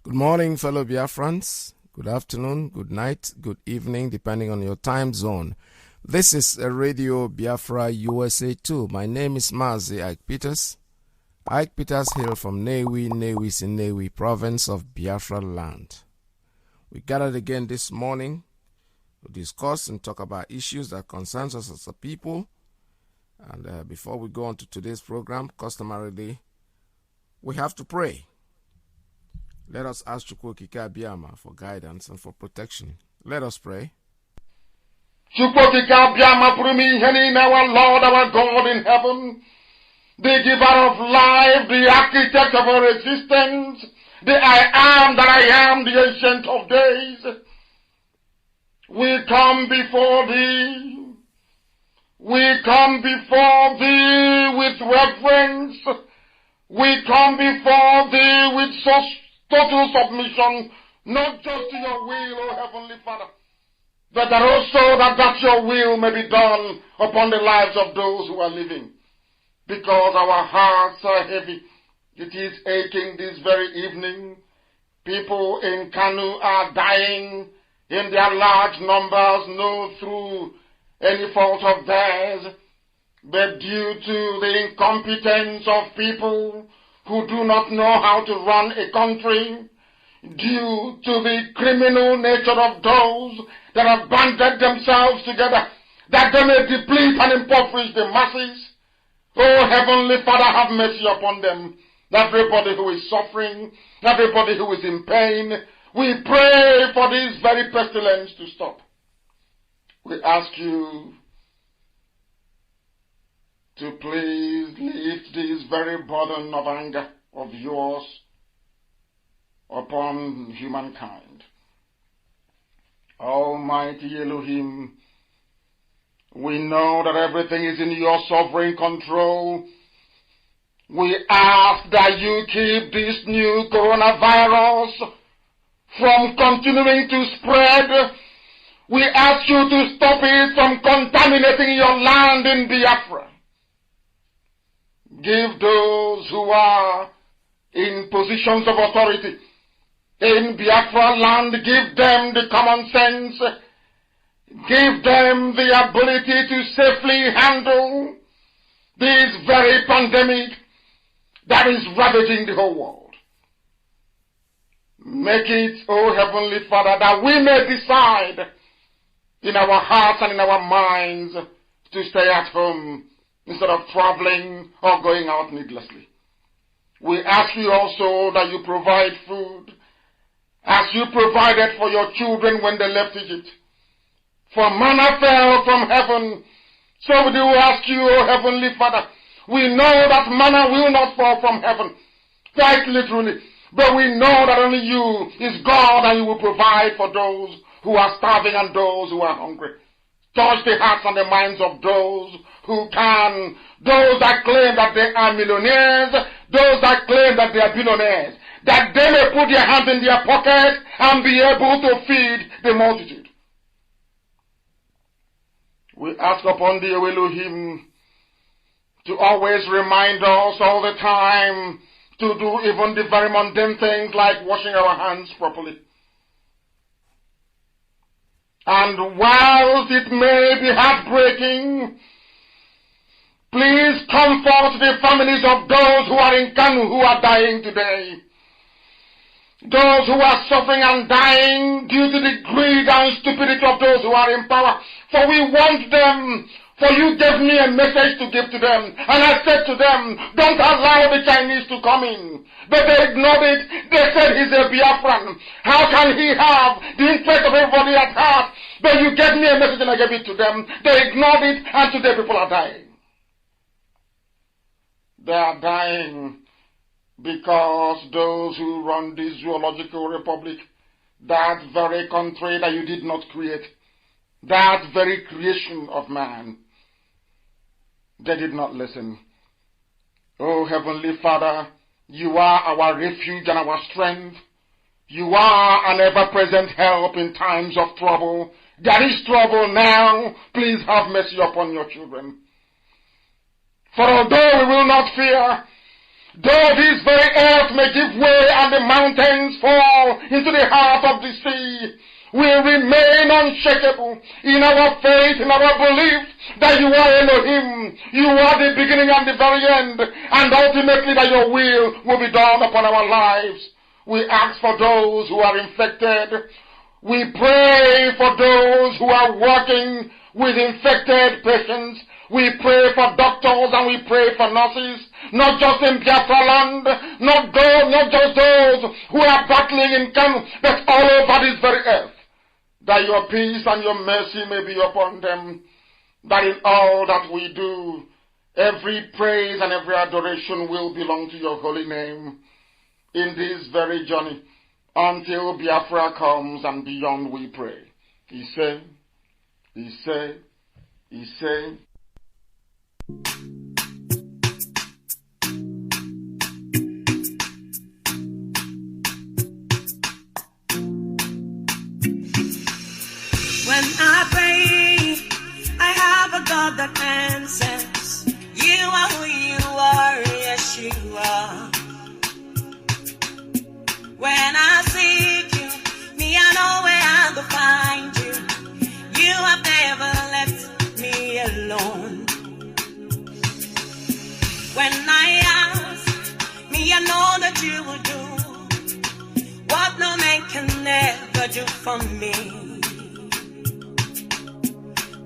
Good morning, fellow Biafrans. Good afternoon, good night, good evening, depending on your time zone. This is Radio Biafra USA 2. My name is Mazi, Iyke Peters. Iyke Peters hail from Newi province of Biafra land. We gathered again this morning to discuss and talk about issues that concerns us as a people. And before we go on to today's program, customarily, we have to pray. Let us ask Iyke Abiyama for guidance and for protection. Let us pray. Iyke Abiyama, our Lord, our God in heaven, the giver of life, the architect of our existence, the I am that I am, the ancient of days. We come before thee. We come before thee with reverence. We come before thee with such total submission, not just to your will, O Heavenly Father, but that also that your will may be done upon the lives of those who are living. Because our hearts are heavy. It is aching this very evening. People in Kanu are dying in their large numbers, not through any fault of theirs, but due to the incompetence of people who do not know how to run a country, due to the criminal nature of those that have banded themselves together, that they may deplete and impoverish the masses. Oh, Heavenly Father, have mercy upon them. Everybody who is suffering, everybody who is in pain, we pray for this very pestilence to stop. We ask you to please lift this very burden of anger of yours upon humankind. Almighty Elohim, we know that everything is in your sovereign control. We ask that you keep this new coronavirus from continuing to spread. We ask you to stop it from contaminating your land in Biafra. Give those who are in positions of authority in Biafra land, give them the common sense, give them the ability to safely handle this very pandemic that is ravaging the whole world. Make it, O Heavenly Father, that we may decide in our hearts and in our minds to stay at home instead of traveling or going out needlessly. We ask you also that you provide food as you provided for your children when they left Egypt. For manna fell from heaven. So we do ask you, O Heavenly Father, we know that manna will not fall from heaven, quite literally, but we know that only you is God and you will provide for those who are starving and those who are hungry. Touch the hearts and the minds of those who can, those that claim that they are millionaires, those that claim that they are billionaires, that they may put their hands in their pocket and be able to feed the multitude. We ask upon thee, O Elohim, to always remind us all the time to do even the very mundane things like washing our hands properly. And whilst it may be heartbreaking, please comfort the families of those who are in Kanu who are dying today. Those who are suffering and dying due to the greed and stupidity of those who are in power. For we want them. For you gave me a message to give to them. And I said to them, don't allow the Chinese to come in. But they ignored it. They said he's a Biafran. How can he have the interest of everybody at heart? But you gave me a message and I gave it to them. They ignored it and today people are dying. They are dying because those who run this zoological republic, that very country that you did not create, that very creation of man, they did not listen. Oh, Heavenly Father, you are our refuge and our strength. You are an ever-present help in times of trouble. There is trouble now. Please have mercy upon your children. For although we will not fear, though this very earth may give way and the mountains fall fall into the heart of the sea. We remain unshakable in our faith, in our belief that you are Elohim. You are the beginning and the very end, and ultimately that your will be done upon our lives. We ask for those who are infected. We pray for those who are working with infected patients. We pray for doctors and we pray for nurses, not just in Biafra land, not just those who are battling in camp, but all over this very earth. That your peace and your mercy may be upon them, that in all that we do, every praise and every adoration will belong to your holy name in this very journey, until Biafra comes and beyond we pray. Iyke, Iyke, Iyke. When I pray, I have a God that answers. You are who you are, yes you are. When I seek you, me I know where I will find you. You have never left me alone. When I ask, me I know that you will do what no man can never do for me.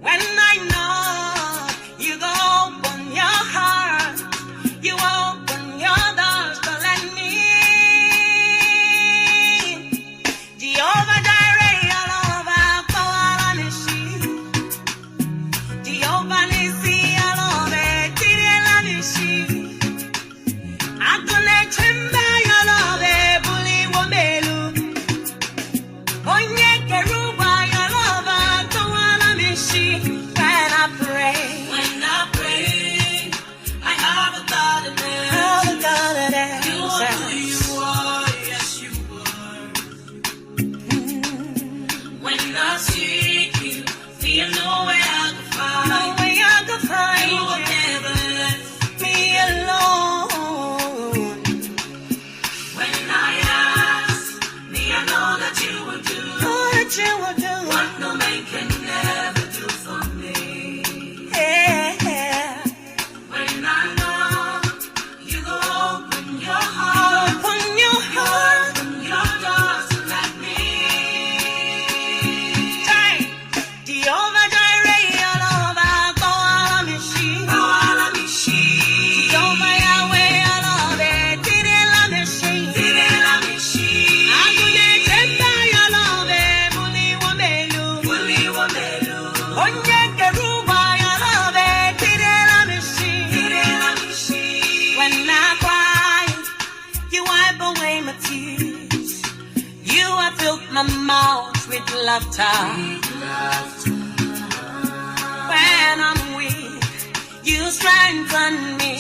When I know you go open your heart, you open your doors to let me in. Jehovah Jireh, Jehovah Kawalanishi, Jehovah Nisi, Jehovah Tirelanishi, Akune Chimba, Jehovah Buli Womelu, Onye Keruba, Jehovah Kawalanishi. When I pray, I have a God that answers. You are who you are, yes you are. When I seek you, feel no way I can find. You will never let me alone. When I ask, me I know that you will do what no man can never do for me. When I know you go open your heart, open your doors to let me. Jehovah Jireh, Jehovah Kawalanishi, Jehovah Yahweh, Jehovah Tirelanishi, Akune Chemba, Jehovah Buli Womelu, Onye Keruba, Jehovah Tirelanishi. When I cry, you wipe away my tears. You have filled my mouth with laughter. When I'm weak, you strengthen me.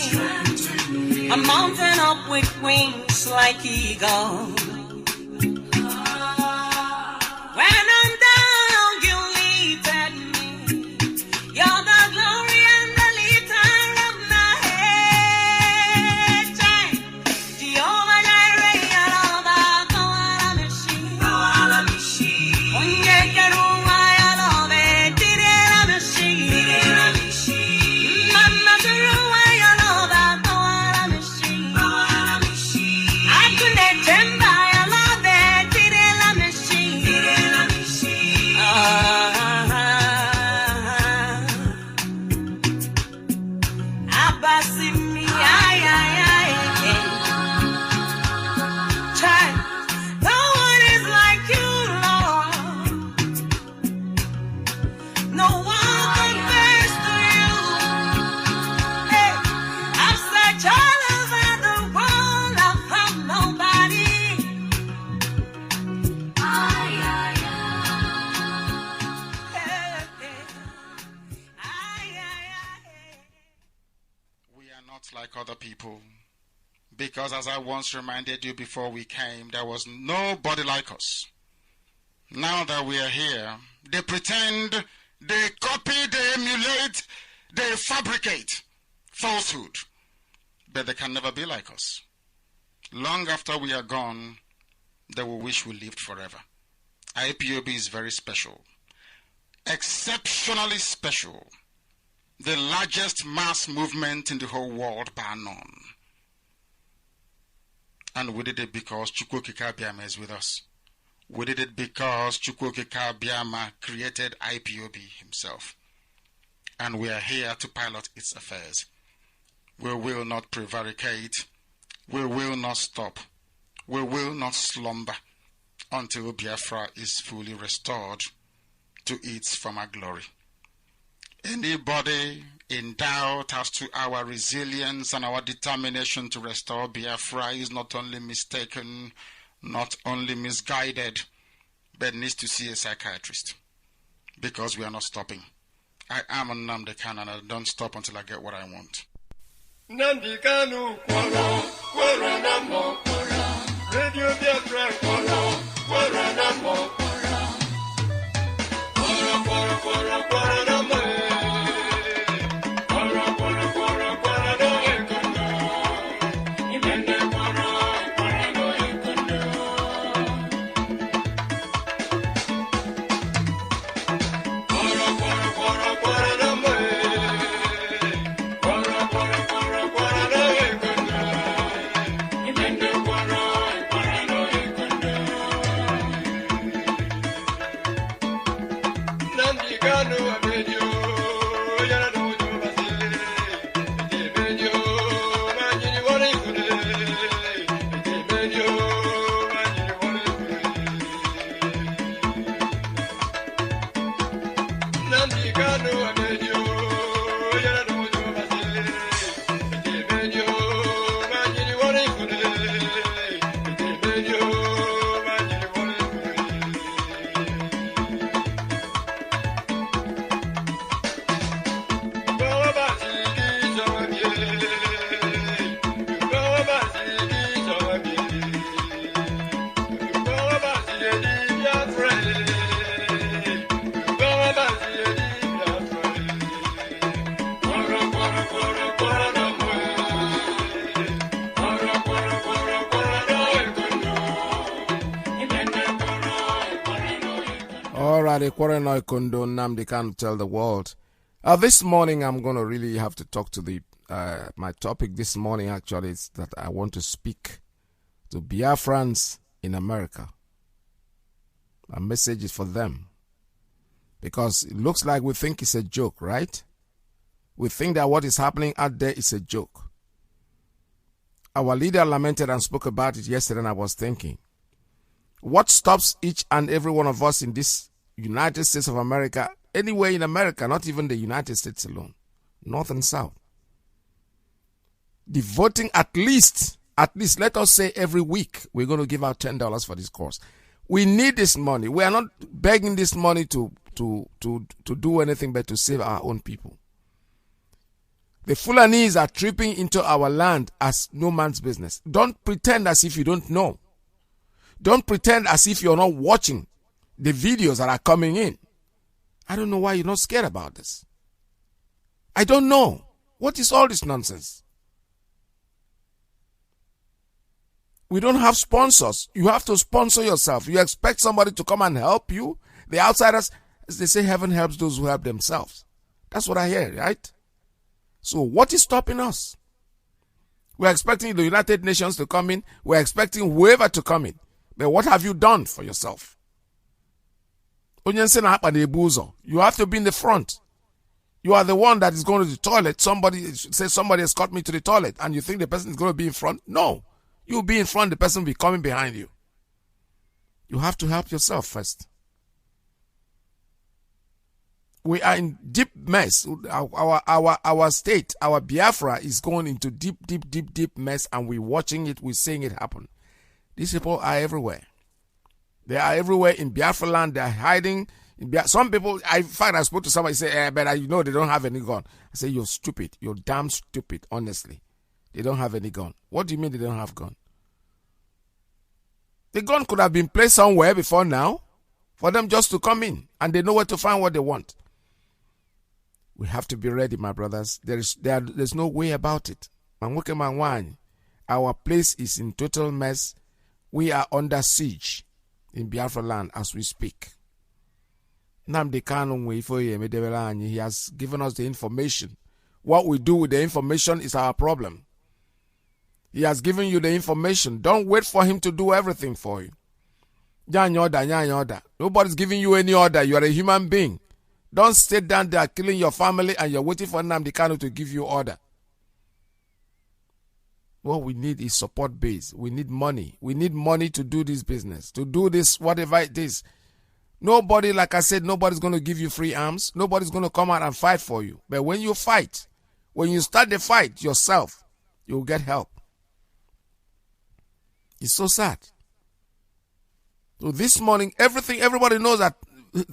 I'm mounting up with wings like eagle. When I'm down, you lifted me. You're the glory and the lifter of my head. Jehovah Jireh, Jehovah Kawalanishi, Onye Keruba, Jehovah Tirelanishi, Mama Keruba, Jehovah Kawalanishi, Akune Chemba, Jehovah Tirelanishi. Abasimi, Child, no one is like you, Lord. No one compares to you. Hey, I've searched all over the world, I've found nobody. We are not like other people, because as I once reminded you before we came, there was nobody like us. Now that we are here, they pretend, they copy, they emulate, they fabricate falsehood, but they can never be like us. Long after we are gone, that we wish we lived forever. IPOB is very special, exceptionally special, the largest mass movement in the whole world bar none. And we did it because Chukwokika Abiyama is with us. We did it because Chukwokika Abiyama created IPOB himself. And we are here to pilot its affairs. We will not prevaricate. We will not stop. We will not slumber until Biafra is fully restored to its former glory. Anybody in doubt as to our resilience and our determination to restore Biafra is not only mistaken, not only misguided, but needs to see a psychiatrist, because we are not stopping. I am a Nnamdi Kanu, and I don't stop until I get what I want. Nnamdi Kanu, Kwara Namo, Radio Biafra, Kwara Namo, Kwara Namo. Nnamdi Kanu tell the world. This morning I'm going to really have to talk to the my topic this morning actually is that I want to speak to Biafrans in America. My message is for them, because it looks like we think it's a joke, right? We think that what is happening out there is a joke. Our leader lamented and spoke about it yesterday, and I was thinking, what stops each and every one of us in this United States of America, anywhere in America, not even the United States alone, North and South, devoting at least, let us say every week, we're going to give out $10 for this course. We need this money. We are not begging this money to do anything but to save our own people. The Fulanis are tripping into our land as no man's business. Don't pretend as if you don't know. Don't pretend as if you're not watching the videos that are coming in. I don't know why you're not scared about this. I don't know. What is all this nonsense? We don't have sponsors. You have to sponsor yourself. You expect somebody to come and help you? The outsiders, as they say, heaven helps those who help themselves. That's what I hear, right? So what is stopping us? We're expecting the United Nations to come in. We're expecting whoever to come in. But what have you done for yourself? You have to be in the front. You are the one that is going to the toilet. Somebody escort me to the toilet, and you think the person is going to be in front? No. You'll be in front, the person will be coming behind you. You have to help yourself first. We are in deep mess. Our state, our Biafra is going into deep mess, and we're watching it, we're seeing it happen. These people are everywhere. They are everywhere in Biafra land. They are hiding. Some people, in fact, I spoke to somebody, say, but they don't have any gun. I say, you're stupid. You're damn stupid, honestly. They don't have any gun. What do you mean they don't have gun? The gun could have been placed somewhere before now for them just to come in, and they know where to find what they want. We have to be ready, my brothers. There's no way about it. Our place is in total mess. We are under siege in Biafra land as we speak. He has given us the information. What we do with the information is our problem. He has given you the information. Don't wait for him to do everything for you. Nobody's giving you any order. You are a human being. Don't sit down there killing your family and you're waiting for Nnamdi Kanu to give you order. What we need is support base. We need money. We need money to do this business, to do this, whatever it is. Nobody, like I said, nobody's going to give you free arms. Nobody's going to come out and fight for you. But when you fight, when you start the fight yourself, you'll get help. It's so sad. So this morning, everybody knows that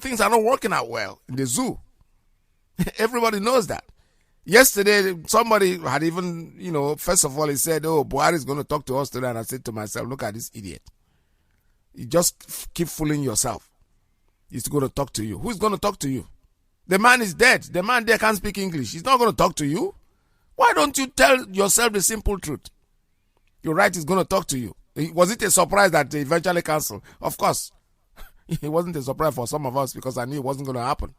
things are not working out well in the zoo. Everybody knows that. Yesterday, somebody had even, first of all, he said, oh, Buhari is going to talk to us today. And I said to myself, look at this idiot. You just keep fooling yourself. He's going to talk to you. Who's going to talk to you? The man is dead. The man there can't speak English. He's not going to talk to you. Why don't you tell yourself the simple truth? You're right, he's going to talk to you. Was it a surprise that they eventually canceled? Of course. It wasn't a surprise for some of us because I knew it wasn't going to happen.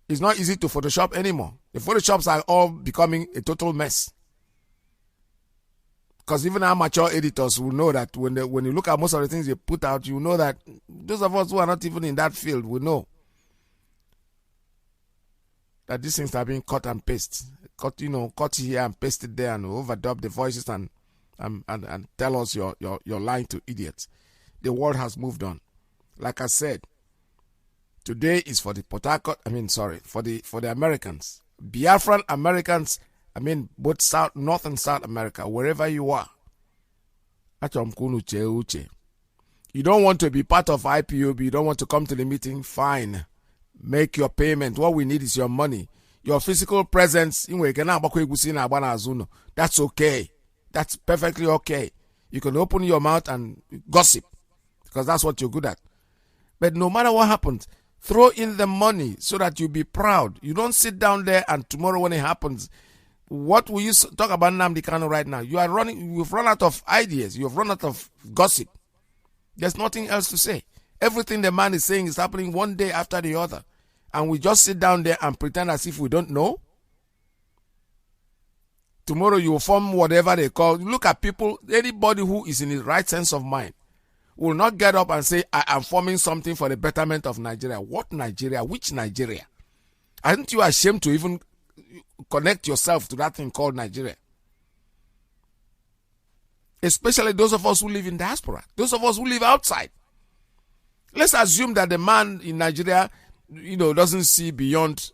It's not easy to Photoshop anymore. The Photoshops are all becoming a total mess. Because even amateur editors will know that when you look at most of the things they put out, you know that those of us who are not even in that field will know that these things are being cut and pasted. Cut here and pasted there and overdub the voices and tell us you're lying to idiots. The world has moved on. Like I said, today is for the for the Americans. Biafran Americans, both North and South America, wherever you are. You don't want to be part of IPOB, you don't want to come to the meeting, fine. Make your payment. What we need is your money. Your physical presence, that's okay. That's perfectly okay. You can open your mouth and gossip because that's what you're good at. But no matter what happens, throw in the money so that you be proud. You don't sit down there and tomorrow when it happens, what will you talk about Nnamdi Kanu right now? You've run out of ideas. You've run out of gossip. There's nothing else to say. Everything the man is saying is happening one day after the other. And we just sit down there and pretend as if we don't know. Tomorrow you will form whatever they call. Look at people, anybody who is in his right sense of mind will not get up and say, I am forming something for the betterment of Nigeria. What Nigeria? Which Nigeria? Aren't you ashamed to even connect yourself to that thing called Nigeria? Especially those of us who live in diaspora. Those of us who live outside. Let's assume that the man in Nigeria doesn't see beyond,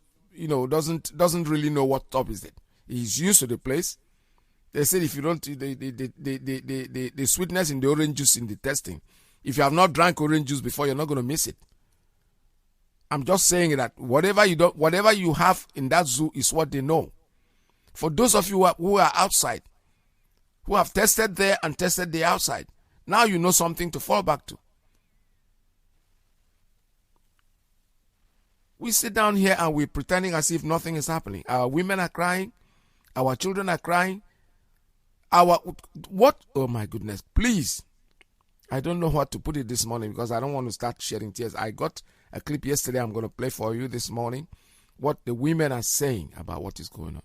doesn't really know what top is it. He's used to the place. They said if you don't, the sweetness in the orange juice in the testing, if you have not drank orange juice before, you're not going to miss it. I'm just saying that whatever you have in that zoo is what they know. For those of you who are outside, who have tested there and tested the outside, now you know something to fall back to. We sit down here and we're pretending as if nothing is happening. Our women are crying. Our children are crying. What? Oh my goodness. Please. I don't know what to put it this morning because I don't want to start shedding tears. I got a clip yesterday I'm going to play for you this morning. What the women are saying about what is going on.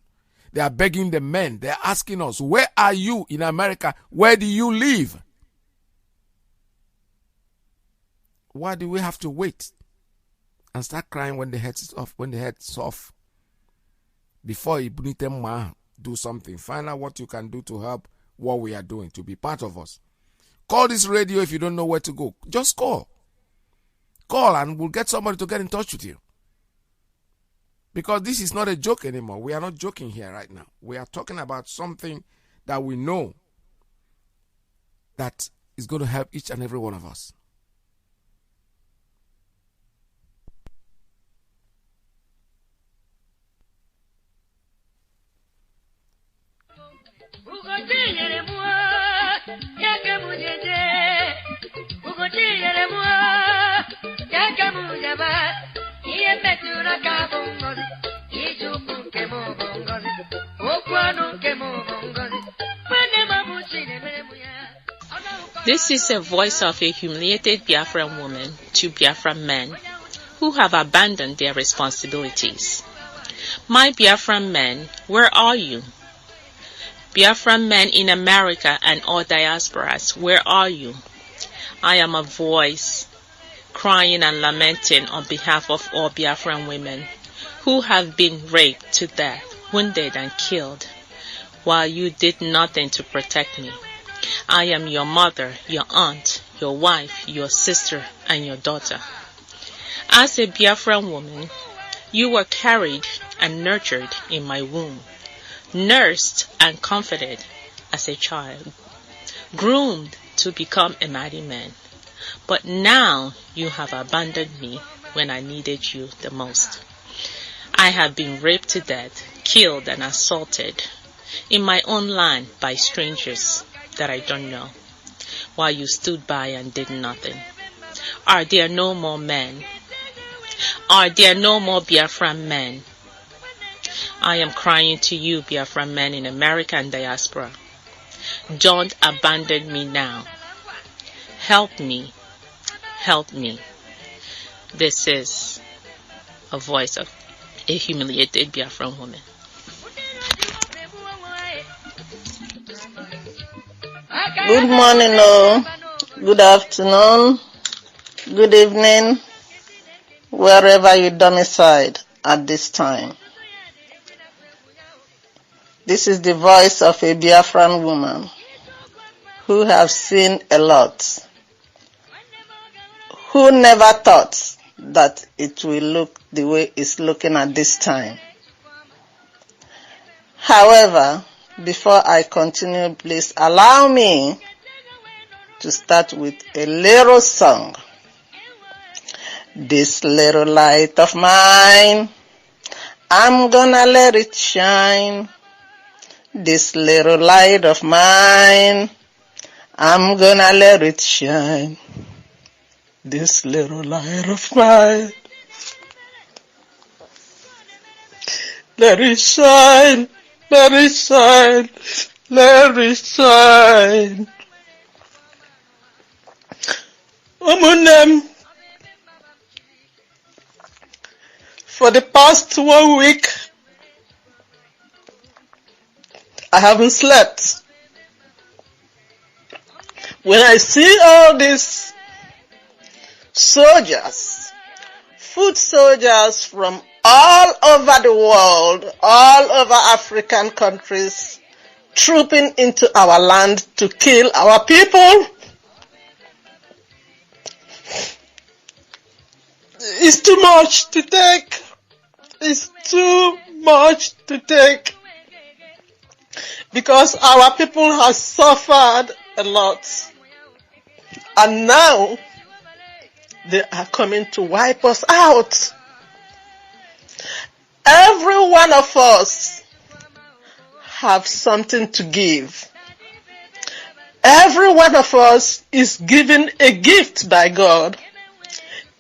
They are begging the men. They are asking us, where are you in America? Where do you live? Why do we have to wait and start crying when the head's off? Before Ibunitem do something. Find out what you can do to help what we are doing, to be part of us. Call this radio if you don't know where to go. Just call. Call and we'll get somebody to get in touch with you. Because this is not a joke anymore. We are not joking here right now. We are talking about something that we know that is going to help each and every one of us. This is a voice of a humiliated Biafran woman to Biafran men who have abandoned their responsibilities. My Biafran men, where are you? Biafran men in America and all diasporas, where are you? I am a voice crying and lamenting on behalf of all Biafran women who have been raped to death, wounded and killed, while you did nothing to protect me. I am your mother, your aunt, your wife, your sister, and your daughter. As a Biafran woman, you were carried and nurtured in my womb, nursed and comforted as a child, groomed to become a mighty man. But now you have abandoned me when I needed you the most. I have been raped to death, killed and assaulted in my own land by strangers that I don't know, while you stood by and did nothing. Are there no more men? Are there no more Biafran men? I am crying to you, Biafran men in America and diaspora. Don't abandon me now. Help me. Help me. This is a voice of a humiliated Biafran woman. Good morning, good afternoon, good evening, wherever you domicile at this time. This is the voice of a Biafran woman who has seen a lot, who never thought that it will look the way it's looking at this time. However, before I continue, please allow me to start with a little song. This little light of mine, I'm gonna let it shine. This little light of mine, I'm gonna let it shine. This little light of mine, let it shine. Let it shine, let it shine. For the past 1 week, I haven't slept. When I see all these soldiers, foot soldiers from all over the world, all over African countries, trooping into our land to kill our people, it's too much to take. It's too much to take. Because our people have suffered a lot. And now, they are coming to wipe us out. Every one of us have something to give. Every one of us is given a gift by God.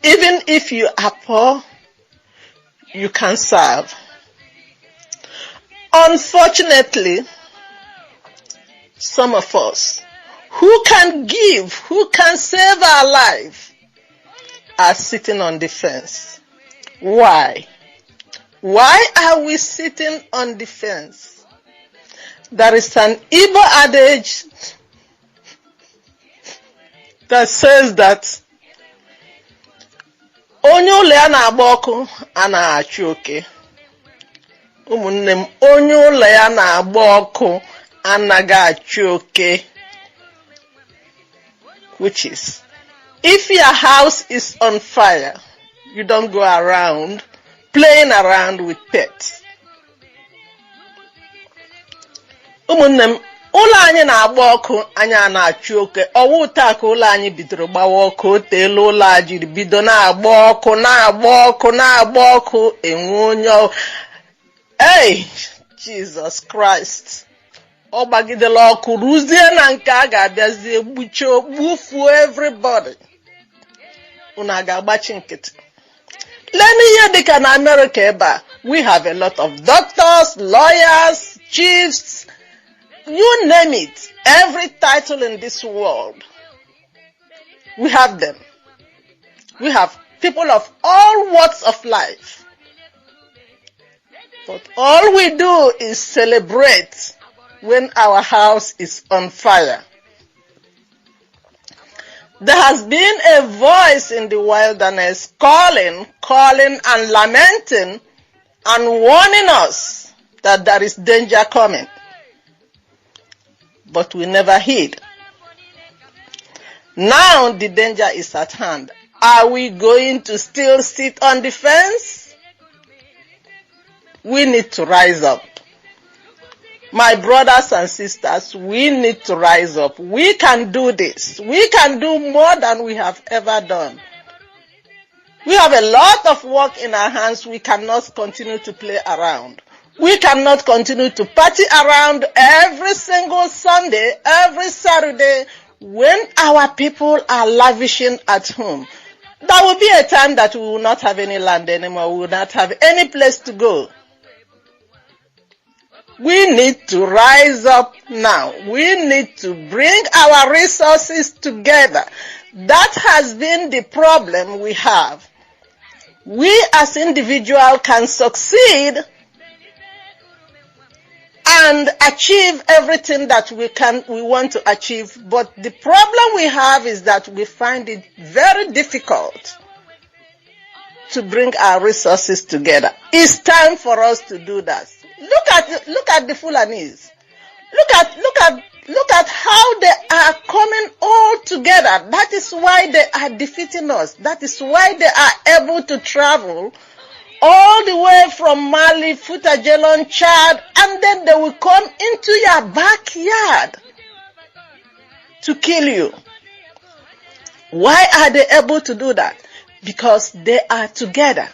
Even if you are poor, you can serve. Unfortunately, some of us who can give, who can save our life, are sitting on the fence. Why? Why are we sitting on the fence? There is an Igbo adage that says that onye ụlọ ya na-agba ọkụ a na-achụ oke. Ụmụnne m, onye ụlọ ya na-agba ọkụ anaghị achụ oke. Which is, if your house is on fire, you don't go around playing around with pets. Ụmụnne m, ụlọ anyị na-agba ọkụ, anyị na-achụ oke. Ọwụ taa ka ụlọ anyị bidoro gbawa ọkụ, o teela ụlọ a jiri bido na-agba ọkụ, enwe onye. Hey, Jesus Christ. Ọ gbagidela ọkụ ruzie na nke a ga-abịazie gbufuo everybody. Unu ga-agbachi nkịtị. Leni ihe dịka na America ebe a, we have a lot of doctors, lawyers, chiefs, you name it. Every title in this world We have them. We have people of all walks of life. But all we do is celebrate when our house is on fire. There has been a voice in the wilderness calling and lamenting and warning us that there is danger coming. But we never heed. Now the danger is at hand. Are we going to still sit on the fence? We need to rise up. My brothers and sisters, we need to rise up. We can do this. We can do more than we have ever done. We have a lot of work in our hands. We cannot continue to play around. We cannot continue to party around every single Sunday, every Saturday, when our people are lavishing at home. There will be a time that we will not have any land anymore. We will not have any place to go. We need to rise up now. We need to bring our resources together. That has been the problem we have. We as individuals can succeed and achieve everything that we want to achieve. But the problem we have is that we find it very difficult to bring our resources together. It's time for us to do that. Look at the Fulanis. Look at how they are coming all together. That is why they are defeating us. That is why they are able to travel all the way from Mali, Futajelon, Chad, and then they will come into your backyard to kill you. Why are they able to do that? Because they are together.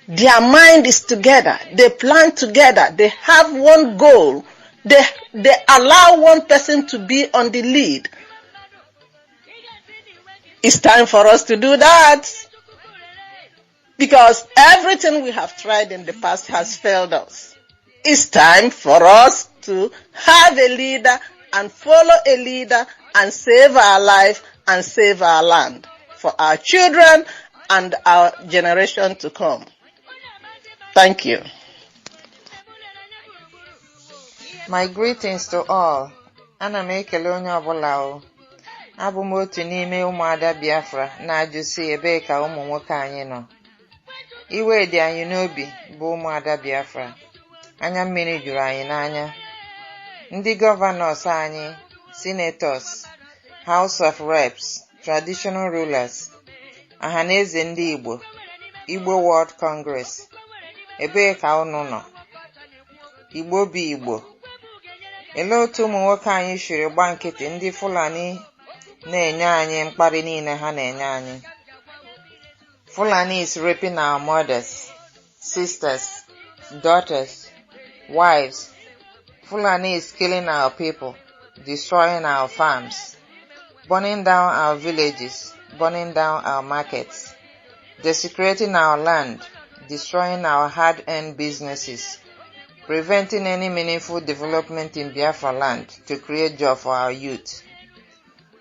Their mind is together. They plan together. They have one goal. They allow one person to be on the lead. It's time for us to do that. Because everything we have tried in the past has failed us. It's time for us to have a leader and follow a leader and save our life and save our land for our children and our generation to come. Thank you. My greetings to all. Ana m ekele onye ọbụla o. Abụ m otu n'ime ụmụada Biafra na-ajụ si ebee ka ụmụ nwoke anyị nọ. Iwe dị anyị n'obi bụ ụmụada Biafra. Anya mmiri juru anyị n'anya. Ndị gọvanọs anyị, senators, House of Reps, traditional rulers, Ahaneze ndị Igbo, Igbo World Congress. Ebee ka unu nọ? Igbo bụ Igbo. Ele otu ụmụ nwoke anyị shiri gba nkịtị ndị Fulani na-enye anyị mkparị niile ha na-enye anyị. Fulani is raping our mothers, sisters, daughters, wives. Fulani is killing our people, destroying our farms, burning down our villages, burning down our markets, desecrating our land, destroying our hard-earned businesses, preventing any meaningful development in Biafra land to create jobs for our youth.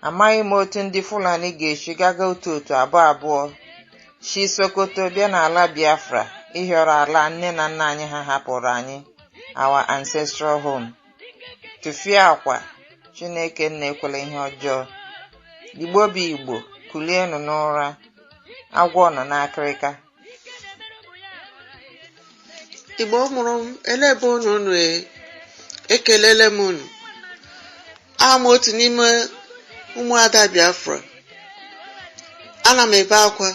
Amaghị m otu ndị Fulani ga-esi gaga otu abụọ shi Sokoto bịa n'ala Biafra ịhịọrọ ala nne na nna anyị ha hapụrụ anyị, our ancestral home. Tụfie akwa, Chineke na-ekwela ihe ọjọọ. Igbo bụ Igbo, kulienu n'ụra, agwọ nọ n'akịrịka. Igbo mụrụ m, elebe unu ekelele m unu. Ama otu n'ime ụmụada Biafra. Ana m ebe akwa,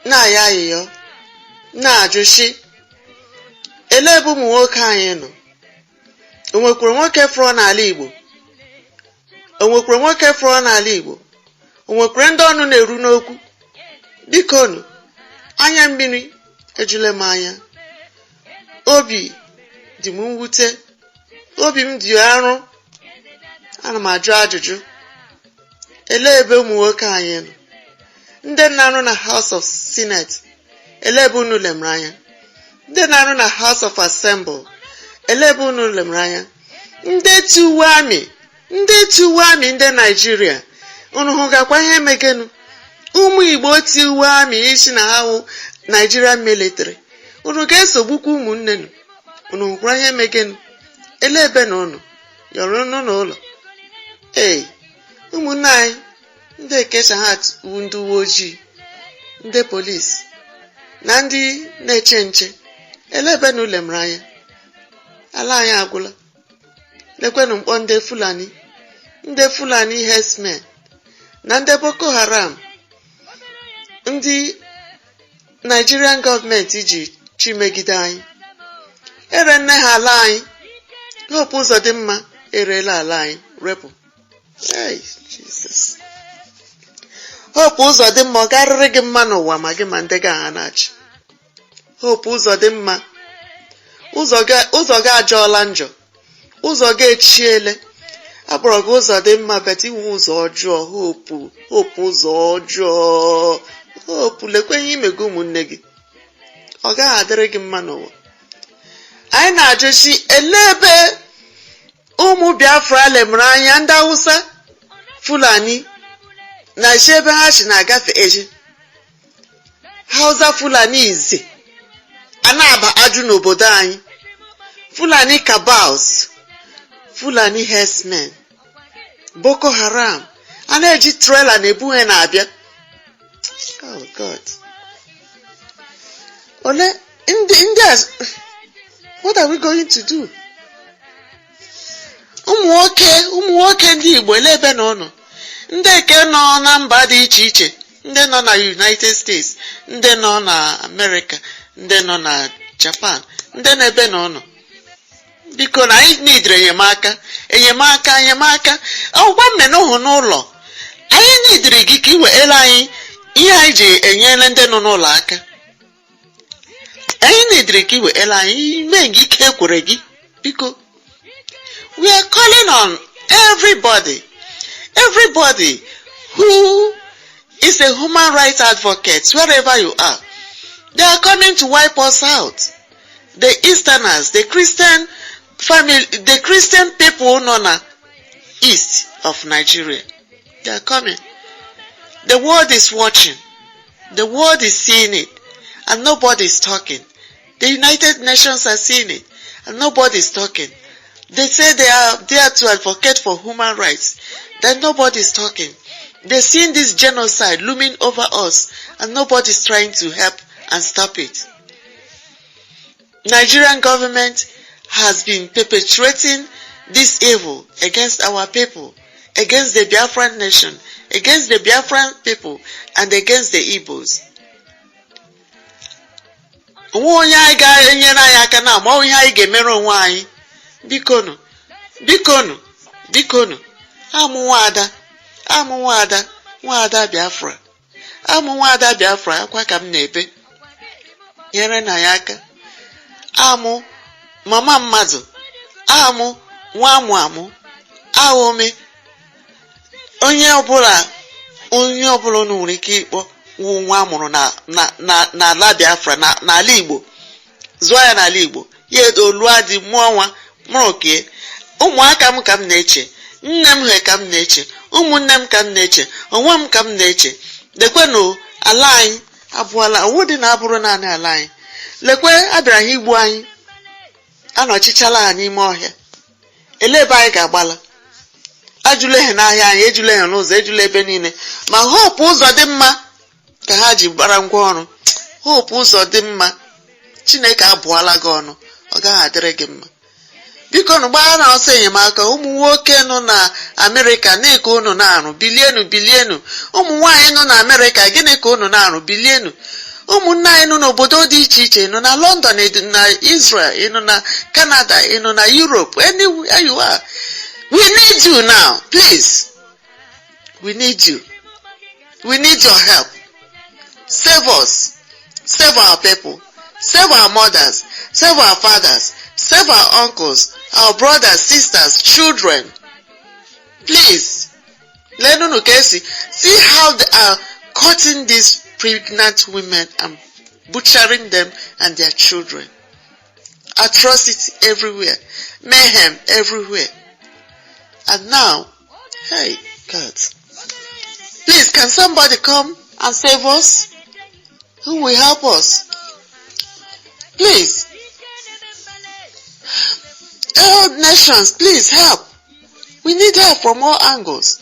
na-aya ayịyọ, na-ajụ shi, elebe ụmụ nwoke anyị nọ. O nwekwara nwoke fọrọ n'ala Igbo? O nwekwara nwoke fọrọ n'ala Igbo? O nwekwara ndị ọnụ na-eru n'okwu? Biko nụ, anya mmiri ejule m anya. Obi dị m mwute, obi m dị arụ. Ana m ajụ ajụjụ, ele ebe ụmụ nwoke anyị nọ? Ndị na-arụ na House of Senate, ele ebe unu lemere anya? Ndị na-arụ na House of Assembly, ele ebe unu lemere anya? Ndị tuwe amị ndị Nigeria, unu hụgakwa ihe megenu ụmụ Igbo ti uwe amị isi na ha wụ Nigerian military. Unu ga-esogbukwa ụmụnne nu. Unu hụkwara ihe megenu. Ele ebe na unu yọrọ unu n'ụlọ. Ee, ụmụnne anyị ndị Ekecha ha wu ndị uwe ojii, ndị polisi na ndị na-eche nche. Ele ebe na ulemere anya. Ala anyị agwụla. Lekwenụ mkpọ ndị Fulani herdsmen na ndị Boko Haram, ndị Nigerian gọọmenti ji chimegide anyị. Ere nne ha ala anyị. Hope ụzọ dị mma erela ala anyị repụ. Hey, Jesus. Hope ụzọ dị mma ọ garịrị gị mma n'ụwa ma gị ma ndị ga ha na-achị. Hope ụzọ dị mma. Ụzọ gị ajọọla njọ. Ụzọ gị echiele. Akpọrọ gị ụzọ dị mma bet iwu ụzọ ọjọọ. Hope ụzọ ọjọọ. Hope lekwe ihe imego ụmụnne gị. Ọ gaghị adịrị gị mma n'ụwa. Anyị na-ajụ si ele ebe ụmụ Biafra lemere anya ndị Hausa Fulani na chi ebe ha si na-agafe eji. Hausa Fulani ize a na-aba ajụ n'obodo anyị. Fulani cabals, Fulani herdsmen, Boko Haram a na-eji trailer na-ebu ha na-abịa. Oh God. Ole ndị what are we going to do? Ụmụ nwoke ndị Igbo ele ebe na ọnụ. Ndị eke nọ na mba dị iche iche, ndị nọ na United States, ndị nọ na America, ndị nọ na Japan, ndị nọ ebe na ọnụ. Biko na anyị nidere enyemaka. Ọgwa mmenụhụ n'ụlọ. Anyị nidere gị ka iweele anyị ihe anyị ji enyere ndị nọ n'ụlọ aka. Anyị nidere ka iweele anyị ime gị ike ekwere gị. Biko. We are calling on everybody who is a human rights advocate, wherever you are. They are coming to wipe us out. The Easterners, the Christian family, the Christian people known as east of Nigeria. They are coming. The world is watching. The world is seeing it. And nobody is talking. The United Nations are seeing it. And nobody is talking. They say they are there to advocate for human rights. Then nobody is talking. They're seeing this genocide looming over us. And nobody is trying to help and stop it. Nigerian government has been perpetrating this evil against our people, against the Biafran nation, against the Biafran people, and against the Igbos. Onye anyị ga-enyere anyị aka na ma ihe anyị ga-emere onwe anyị. Bikonu. Amụ nwaada Biafra. Amụ nwaada Biafra akwa ka m na-ebe. Nyere na ya aka. Amụ mama mmadụ. Amụ nwa amụ. Ahụme onye ọbụla nwere ike ịkpọ nwa amụrụ na ala Biafra n'ala Igbo. Zụọ ya n'ala Igbo. Ya olụa dị mụọ nwa mụrụ ke. Ụmụaka m ka m na-eche. Nne m he ka m na-eche. Ụmụnne m ka m na-eche. Onwe m ka m na-eche. Lekwenụ ala anyị abụọla. Owu dị na abụrụ naanị ala anyị. Lekwe abịara ha igbu anyị. Anọchichala ha n'ime ọhịa. Ele ebe anyị ga-agbala. Ajụle ha n'ahịa anyị, ejule ha n'ụzọ, ejule ebe niile. Ma hope ụzọ dị mma ka ha ji gbara ngwa ọrụ. Hope ụzọ dị mma. Chineke abụọla gị ọnụ. Ọ gaghị adịrị gị mma. Biko nụ gbaa na ọsọ enyemaka. Ụmụ nwoke nọ na Amerịka na-eke unu na-arụ. Bilienu. Ụmụ nwaanyị nọ na Amerịka gịnị ka unu na-arụ? Bilienu. Ụmụnne anyị nọ n'obodo dị iche iche. Nọ na London, na Israel, nọ na Canada, nọ na Europe. Anywhere you are. We need you now. Please. We need you. We need your help. Save us. Save our people. Save our mothers. Save our fathers. Save our uncles, our brothers, sisters, children. Please. See how they are cutting these pregnant women and butchering them and their children. Atrocity everywhere. Mayhem everywhere. And now, hey, God. Please, can somebody come and save us? Who will help us? Please. All nations, please help. We need help from all angles.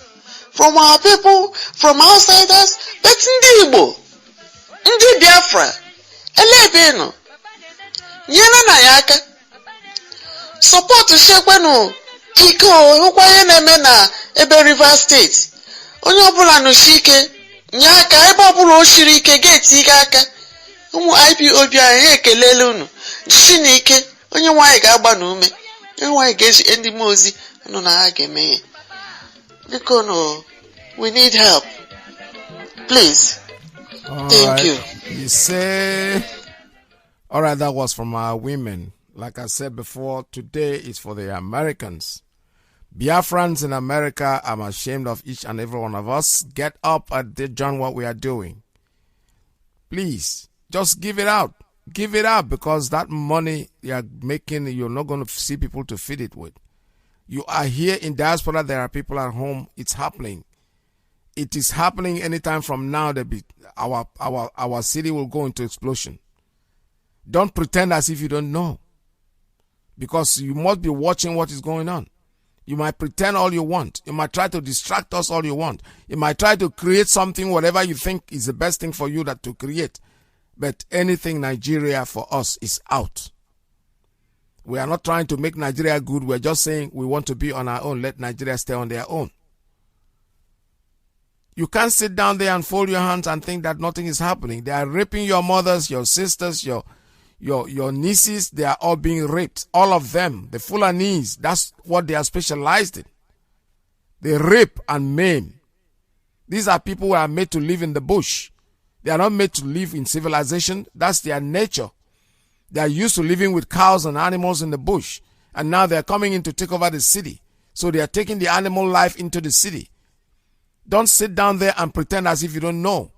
From our people, from outsiders, but ndị Igbo, ndị Biafra, elebenu, nyere na ya aka. Support shekwenu Iyke hụkwa ihe na-eme na ebe Rivers State. Onye ọbụla nọsi ike, nye aka ebe ọbụla o shiri ike ga-eti ike aka. Ụmụ IPOB anyị ekelele unu. Jisi na ike, onye nwanyị ga-agba n'ume. Onye nwanyị ga-eji ndị mmụọ ozi nọ na ha ga-eme ya. Biko no, we need help. Please. Thank you. You say, all right, that was from our women. Like I said before, today is for the Americans. Biafrans in America, I'm ashamed of each and every one of us. Get up and join what we are doing. Please, just give it out. Give it out, because that money you are making, you're not going to see people to feed it with. You are here in diaspora, there are people at home. It's happening. It is happening anytime from now. Our city will go into explosion. Don't pretend as if you don't know, because you must be watching what is going on. You might pretend all you want. You might try to distract us all you want. You might try to create something, whatever you think is the best thing for you to create. But anything Nigeria for us is out. We are not trying to make Nigeria good. We're just saying we want to be on our own. Let Nigeria stay on their own. You can't sit down there and fold your hands and think that nothing is happening. They are raping your mothers, your sisters, your nieces. They are all being raped. All of them. The Fulanese. That's what they are specialized in. They rape and maim. These are people who are made to live in the bush. They are not made to live in civilization. That's their nature. They are used to living with cows and animals in the bush. And now they are coming in to take over the city. So they are taking the animal life into the city. Don't sit down there and pretend as if you don't know.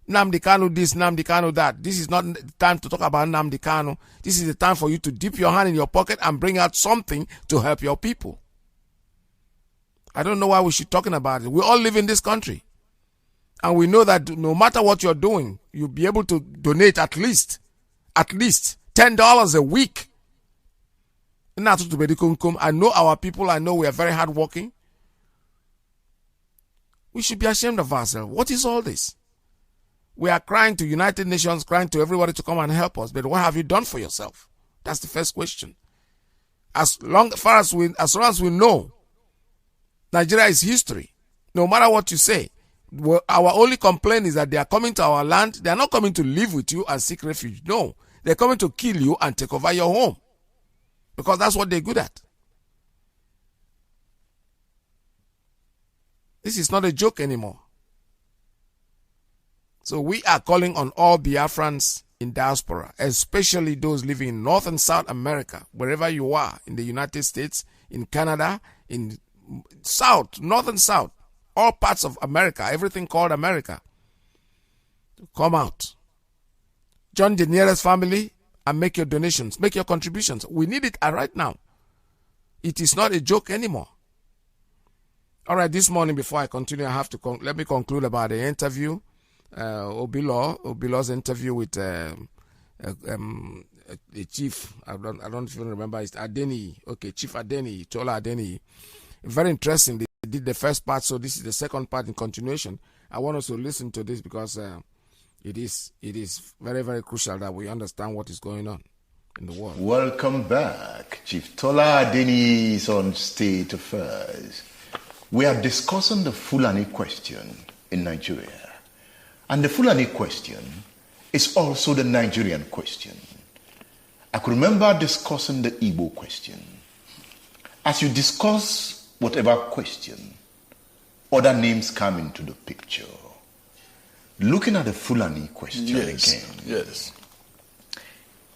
Nnamdi Kanu this, Nnamdi Kanu that. This is not the time to talk about Nnamdi Kanu. This is the time for you to dip your hand in your pocket and bring out something to help your people. I don't know why we should be talking about it. We all live in this country. And we know that no matter what you're doing, you'll be able to donate at least $10 a week. I know our people. I know we are very hardworking. We should be ashamed of ourselves. What is all this? We are crying to United Nations, crying to everybody to come and help us. But what have you done for yourself? That's the first question. As long as we know, Nigeria is history. No matter what you say, our only complaint is that they are coming to our land. They are not coming to live with you and seek refuge. No, they're coming to kill you and take over your home, because that's what they're good at. This is not a joke anymore. So we are calling on all Biafrans in diaspora, especially those living in North and South America, wherever you are, in the United States, in Canada, in South, North and South, all parts of America, everything called America. Come out. Join the nearest family and make your donations, make your contributions. We need it right now. It is not a joke anymore. All right, this morning, before I continue, I have to let me conclude about the interview. Obilo's interview with the chief. I don't even remember. It's Adeni. Okay, Chief Adeni, Tola Adeni. Very interesting. They did the first part, so this is the second part in continuation. I want us to listen to this because it is very, very crucial that we understand what is going on in the world. Welcome back. Chief Tola Adeni is on State Affairs. We are discussing the Fulani question in Nigeria. And the Fulani question is also the Nigerian question. I could remember discussing the Igbo question. As you discuss whatever question, other names come into the picture. Looking at the Fulani question again. Yes.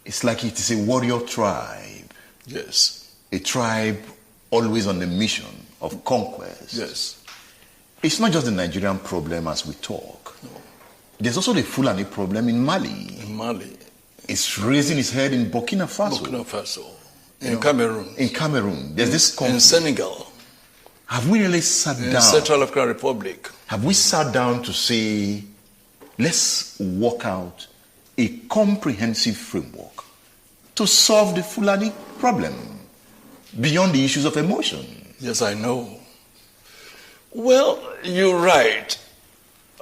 It's like it is a warrior tribe. Yes. A tribe always on the mission of conquest. Yes. It's not just the Nigerian problem as we talk. No. There's also the Fulani problem in Mali. In Mali. It's raising its head in Burkina Faso. Burkina Faso. In Cameroon. In Cameroon. There's this in Senegal. Have we really sat in down? Central African Republic. Have we sat down to say, let's work out a comprehensive framework to solve the Fulani problem beyond the issues of emotion? Yes, I know. Well, you're right.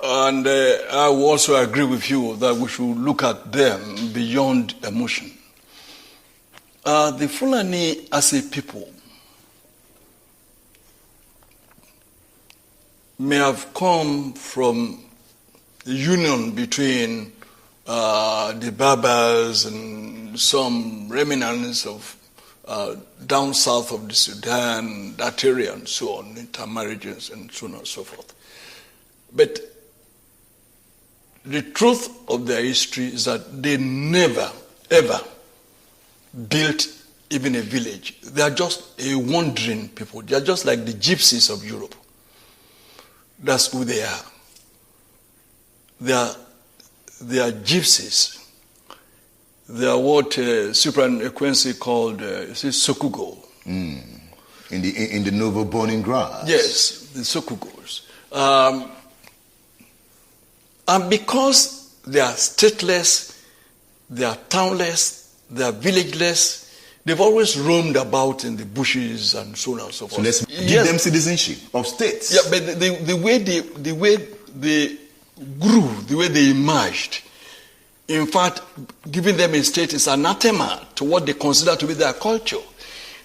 And I will also agree with you that we should look at them beyond emotion. The Fulani as a people may have come from the union between the Berbers and some remnants of down south of the Sudan, that area and so on, intermarriages and so on and so forth. But the truth of their history is that they never, ever built even a village. They are just a wandering people. They are just like the gypsies of Europe. That's who they are. They are gypsies. They are what Supra-Equency called Sokugo. In the novel Born in Grass. Yes, the Sokugos. And because they are stateless, they are townless, they are villageless, they've always roamed about in the bushes and so on and so forth. So let's give them citizenship of states. Yeah, but the way they grew, the way they emerged, in fact, giving them a state is anathema to what they consider to be their culture.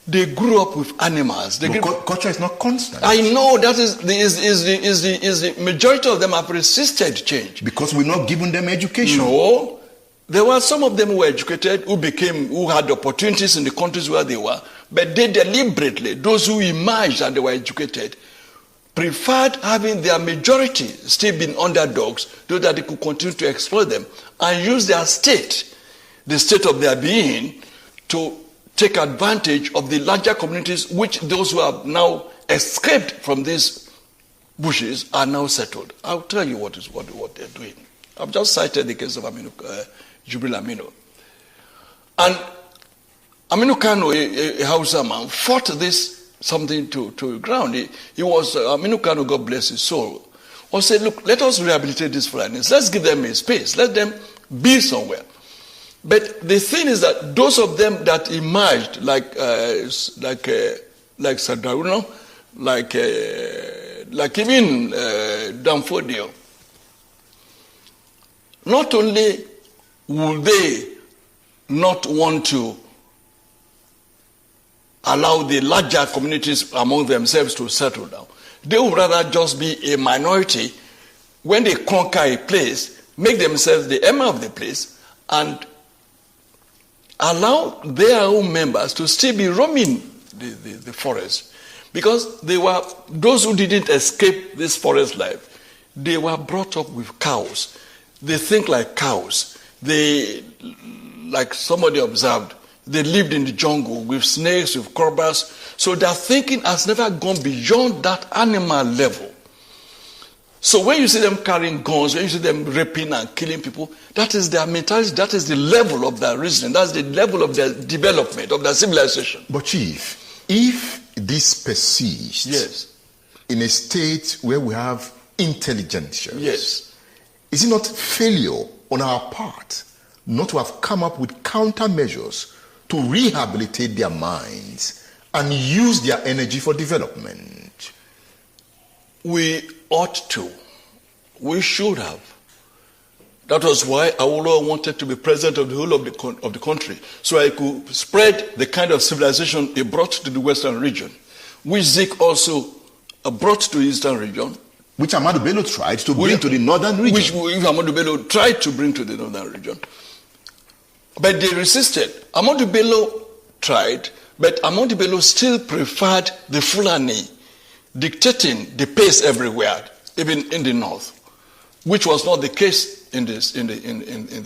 They grew up with animals. Culture is not constant. I know that is the majority of them have resisted change because we're not giving them education. No, there were some of them who were educated, who had opportunities in the countries where they were, but they deliberately, those who emerged and they were educated, preferred having their majority still being underdogs so that they could continue to exploit them and use their state, the state of their being, to take advantage of the larger communities which those who have now escaped from these bushes are now settled. I'll tell you what they're doing. I've just cited the case of Jubril Aminu. And Aminu Kano, a Hausa man, fought this something to ground. He was, Aminu Kano, God bless his soul, or said, look, let us rehabilitate these Fulanis. Let's give them a space. Let them be somewhere. But the thing is that those of them that emerged, like Sadarino, like even Danfodio, not only will they not want to allow the larger communities among themselves to settle down, they would rather just be a minority. When they conquer a place, make themselves the emir of the place and allow their own members to still be roaming the forest. Because they were, those who didn't escape this forest life, they were brought up with cows. They think like cows. They, like somebody observed, they lived in the jungle with snakes, with cobras. So their thinking has never gone beyond that animal level. So when you see them carrying guns, when you see them raping and killing people, that is their mentality, that is the level of their reasoning, that's the level of their development, of their civilization. But Chief, if this persists in a state where we have intelligentsia, is it not failure on our part not to have come up with countermeasures to rehabilitate their minds and use their energy for development? We ought to. We should have. That was why Awolowo wanted to be president of the whole of the country, so I could spread the kind of civilization he brought to the Western region, which Zik also brought to the Eastern region. Which Ahmadu Bello tried to bring to the Northern region. Which Ahmadu Bello tried to bring to the Northern region. But they resisted. Ahmadu Bello tried, but Ahmadu Bello still preferred the Fulani dictating the pace everywhere, even in the north, which was not the case in the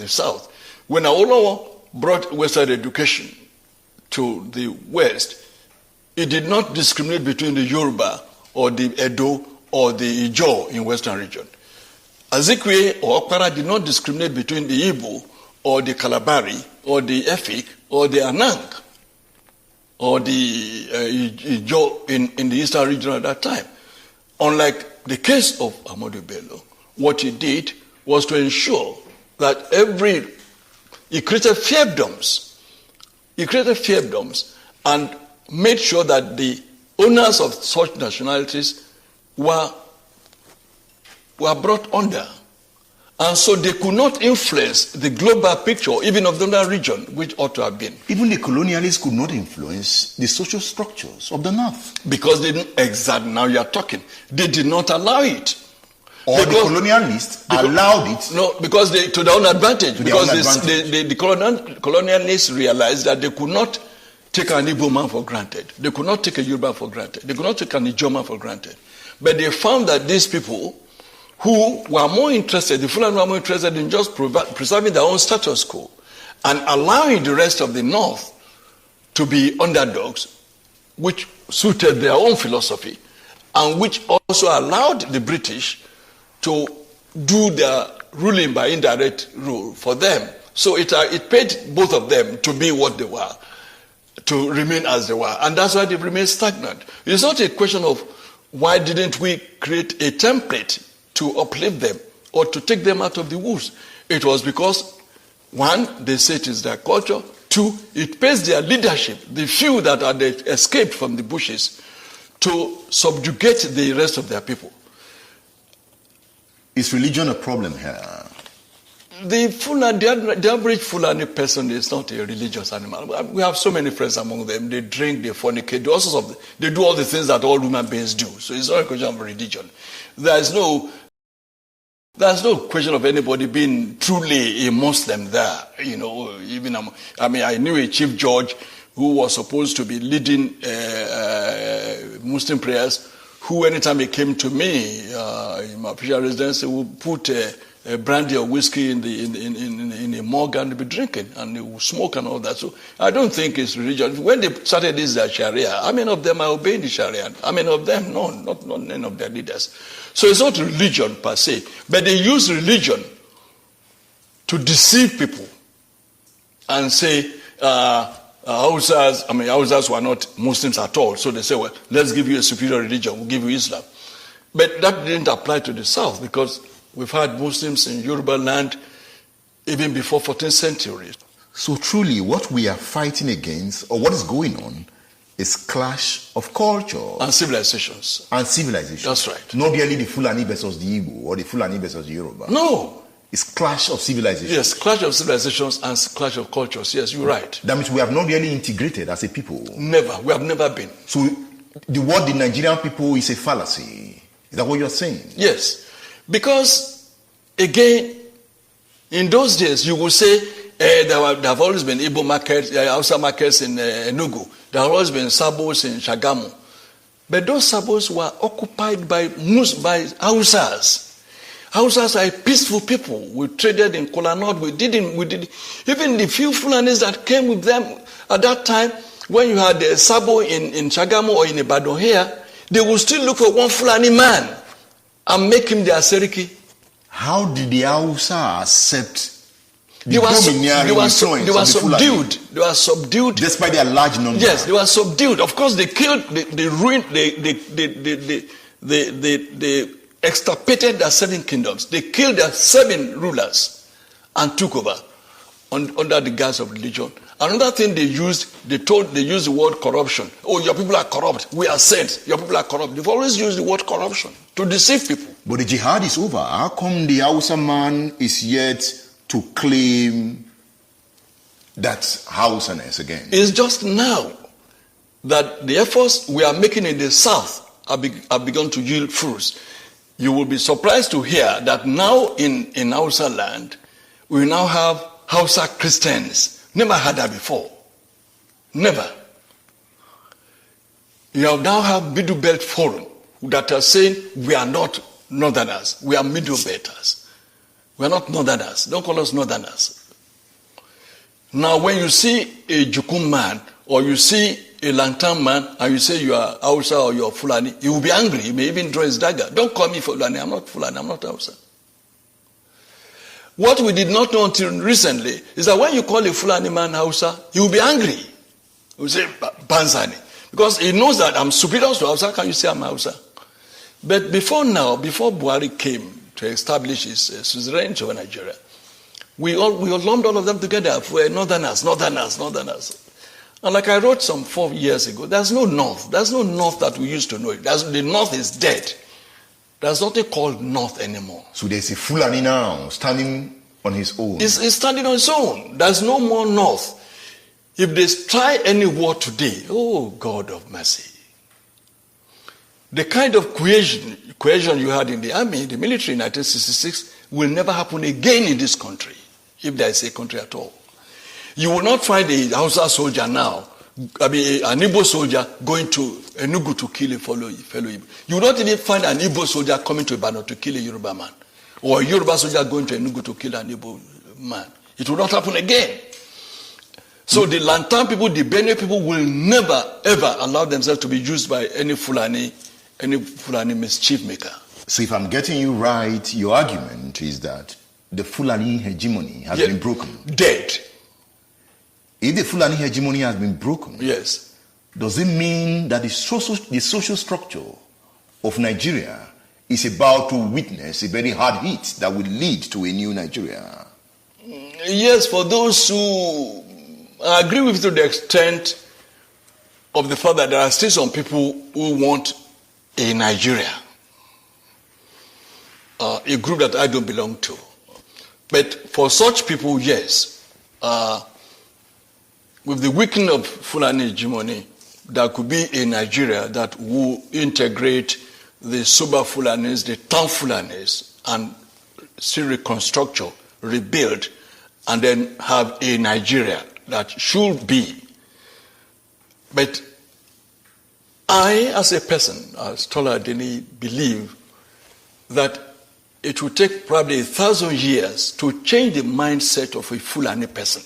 south. When Awolowo brought Western education to the west, it did not discriminate between the Yoruba or the Edo or the Ijaw in Western region. Azikwe or Okpara did not discriminate between the Igbo or the Kalabari or the Efik or the Anang. or the Ijo in the eastern region at that time. Unlike the case of Ahmadu Bello, what he did was to ensure that he created fiefdoms. He created fiefdoms and made sure that the owners of such nationalities were brought under. And so they could not influence the global picture, even of the other region, which ought to have been. Even the colonialists could not influence the social structures of the North. Because they didn't, exactly, now you are talking. They did not allow it. Or the colonialists allowed it. No, because to their own advantage. The colonialists realized that they could not take an Igbo man for granted. They could not take a Yoruba for granted. They could not take an Ijo man for granted. But they found that these people who were more interested, the Fulani were more interested in just preserving their own status quo and allowing the rest of the North to be underdogs, which suited their own philosophy, and which also allowed the British to do their ruling by indirect rule for them. So it paid both of them to be what they were, to remain as they were. And that's why they remain stagnant. It's not a question of why didn't we create a template to uplift them or to take them out of the woods. It was because, one, they say it is their culture. Two, it pays their leadership, the few that had escaped from the bushes, to subjugate the rest of their people. Is religion a problem here? The average Fulani person is not a religious animal. We have so many friends among them. They drink, they fornicate, they do all the things that all human beings do. So it's not a question of religion. There's no question of anybody being truly a Muslim there. You know, I knew a chief judge who was supposed to be leading Muslim prayers, who anytime he came to me in my official residence, he would put brandy or whiskey in a mug and be drinking, and they would smoke and all that. So I don't think it's religion. When they started this Sharia, how many of them are obeying the Sharia? How many of them? No, not none of their leaders. So it's not religion per se, but they use religion to deceive people and say Hausas were not Muslims at all. So they say, well, let's give you a superior religion. We'll give you Islam. But that didn't apply to the South, because we've had Muslims in Yoruba land even before 14th century. So truly, what we are fighting against, or what is going on, is clash of culture. And civilizations. That's right. Not really the Fulani versus the Igbo or the Fulani versus the Yoruba. No. It's clash of civilizations. Yes, clash of civilizations and clash of cultures. Yes, you're right. That means we have not really integrated as a people. Never. We have never been. So the word the Nigerian people is a fallacy. Is that what you're saying? Yes. Because, again, in those days, you would say there have always been Igbo markets, Hausa markets in Enugu. There have always been sabos in Shagamu. But those sabos were occupied by Hausas. Hausas are peaceful people. We traded in Kola North. We did even the few Fulanis that came with them at that time, when you had a sabo in Shagamu or in Ibadan here, they would still look for one Fulani man and make him their Seriki. How did the Hausa accept they were subdued. They were subdued. Despite their large numbers. Yes, they were subdued. Of course, they killed, they ruined, they extirpated their 7 kingdoms. They killed their 7 rulers and took over under the guise of religion. Another thing they used the word corruption. Oh, your people are corrupt. We are sent. Your people are corrupt. They've always used the word corruption to deceive people. But the jihad is over. How come the Hausa man is yet to claim that Hausaness again? It's just now that the efforts we are making in the South have begun to yield fruits. You will be surprised to hear that now in Hausa land, we now have Hausa Christians. Never had that before. Never. You now have Middle Belt Forum that are saying we are not Northerners, we are Middle Belters. We are not Northerners. Don't call us Northerners. Now when you see a Jukum man or you see a Lantan man and you say you are Hausa or you are Fulani, he will be angry. He may even draw his dagger. Don't call me Fulani. I'm not Fulani. I'm not Hausa. What we did not know until recently is that when you call a Fulani man Hausa, he will be angry. We say Banzani. Because he knows that I'm superior to Hausa. Can you say I'm Hausa? But before Buhari came to establish his suzerainty over Nigeria, we lumped all of them together for northerners. And like I wrote some 4 years ago, there's no north. There's no north that we used to know. The north is dead. There's nothing called north anymore. So there's a Fulani now standing on his own. He's standing on his own. There's no more north. If they try any war today, oh God of mercy. The kind of cohesion you had in the army, the military in 1966, will never happen again in this country, if there is a country at all. You will not find a Hausa soldier now, an Igbo soldier going to Enugu to kill a fellow Igbo. You will not even find an Igbo soldier coming to Ibadan to kill a Yoruba man, or a Yoruba soldier going to Enugu to kill an Igbo man. It will not happen again. So the Lantan people, the Benue people will never ever allow themselves to be used by any Fulani mischief maker. So if I'm getting you right, your argument is that the Fulani hegemony has been broken. Dead. If the Fulani hegemony has been broken, yes, does it mean that the social structure of Nigeria is about to witness a very hard hit that will lead to a new Nigeria? Yes, for those who agree with you to the extent of the fact that there are still some people who want a Nigeria, a group that I don't belong to. But for such people, yes, with the weakening of Fulani hegemony, there could be a Nigeria that will integrate the Soba Fulanis, the town Fulanis, and still reconstruct, rebuild, and then have a Nigeria that should be. But I, as a person, as Tola Adeni, believe that it will take probably 1,000 years to change the mindset of a Fulani person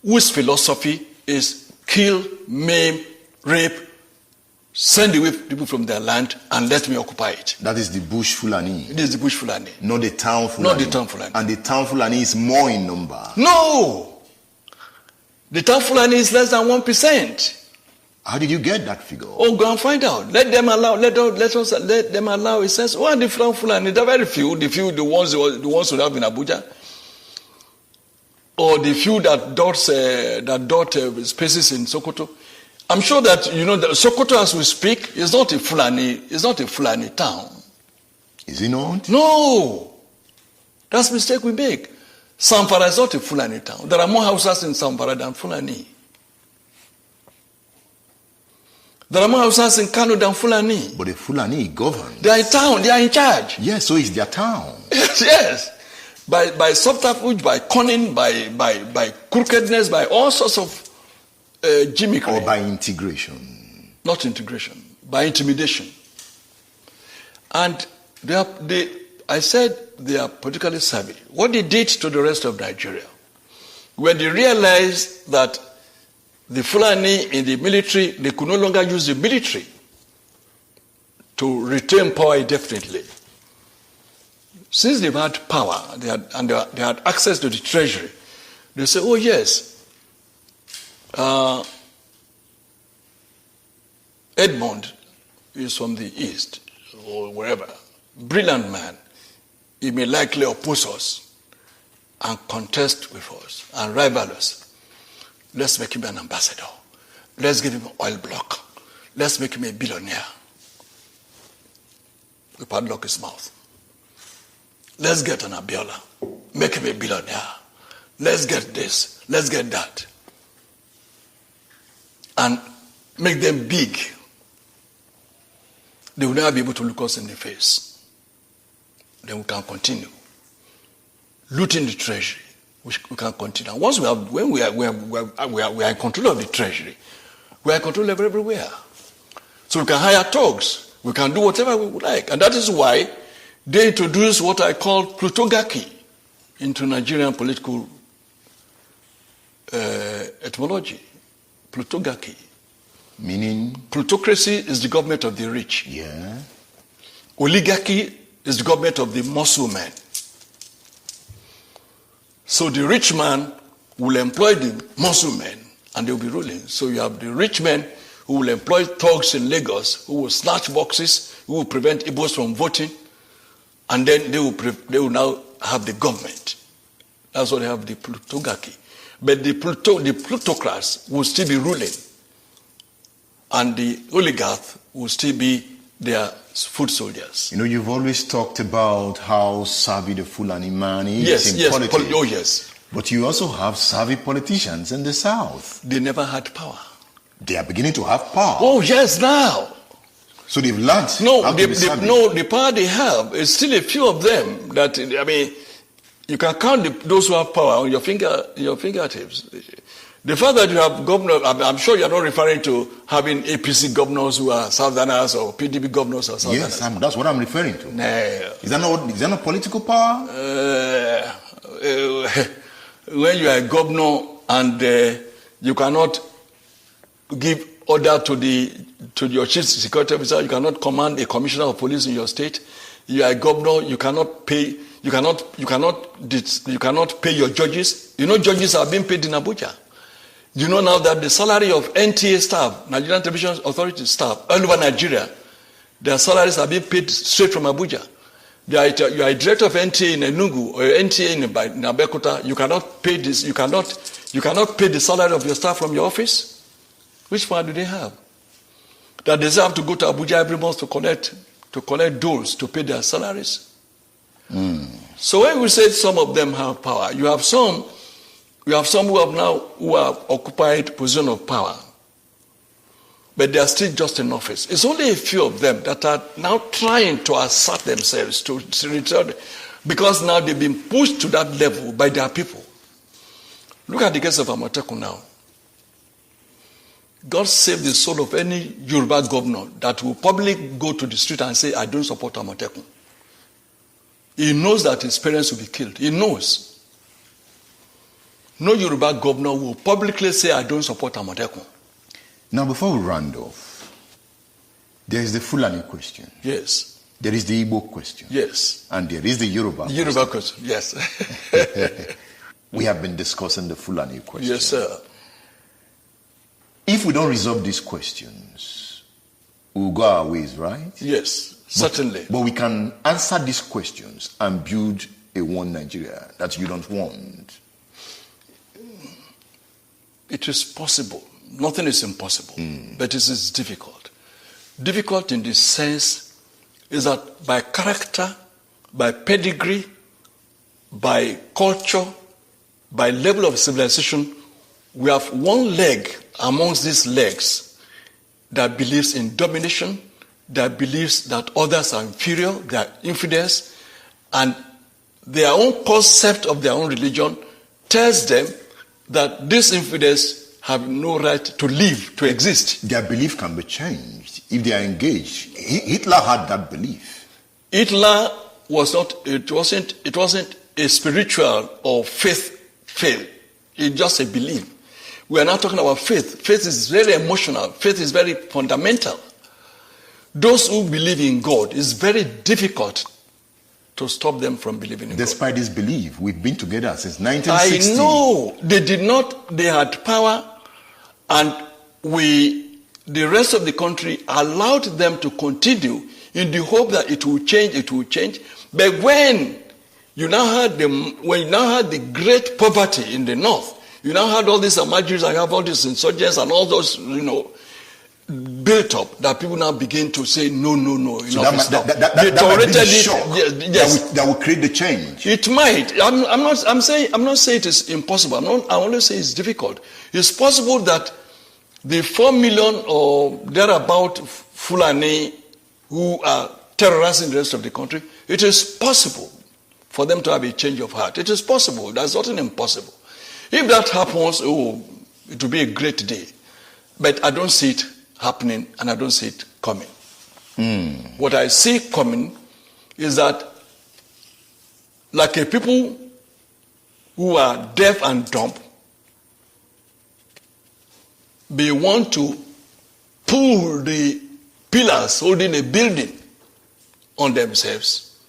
whose philosophy is kill, maim, rape, send away people from their land and let me occupy it. That is the Bush Fulani. It is the Bush Fulani. Not the town Fulani. Not the town Fulani. And the town Fulani is more in number. No! The town Fulani is less than 1%. How did you get that figure? Oh, go and find out. Let them allow. Let them allow. It says, "Oh, the Fulani, there are very few. The ones who have in Abuja, or the few that dot spaces in Sokoto." I'm sure that that Sokoto, as we speak, is not a Fulani. It's not a Fulani town. Is it not? No, that's a mistake we make. Zamfara is not a Fulani town. There are more houses in Zamfara than Fulani. There are more houses in Kano than Fulani. But the Fulani govern. They are in town. They are in charge. Yes, so it's their town. Yes. By subterfuge, by cunning, by crookedness, by all sorts of gimmickry. Or by integration. Not integration. By intimidation. And I said they are politically savvy. What they did to the rest of Nigeria, when they realized that the Fulani in the military, they could no longer use the military to retain power indefinitely. Since they've had power, they had access to the treasury, they say, oh yes, Edmond is from the east, or wherever, brilliant man. He may likely oppose us and contest with us and rival us. Let's make him an ambassador. Let's give him an oil block. Let's make him a billionaire. We padlock his mouth. Let's get an Abiola. Make him a billionaire. Let's get this. Let's get that. And make them big. They will never be able to look us in the face. Then we can continue. Looting the treasury. We can continue. And once when we are in control of the treasury, we are in control of everywhere. So we can hire thugs. We can do whatever we would like. And that is why they introduced what I call plutocracy into Nigerian political etymology. Plutocracy. Meaning? Plutocracy is the government of the rich. Yeah. Oligarchy is the government of the muscle men. So the rich man will employ the muscle men and they will be ruling. So you have the rich men who will employ thugs in Lagos, who will snatch boxes, who will prevent Igbos from voting, and then they will now have the government. That's why they have the plutocracy. But the plutocrats will still be ruling, and the oligarchs will still be their foot soldiers. You know, you've always talked about how savvy the Fulani man is in politics. Oh yes. But you also have savvy politicians in the South. They never had power. They are beginning to have power. Oh yes, now. So they've learned. The power they have is still a few of them. That I mean, you can count those who have power on your fingertips. The fact that you have governors, I'm sure you're not referring to having APC governors who are Southerners or PDP governors or Southerners. Yes, that's what I'm referring to. No. Is that not political power? When you are a governor and you cannot give order to your chief security officer, you cannot command a commissioner of police in your state. You are a governor, you cannot pay your judges. You know, judges are being paid in Abuja. You know now that the salary of NTA staff, Nigerian Television Authority staff, all over Nigeria, their salaries are being paid straight from Abuja. You are a director of NTA in Enugu or NTA in Abeokuta. You cannot pay this. You cannot pay the salary of your staff from your office. Which power do they have? That they have to go to Abuja every month to collect dues to pay their salaries. So when we say some of them have power, you have some who have occupied position of power, but they are still just in office. It's only a few of them that are now trying to assert themselves to return, because now they've been pushed to that level by their people. Look at the case of Amotekun now. God save the soul of any Yoruba governor that will publicly go to the street and say, I don't support Amotekun. He knows that his parents will be killed. He knows. No Yoruba governor will publicly say, I don't support Amotekun. Now, before we round off, there is the Fulani question. Yes. There is the Igbo question. Yes. And there is the Yoruba question. Yes. We have been discussing the Fulani question. Yes, sir. If we don't resolve these questions, we'll go our ways, right? Yes, certainly. But we can answer these questions and build a one Nigeria that you don't want. It is possible. Nothing is impossible. But it is difficult. Difficult in the sense is that by character, by pedigree, by culture, by level of civilization, we have one leg amongst these legs that believes in domination, that believes that others are inferior, they are infidels, and their own concept of their own religion tells them that these infidels have no right to live, to exist. Their belief can be changed if they are engaged. Hitler had that belief. Hitler wasn't a spiritual or faith. It's just a belief. We are now talking about faith. Faith is very emotional. Faith is very fundamental. Those who believe in God, it's very difficult to stop them from believing in Despite God. this belief, we've been together since 1960. I know. They did not. They had power, and the rest of the country allowed them to continue in the hope that it will change. But when you now had the great poverty in the north, you now had all these Amajis, I have all these insurgents and all those, built up, that people now begin to say, no, So that might be the shock that will create the change. It might. I'm not saying it is impossible. I only say it's difficult. It's possible that the 4 million or thereabout Fulani who are terrorizing the rest of the country, it is possible for them to have a change of heart. It is possible. There's nothing impossible. If that happens, it will be a great day. But I don't see it happening, and I don't see it coming. What I see coming is that, like a people who are deaf and dumb, they want to pull the pillars holding a building on themselves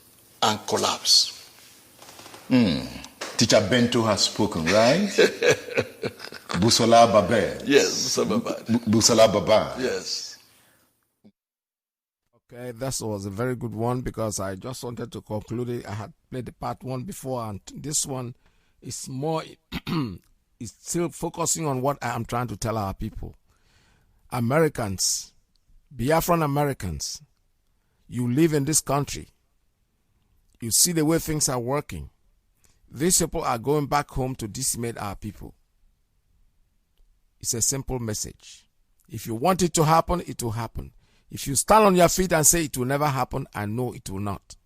and collapse. Teacher Bento has spoken, right? Busola Babe. Yes, Baba. Busola Baba. Yes. Okay, that was a very good one because I just wanted to conclude it. I had played the part one before, and this one is more, it's still focusing on what I am trying to tell our people. Americans, Biafran Americans, you live in this country. You see the way things are working. These people are going back home to decimate our people. It's a simple message. If you want it to happen, it will happen. If you stand on your feet and say it will never happen, I know it will not.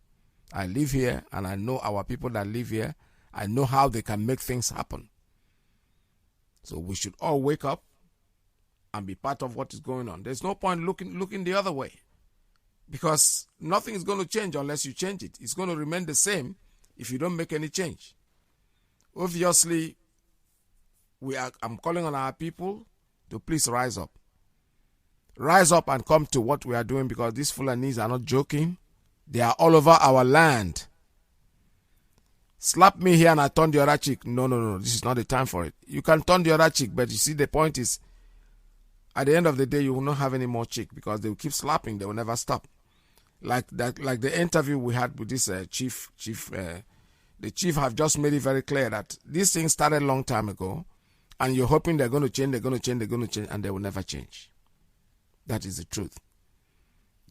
I live here and I know our people that live here. I know how they can make things happen. So we should all wake up and be part of what is going on. There's no point looking the other way, because nothing is going to change unless you change it. It's going to remain the same if you don't make any change. Obviously, I'm calling on our people to please rise up. Rise up and come to what we are doing, because these Fulanis are not joking. They are all over our land. Slap me here and I turn the other cheek. No. This is not the time for it. You can turn the other cheek, but you see the point is, at the end of the day, you will not have any more cheek, because they will keep slapping. They will never stop. Like the interview we had with this chief. The chief have just made it very clear that this thing started a long time ago, and you're hoping they're going to change, and they will never change. That is the truth.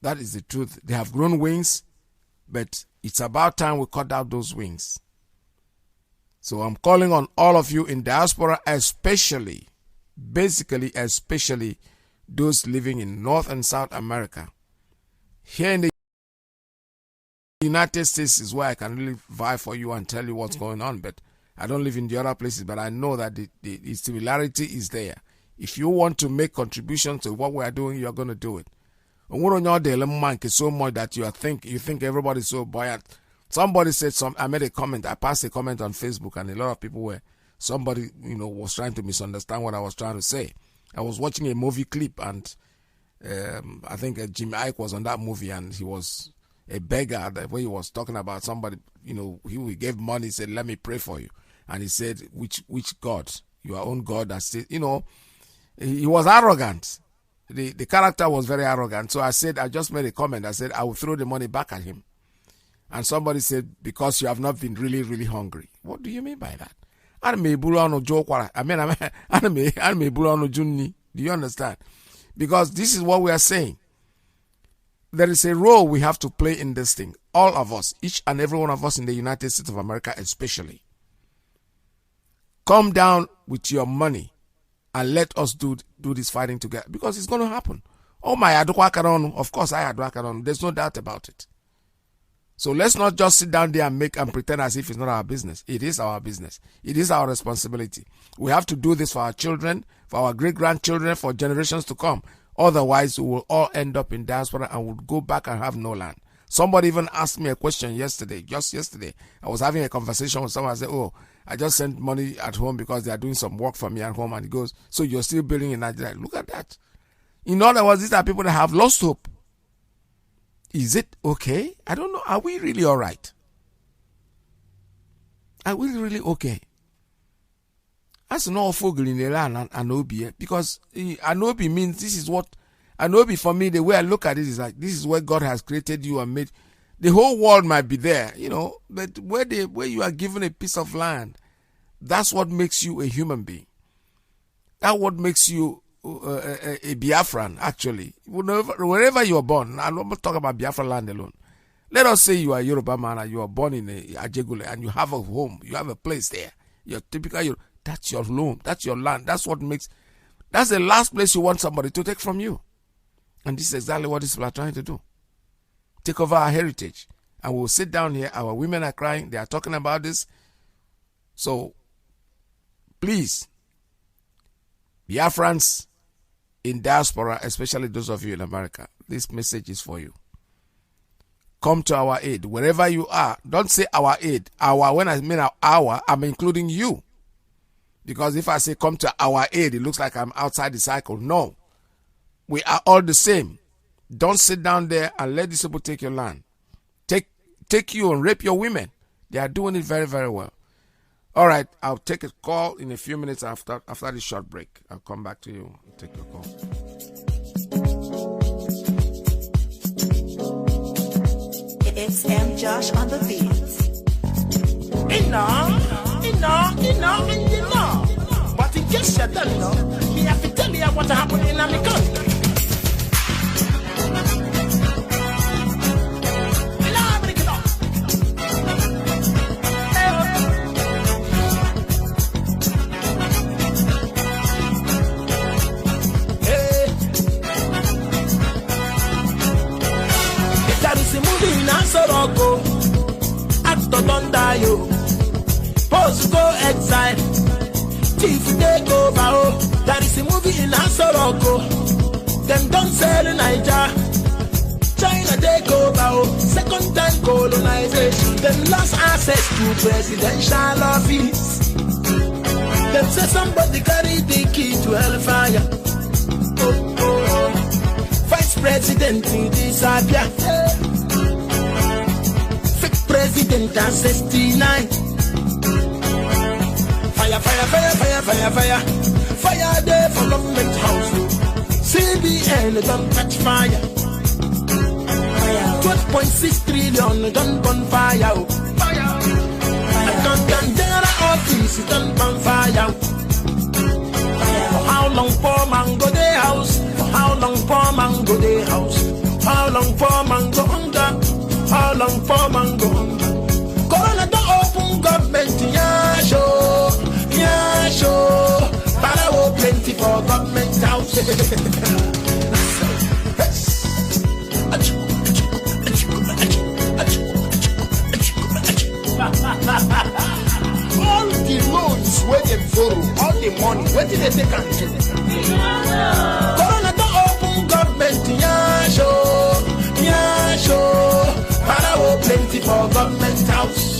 That is the truth. They have grown wings, but it's about time we cut out those wings. So I'm calling on all of you in diaspora, especially those living in North and South America. Here in the United States is where I can really vie for you and tell you what's going on, but I don't live in the other places, but I know that the similarity is there. If you want to make contributions to what we are doing, you're going to do it. So much that you think everybody's so buoyant. Somebody said I made a comment. I passed a comment on Facebook, and a lot of people somebody was trying to misunderstand what I was trying to say. I was watching a movie clip, and I think Jimmy Iyke was on that movie, and he was a beggar. The way he was talking about somebody, he gave money. He said, "Let me pray for you," and he said, "Which God? Your own God?" That said, he was arrogant. The character was very arrogant. So I just made a comment. I said, I will throw the money back at him. And somebody said, because you have not been really, really hungry. What do you mean by that? Do you understand? Because this is what we are saying. There is a role we have to play in this thing. All of us, each and every one of us in the United States of America especially. Come down with your money and let us do this fighting together, because it's going to happen. Oh my, of course I adwakaron. There's no doubt about it. So let's not just sit down there and pretend as if it's not our business. It is our business. It is our responsibility. We have to do this for our children, for our great-grandchildren, for generations to come. Otherwise, we will all end up in diaspora and will go back and have no land. Somebody even asked me a question just yesterday. I was having a conversation with someone. I said, "Oh, I just sent money at home because they are doing some work for me at home." And he goes, "So you're still building in Nigeria?" Look at that. In other words, these are people that have lost hope. Is it okay? I don't know. Are we really all right? Are we really okay? That's no fogel in Iran and Anobi, because Anobi means this is what Anobi, for me, the way I look at it is like, this is where God has created you and made. The whole world might be there, but where you are given a piece of land, that's what makes you a human being. That's what makes you a Biafran, actually. Wherever you are born, I'm not talking about Biafra land alone. Let us say you are a Yoruba man and you are born in Ajegule and you have a home, you have a place there. You're typical, that's your home, that's your land. That's the last place you want somebody to take from you. And this is exactly what these people are trying to do. Take over our heritage. And we'll sit down here. Our women are crying. They are talking about this. So, please, Biafrans in diaspora, especially those of you in America, this message is for you. Come to our aid. Wherever you are, don't say our aid. When I mean our, I'm including you. Because if I say come to our aid, it looks like I'm outside the cycle. No. We are all the same. Don't sit down there and let these people take your land. Take you and rape your women. They are doing it very, very well. All right, I'll take a call in a few minutes after this short break. I'll come back to you. I'll take your call. It's M. Josh on the beat. But in case you don't know, me have to tell you what happened in my country. Soroko, actor don't die, yo. Post go exile, thief take over, oh. There is a movie in Soroko. Them don't sell Niger. China take over, oh. Second time colonization. Them lost access to presidential office. Them say somebody carry the key to hellfire. Oh. Vice president to disappear. President and 69. Fire there for government house. CBN don't catch fire. 12.6 trillion don't burn fire. Accountant general office don't burn fire. For how long poor man go their house? For how long poor man go their house? How long poor man go hunger? How long for mango? Corona don't open government, yeah, show. Parawo plenty for government house. All the loans where they borrow, all the money, where did they take and get? Corona don't open government, yeah, show. Parawo plenty for government house.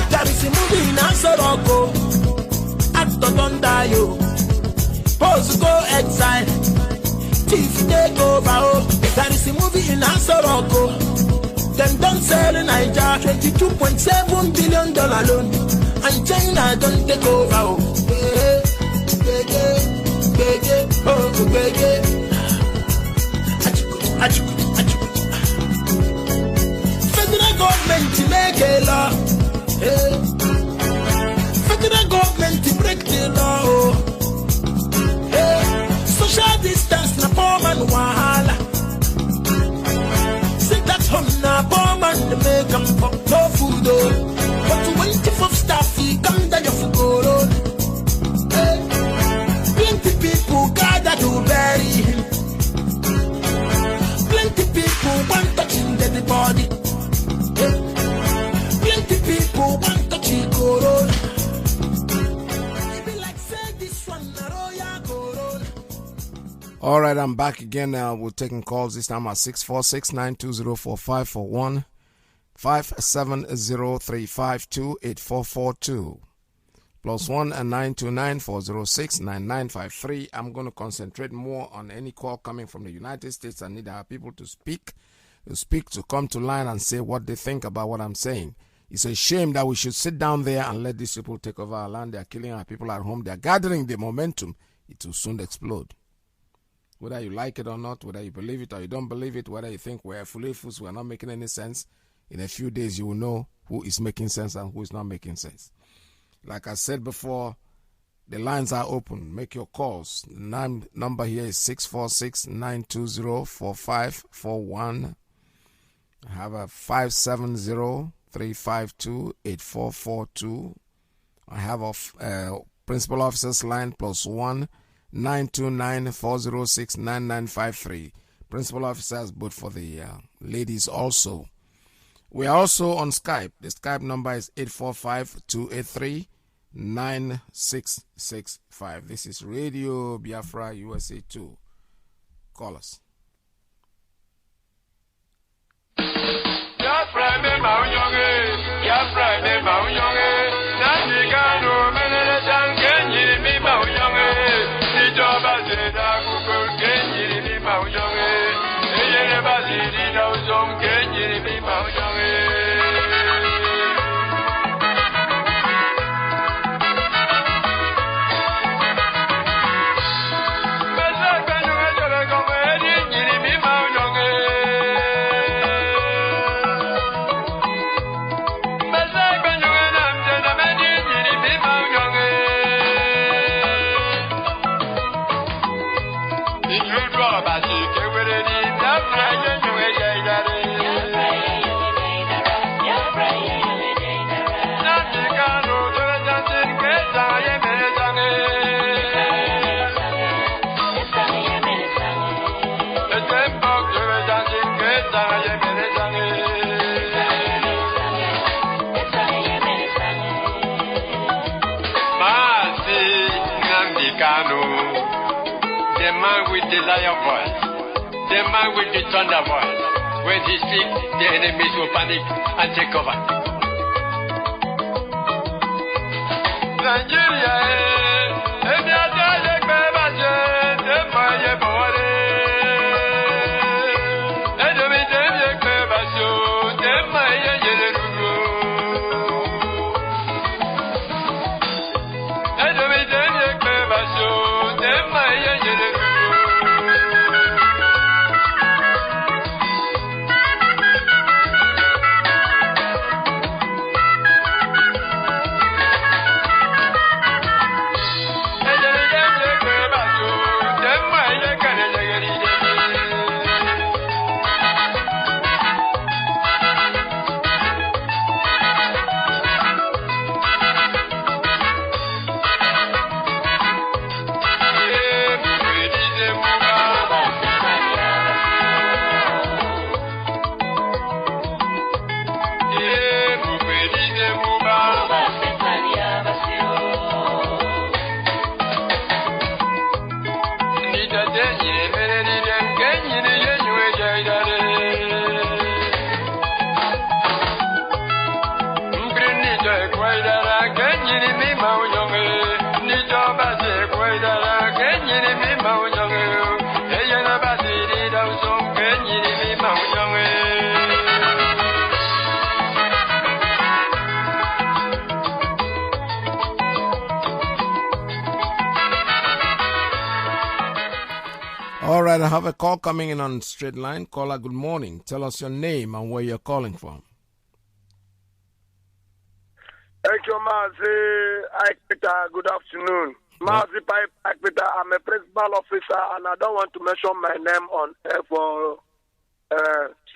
There is a movie in Soroko. Don't die, yo. Post go exile, thief take over, oh. There is a movie in Soroko. Them don't sell Niger, $22.7 billion loan, and China don't take over, oh. Federal government make a law, Federal government break the law. Hey, social distance na poor man wahala. Sit at home na poor man the make them for no food, oh. But 24 staff he come down your food, oh. Hey, plenty people gather to bury him. Plenty people want touching dead body. Hey, plenty people want touching corona. All right, I'm back again now. We're taking calls this time at 646-920-4541, 570-352-8442, +1 and 929-406-9953. I'm going to concentrate more on any call coming from the United States. I need our people to speak, to come to line and say what they think about what I'm saying. It's a shame that we should sit down there and let these people take over our land. They're killing our people at home. They're gathering the momentum. It will soon explode. Whether you like it or not, whether you believe it or you don't believe it, whether you think we're fools, we're not making any sense, in a few days you will know who is making sense and who is not making sense. Like I said before, the lines are open. Make your calls. The number here is 646-920-4541. I have a 570-352-8442. I have a principal officer's line +1 929-406-9953. Principal officers, but for the ladies also. We are also on Skype. The Skype number is 845-283-9665. This is Radio Biafra USA 2. callers. The man with the lion voice, the man with the thunder voice. When he speaks, the enemies will panic and take cover. Nigeria, All right, I have a call coming in on straight line. Caller, good morning. Tell us your name and where you're calling from. Thank you, Mazi. Iyke, good afternoon. Mazi Iyke, I'm a principal officer and I don't want to mention my name on air for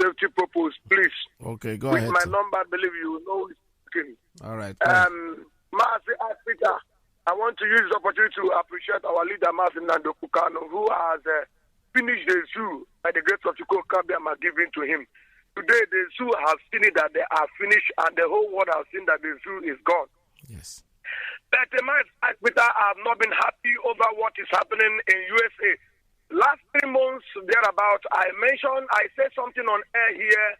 safety purpose, please. Okay, go With ahead. my Sir. number, I believe you know it's speaking. All right. Mazi Iyke, I want to use this opportunity to appreciate our leader, Mazi Nando Kukano, who has finished the zoo by the grace of Chukwu Kabiama given to him. Today, the zoo has seen it that they are finished, and the whole world has seen that the zoo is gone. Yes. But Iyke, I have not been happy over what is happening in USA. Last 3 months, thereabout, I said something on air here,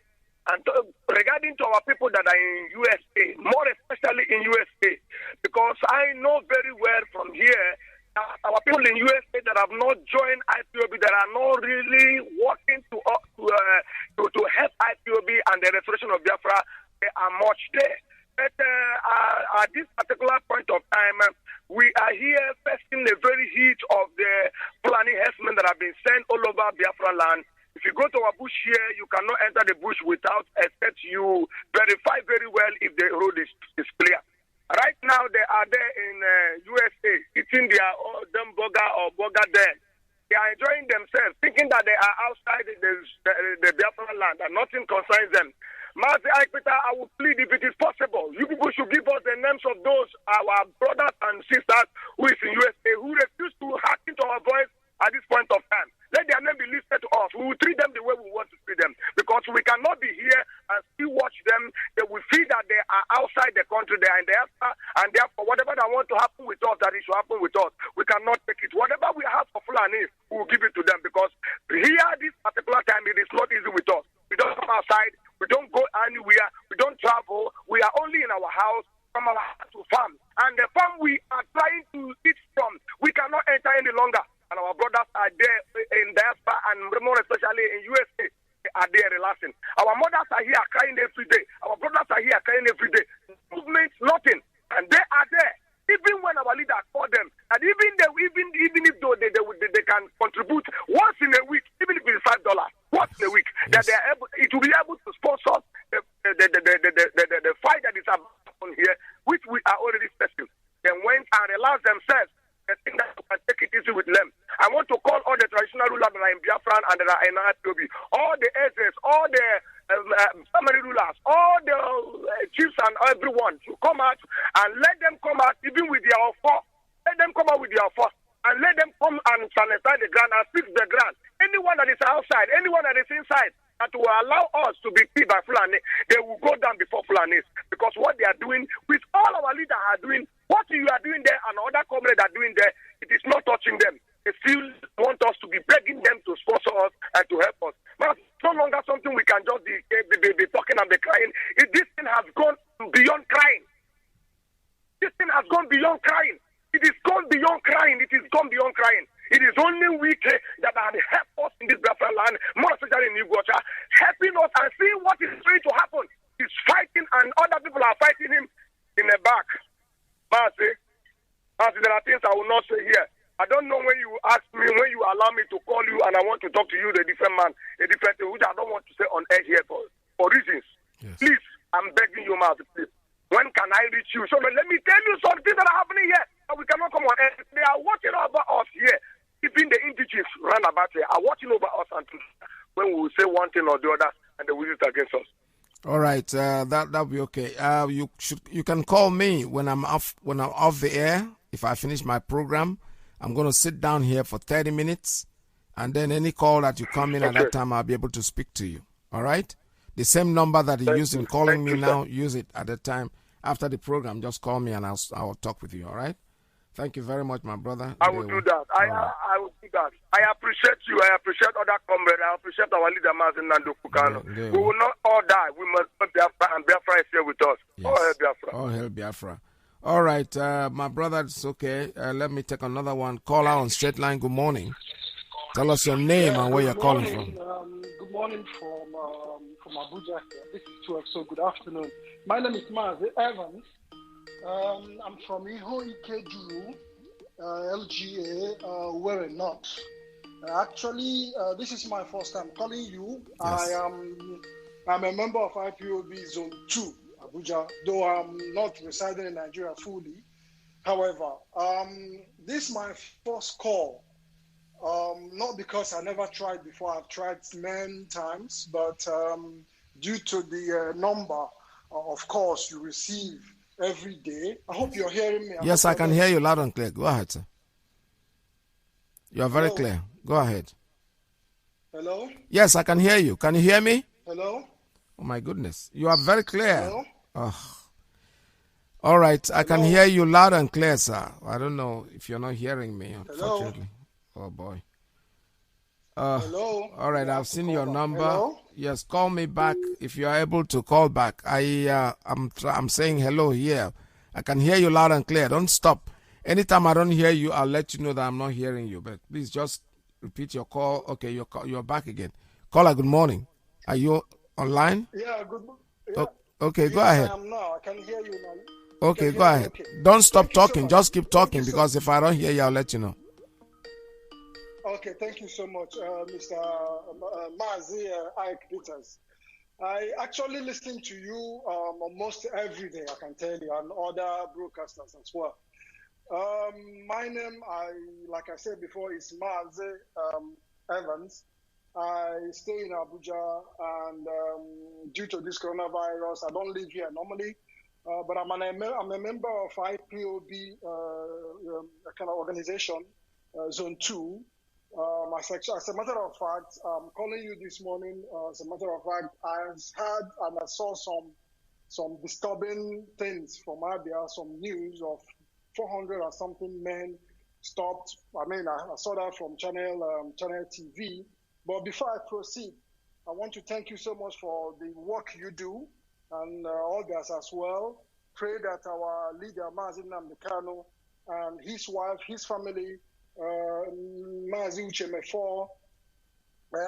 and regarding to our people that are in USA, more especially in USA, because I know very well from here, our people in USA that have not joined IPOB, that are not really working to help IPOB and the restoration of Biafra, they are much there. But at this particular point of time, we are here facing the very heat of the planning herdsmen that have been sent all over Biafra land. If you go to our bush here, you cannot enter the bush without except you verify very well if the road is clear. Right now, they are there in USA, eating their dumb burger or burger there. They are enjoying themselves, thinking that they are outside the Biafra land and nothing concerns them. Mazi Iyke, I will plead if it is possible, you people should give us the names of those, our brothers and sisters who is in USA, who refuse to hack into our voice at this point of time. Let their name be listed to us. We will treat them the way we want to treat them. Because we cannot be here and still watch them. They will feel that they are outside the country there, and therefore whatever that want to happen with us, that it should happen with us. We cannot take it. Whatever we have for Fulani, we will give it to them, because here and our brothers are there in diaspora and more especially in USA. Are there relaxing? Our mothers are here crying every day. Our brothers are here crying every day. Movement, nothing, and they are there. Even when our leaders call them, and even if though they can contribute once in a week, even if it's $5 once in a week, that they are able, it will be able to sponsor the fight that is on here, which we are already facing. Then went and relax themselves. I think that we can take it easy with them. I want to call all the traditional rulers that are in Biafra and that are in Ipob, all the elders, all the family rulers, all the chiefs and everyone to come out and let them come out even with their offer. Let them come out with their offer and let them come and sanitize the ground and fix the ground. Anyone that is outside, anyone that is inside, that will allow us to be killed by Fulani, they will go down before Fulanis. Because what they are doing, with all our leaders are doing, what you are doing there and other comrades are doing there, it is not touching them. They still want us to be begging them to sponsor us and to help us. But it's no longer something we can just be talking and be crying. This thing has gone beyond crying. This thing has gone beyond crying. It is gone beyond crying. It is gone beyond crying. It is only we that are help us in this Biafra land, more especially in Uganda, helping us and seeing what is going to happen. He's fighting and other people are fighting him in the back. Mazi, there are things I will not say here. I don't know when you ask me, when you allow me to call you and I want to talk to you, the different man, a different thing, which I don't want to say on air here for reasons. Yes. Please, I'm begging you, Mazi, please. When can I reach you? So let me tell you something that are happening here. We cannot come on air. They are watching over us here. Even the indigenous roundabout here are watching over us until when we will say one thing or the other and they will use it against us. All right, that'll be okay. You can call me when I'm off the air. If I finish my program, I'm going to sit down here for 30 minutes, and then any call that you come in at that time, I'll be able to speak to you. All right? The same number that you use in calling me now, use it at the time after the program. Just call me and I'll talk with you. All right? Thank you very much, my brother. I will do that. I will do that. I appreciate you. I appreciate other comrades. I appreciate our leader, Mazi Nando Fukano. We will not all die. We must not Biafra, and Biafra is here with us. Yes. All hail Biafra. All hail Biafra. All right, my brother, it's okay. Let me take another one. Call out on straight line. Good morning. Tell us your name and where you're calling from. Good morning from Abuja. This is 12, so good afternoon. My name is Mazi Evans. I'm from Iyke, LGA, Where Not. Actually, this is my first time calling you. Yes. I'm a member of IPOB Zone 2, Abuja, though I'm not residing in Nigeria fully. However, this is my first call. Not because I never tried before. I've tried many times, but due to the number of calls you receive every day. I hope you're hearing me. Yes, I can hear you loud and clear. Go ahead, sir. You are very clear. Go ahead. Hello? Yes, I can hear you. Can you hear me? Hello? Oh, my goodness. You are very clear. Hello? Oh. All right. I can hear you loud and clear, sir. I don't know if you're not hearing me, unfortunately. Hello? Oh, boy. Hello? All right, I've seen your number. Hello? Yes, call me back if you are able to call back. I'm saying hello here. I can hear you loud and clear. Don't stop. Anytime I don't hear you, I'll let you know that I'm not hearing you. But please just repeat your call. Okay, you're back again. Caller, good morning. Are you online? Yeah, good morning. Yeah. Okay, go ahead. I am now. I can hear you now. Okay, go ahead. Okay. Don't stop talking. So just keep talking because if I don't hear you, I'll let you know. Okay, thank you so much, Mr. Mazi Iyke Peters. I actually listen to you almost every day, I can tell you, and other broadcasters as well. My name, like I said before, is Mazi Evans. I stay in Abuja, and due to this coronavirus, I don't live here normally, but I'm a member of IPOB kind of organization, Zone 2. As a matter of fact, I'm calling you this morning. As a matter of fact, I heard and I saw some disturbing things from Abia, some news of 400 or something men stopped. I mean, I saw that from Channel TV. But before I proceed, I want to thank you so much for the work you do and others as well. Pray that our leader, Mazi Nnamdi Kanu, and his wife, his family, Mazi Uchemefo,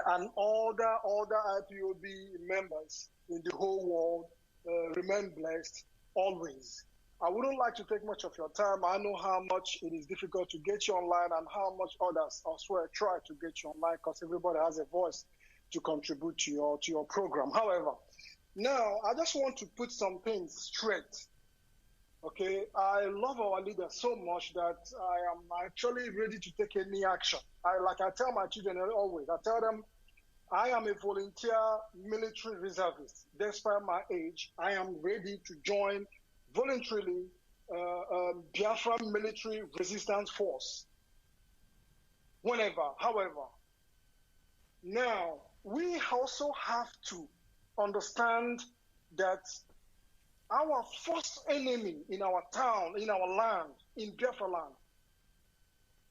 and all the IPOB members in the whole world remain blessed always. I wouldn't like to take much of your time. I know how much it is difficult to get you online and how much others elsewhere try to get you online because everybody has a voice to contribute to your program. However, now I just want to put some things straight. Okay, I love our leader so much that I am actually ready to take any action. Like I tell my children always, I tell them, I am a volunteer military reservist. Despite my age, I am ready to join voluntarily Biafra military resistance force. Whenever, however. Now, we also have to understand that our first enemy in our town, in our land, in Biafra land,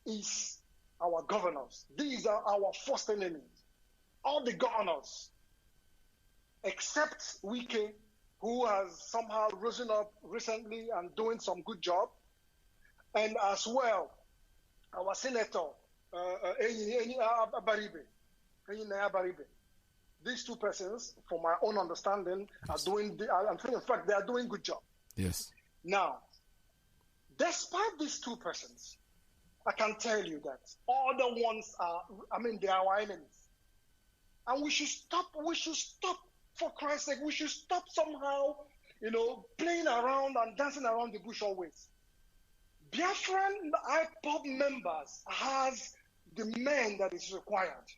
is our governors. These are our first enemies. All the governors, except Iyke, who has somehow risen up recently and doing some good job, and as well, our senator, Abaribe. These two persons, from my own understanding, are doing, in fact, they are doing good job. Yes. Now, despite these two persons, I can tell you that other ones are, they are our enemies. And we should stop, for Christ's sake, we should stop somehow, playing around and dancing around the bush always. Biafran Ipob members has the men that is required.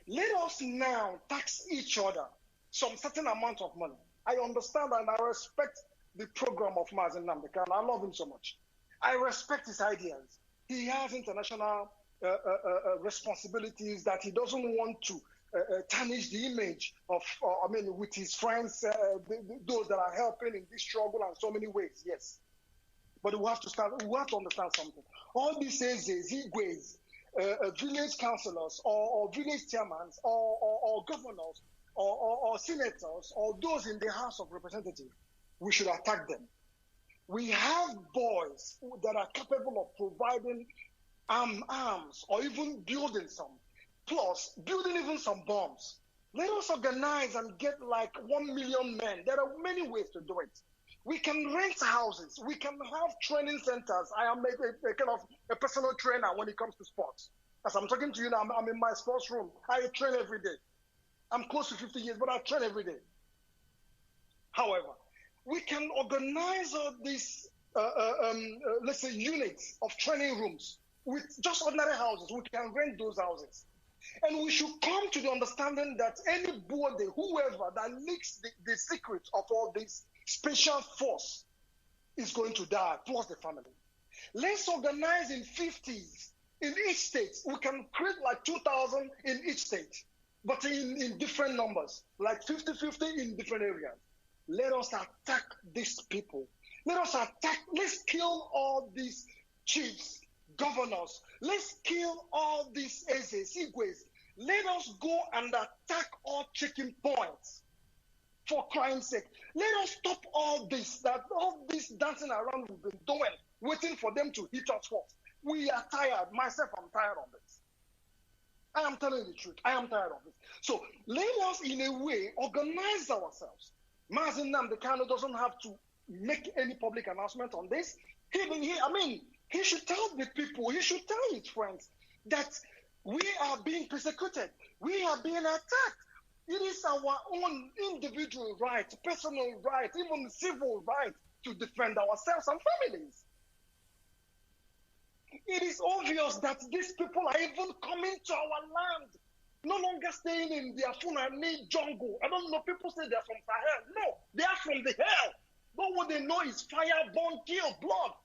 Let us now tax each other some certain amount of money. I understand and I respect the program of Mazi Nnamdi. I love him so much. I respect his ideas. He has international responsibilities that he doesn't want to tarnish the image of, with his friends, those that are helping in this struggle and so many ways, yes. But we have to understand something. All these Igwes, village councillors or village chairmen or governors or senators or those in the House of Representatives, we should attack them. We have boys that are capable of providing arms or even building some, plus building even some bombs. Let us organize and get like 1 million men. There are many ways to do it. We can rent houses. We can have training centers. I am a kind of a personal trainer when it comes to sports. As I'm talking to you now, I'm in my sports room. I train every day. I'm close to 50 years, but I train every day. However, we can organize all these, let's say, units of training rooms with just ordinary houses. We can rent those houses. And we should come to the understanding that anybody, whoever that leaks the secret of all this special force is going to die, plus the family. Let's organize in 50s in each state. We can create like 2,000 in each state, but in different numbers, like 50-50 in different areas. Let us attack these people. Let's kill all these chiefs, governors. Let's kill all these Igwes. Let us go and attack all checking points. For crying's sake, let us stop all this dancing around we've been doing, waiting for them to hit us first. We are tired. Myself, I'm tired of this. I am telling you the truth. I am tired of this. So let us, in a way, organize ourselves. Mazi Nnamdi doesn't have to make any public announcement on this. He should tell the people, he should tell his friends that we are being persecuted. We are being attacked. It is our own individual right, personal right, even civil right to defend ourselves and families. It is obvious that these people are even coming to our land, no longer staying in their Fulani jungle. I don't know, people say they're from Sahel. No, they are from the hell. But what they know is fire, burn, kill, blood.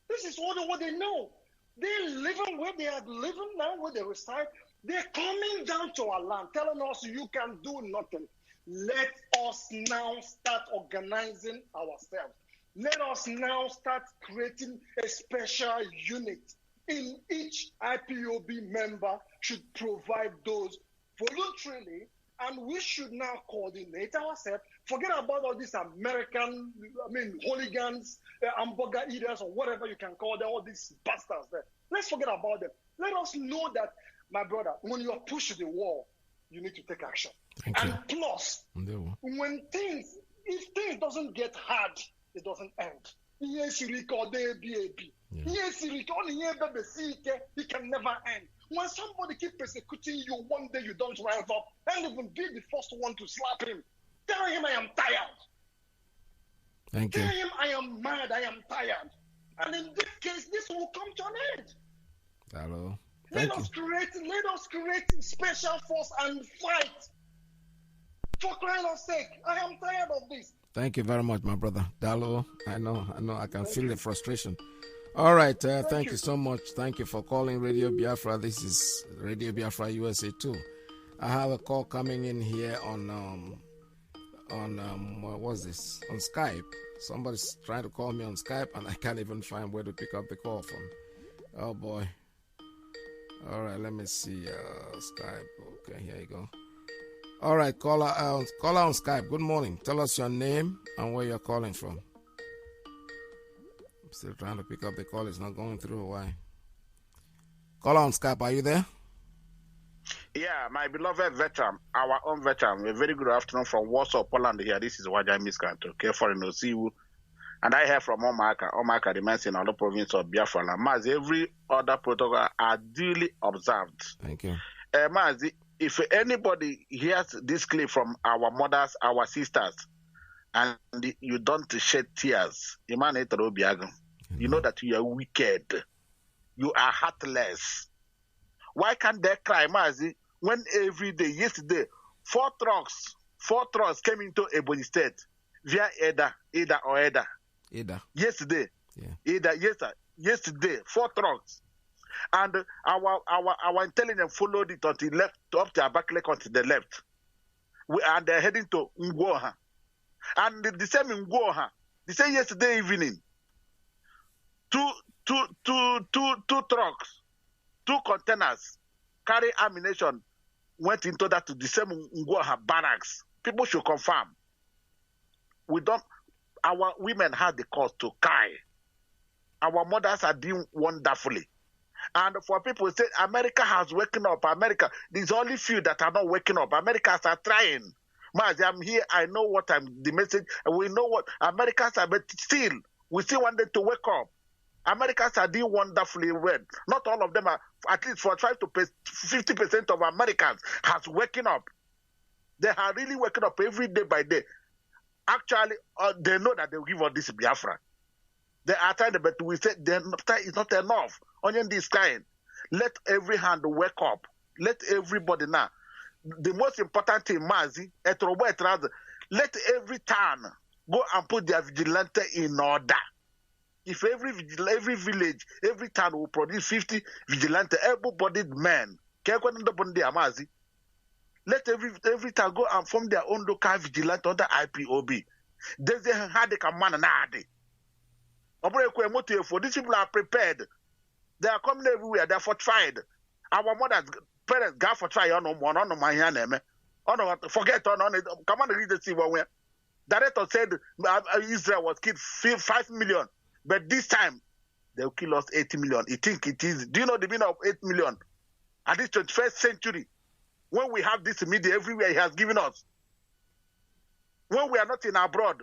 This is all what they know. They're living where they are living now, where they reside. They're coming down to our land, telling us you can do nothing. Let us now start organizing ourselves. Let us now start creating a special unit. In each IPOB member should provide those voluntarily, and we should now coordinate ourselves. Forget about all these hooligans, hamburger eaters, or whatever you can call them, all these bastards there. Let's forget about them. Let us know that, my brother, when you are pushed to the wall, you need to take action. And plus, when if things doesn't get hard, it doesn't end. Yes, it can never end. When somebody keep persecuting you, one day you don't rise up and even be the first one to slap him. Tell him I am tired. Thank you. Tell him I am mad, I am tired. And in this case, this will come to an end. Hello. Let us create special force and fight. For crying out sake, I am tired of this. Thank you very much, my brother. Dalo, I know, I can feel the frustration. All right, thank you so much. Thank you for calling Radio Biafra. This is Radio Biafra USA 2. I have a call coming in here on what was this? On Skype. Somebody's trying to call me on Skype, and I can't even find where to pick up the call from. Oh boy. All right, let me see. Skype. Okay, here you go. All right, caller on Skype. Good morning. Tell us your name and where you're calling from. I'm still trying to pick up the call. It's not going through. Why? Caller on Skype. Are you there? Yeah, my beloved veteran, our own veteran. A very good afternoon from Warsaw, Poland. Here, this is Wajai Miskanto. Okay, for no see you. And I hear from Omaka. Omaka remains in our province of Biafra. Mazi, every other protocol are duly observed. Thank you. Mazi, if anybody hears this clip from our mothers, our sisters, and you don't shed tears, you know that you are wicked. You are heartless. Why can't they cry, Mazi, when every day, yesterday, four trucks came into Ebony State via Eda. Yesterday. Yeah. Yesterday, 4 trucks. And our intelligence followed it until left up to Abakaliki until the left. And they're heading to Ngwoha. And the same in Ngwoha, the same yesterday evening, two trucks, 2 containers carry ammunition went into that to the same Ngwoha barracks. People should confirm. Our women had the cause to cry. Our mothers are doing wonderfully. And for people who say America has waken up, there's only few that are not waking up. Americans are trying. Mazi, I'm here. I know what the message. We know what Americans are, but still, we still want them to wake up. Americans are doing wonderfully well. Not all of them are. At least 45 to 50% of Americans has waking up. They are really waking up every day by day. Actually, they know that they will give us this Biafra. They are trying, but we say it's not enough. Onion this kind. Let every hand wake up. Let everybody now. The most important thing, Mazi, let every town go and put their vigilante in order. If every village, every town will produce 50 vigilante, able-bodied men, let every town go and form their own local vigilante under IPOB. These people are prepared. They are coming everywhere. They are fortified. Our mothers, parents, got fortified. Forget come on, read the see where. Director said Israel was killed 5 million, but this time they will kill us 80 million. You think it is? Do you know the meaning of 8 million? At this 21st century, when we have this media everywhere, he has given us. When we are not in abroad,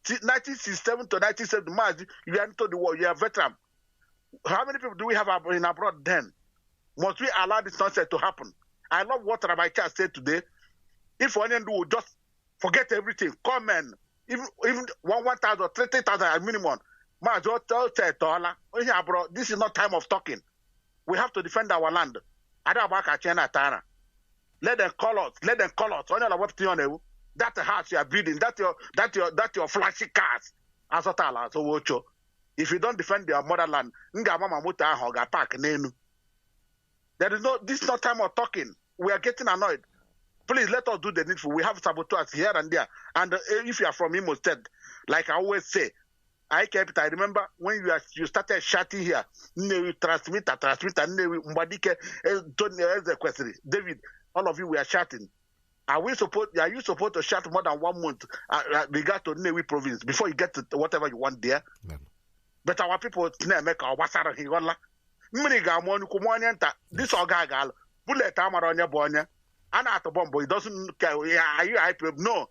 1967 to 1970, Mazi, you are into the war, you are a veteran. How many people do we have in abroad then? Must we allow this nonsense to happen? I love what Rabbi Charles said today. If one end will just forget everything, come and even 1,000 or 30,000 at minimum. This is not time of talking. We have to defend our land. Let them call us. That house you are building, that your flashy cars. If you don't defend your motherland, this is not time of talking. We are getting annoyed. Please let us do the needful. We have saboteurs here and there. And if you are from Imo State, like I always say, I remember when you started shouting here, transmitter, David, all of you were shouting. Are you supposed to shout more than 1 month regard to Nnewi province before you get to whatever you want there? No. But our people, mmiri ga-amụ onye ukwu onye nta this ọga ga-alụ bullet amara onye bụ onye a na-atụ bọmbụ it doesn't care are you Ipob no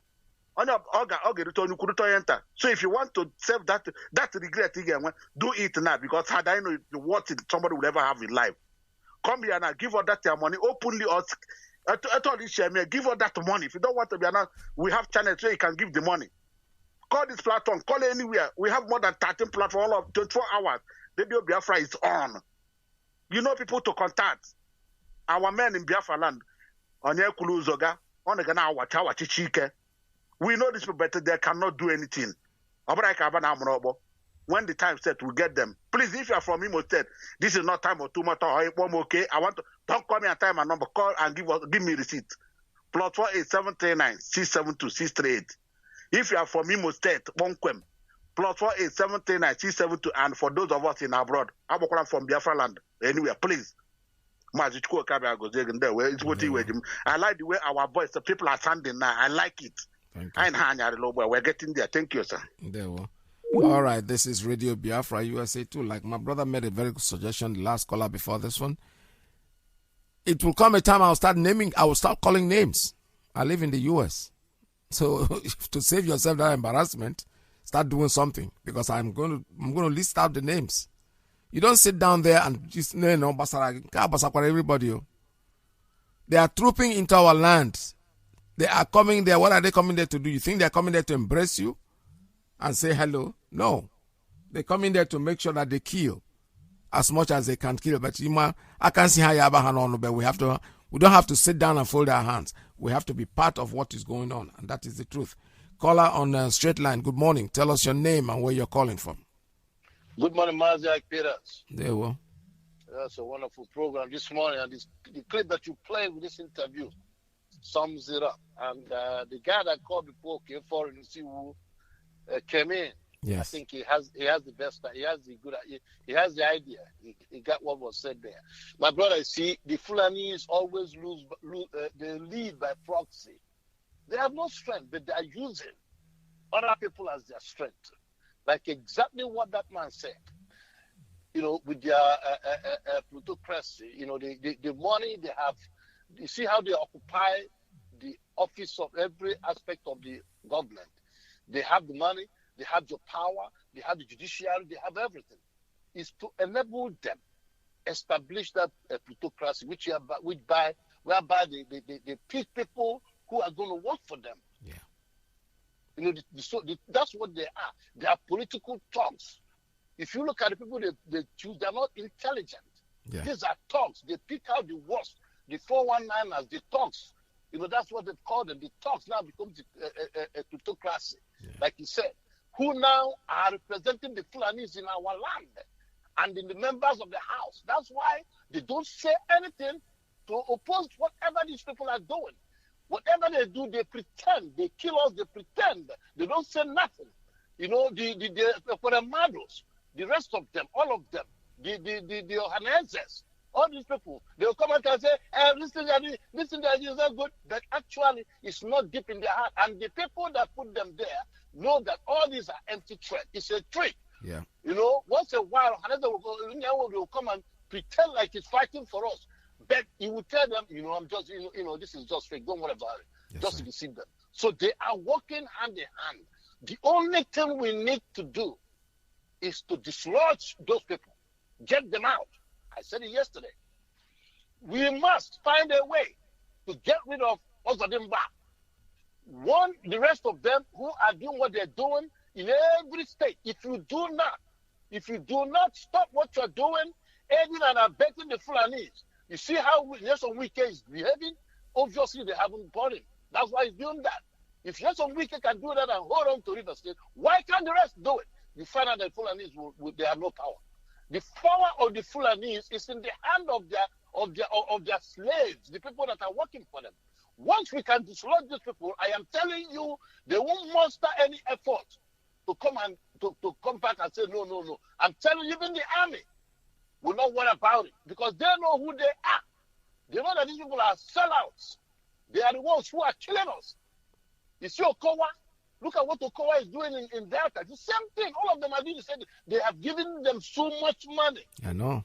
onye ọ ga-erute onye ukwu rute onye nta so if you want to save that regret ị ga-enwe do it now because had I know what somebody will ever have in life come here now give her that your money openly or give her that money if you don't want to be announced we have channels where you can give the money. Call this platform, call anywhere. We have more than 13 platforms, all of 24 hours. Radio Biafra is on. You know people to contact. Our men in Biafra land, Onyekulu Zoga, Onegana Wacha Iyke. We know these people better, they cannot do anything. When the time set, we get them. Please, if you are from Imo State, this is not time or too much. Okay, I want to, don't call me and time and number, call and give me receipt. Plot 48739 672 638. If you are from Imo State, Bonquem, plus 48739 and for those of us in abroad, I'm from Biafra land, anywhere, please. I like the way our voice, the people are standing now. I like it. We're getting there. Thank you, sir. There we go. All right, this is Radio Biafra USA 2. Like my brother made a very good suggestion, the last caller before this one. It will come a time I will start calling names. I live in the US. So to save yourself that embarrassment, start doing something because I'm going to list out the names. You don't sit down there and just everybody. They are trooping into our land. They are coming there. What are they coming there to do? You think they are coming there to embrace you and say hello? No. They come in there to make sure that they kill as much as they can kill. But I can see how you have a hand on, but we don't have to sit down and fold our hands. We have to be part of what is going on, and that is the truth. Caller on straight line, good morning. Tell us your name and where you're calling from. Good morning, Mazi. There we go. That's a wonderful program this morning, and the clip that you played with this interview sums it up. And the guy that called before came forward and see who came in. Yes. I think he has the best. He has the idea. He got what was said there. My brother, see, the Fulanis always they lead by proxy. They have no strength, but they are using other people as their strength. Like exactly what that man said. With their plutocracy, the money they have. You see how they occupy the office of every aspect of the government. They have the money. They have the power, they have the judiciary, they have everything. It's to enable them establish that plutocracy, whereby they pick people who are going to work for them. Yeah. That's what they are. They are political thugs. If you look at the people they choose, they're not intelligent. Yeah. These are thugs. They pick out the worst, the 419ers, the thugs. That's what they've called them. The thugs now becomes a plutocracy, like you said, who now are representing the Fulanis in our land and in the members of the house. That's why they don't say anything to oppose whatever these people are doing. Whatever they do, they pretend. They kill us, they pretend. They don't say nothing. The Mados, the rest of them, all of them, the Ohanenses, all these people, they will come out and say, this thing is not good. But actually, it's not deep in their heart. And the people that put them there know that all these are empty threats. It's a trick. Yeah. Once a while, will come and pretend like he's fighting for us. But he will tell them, I'm just, this is just fake. Don't worry about it. Yes, just sir. to deceive them. So they are working hand in hand. The only thing we need to do is to dislodge those people. Get them out. I said it yesterday. We must find a way to get rid of Ozadimba. The rest of them who are doing what they're doing in every state. If you do not stop what you're doing, aiding and abetting the Fulanis, you see how Nelson Iyke is behaving? Obviously, they haven't bought him. That's why he's doing that. If Nelson Iyke can do that and hold on to River State, why can't the rest do it? You find out that Fulanis they have no power. The power of the Fulanis is in the hand of their slaves, the people that are working for them. Once we can dislodge these people, I am telling you, they won't muster any effort to come and to come back and say no. I'm telling you, even the army will not worry about it because they know who they are. They know that these people are sellouts. They are the ones who are killing us. You see Okowa? Look at what Okowa is doing in Delta. It's the same thing. All of them are doing the same thing. They have given them so much money. I know.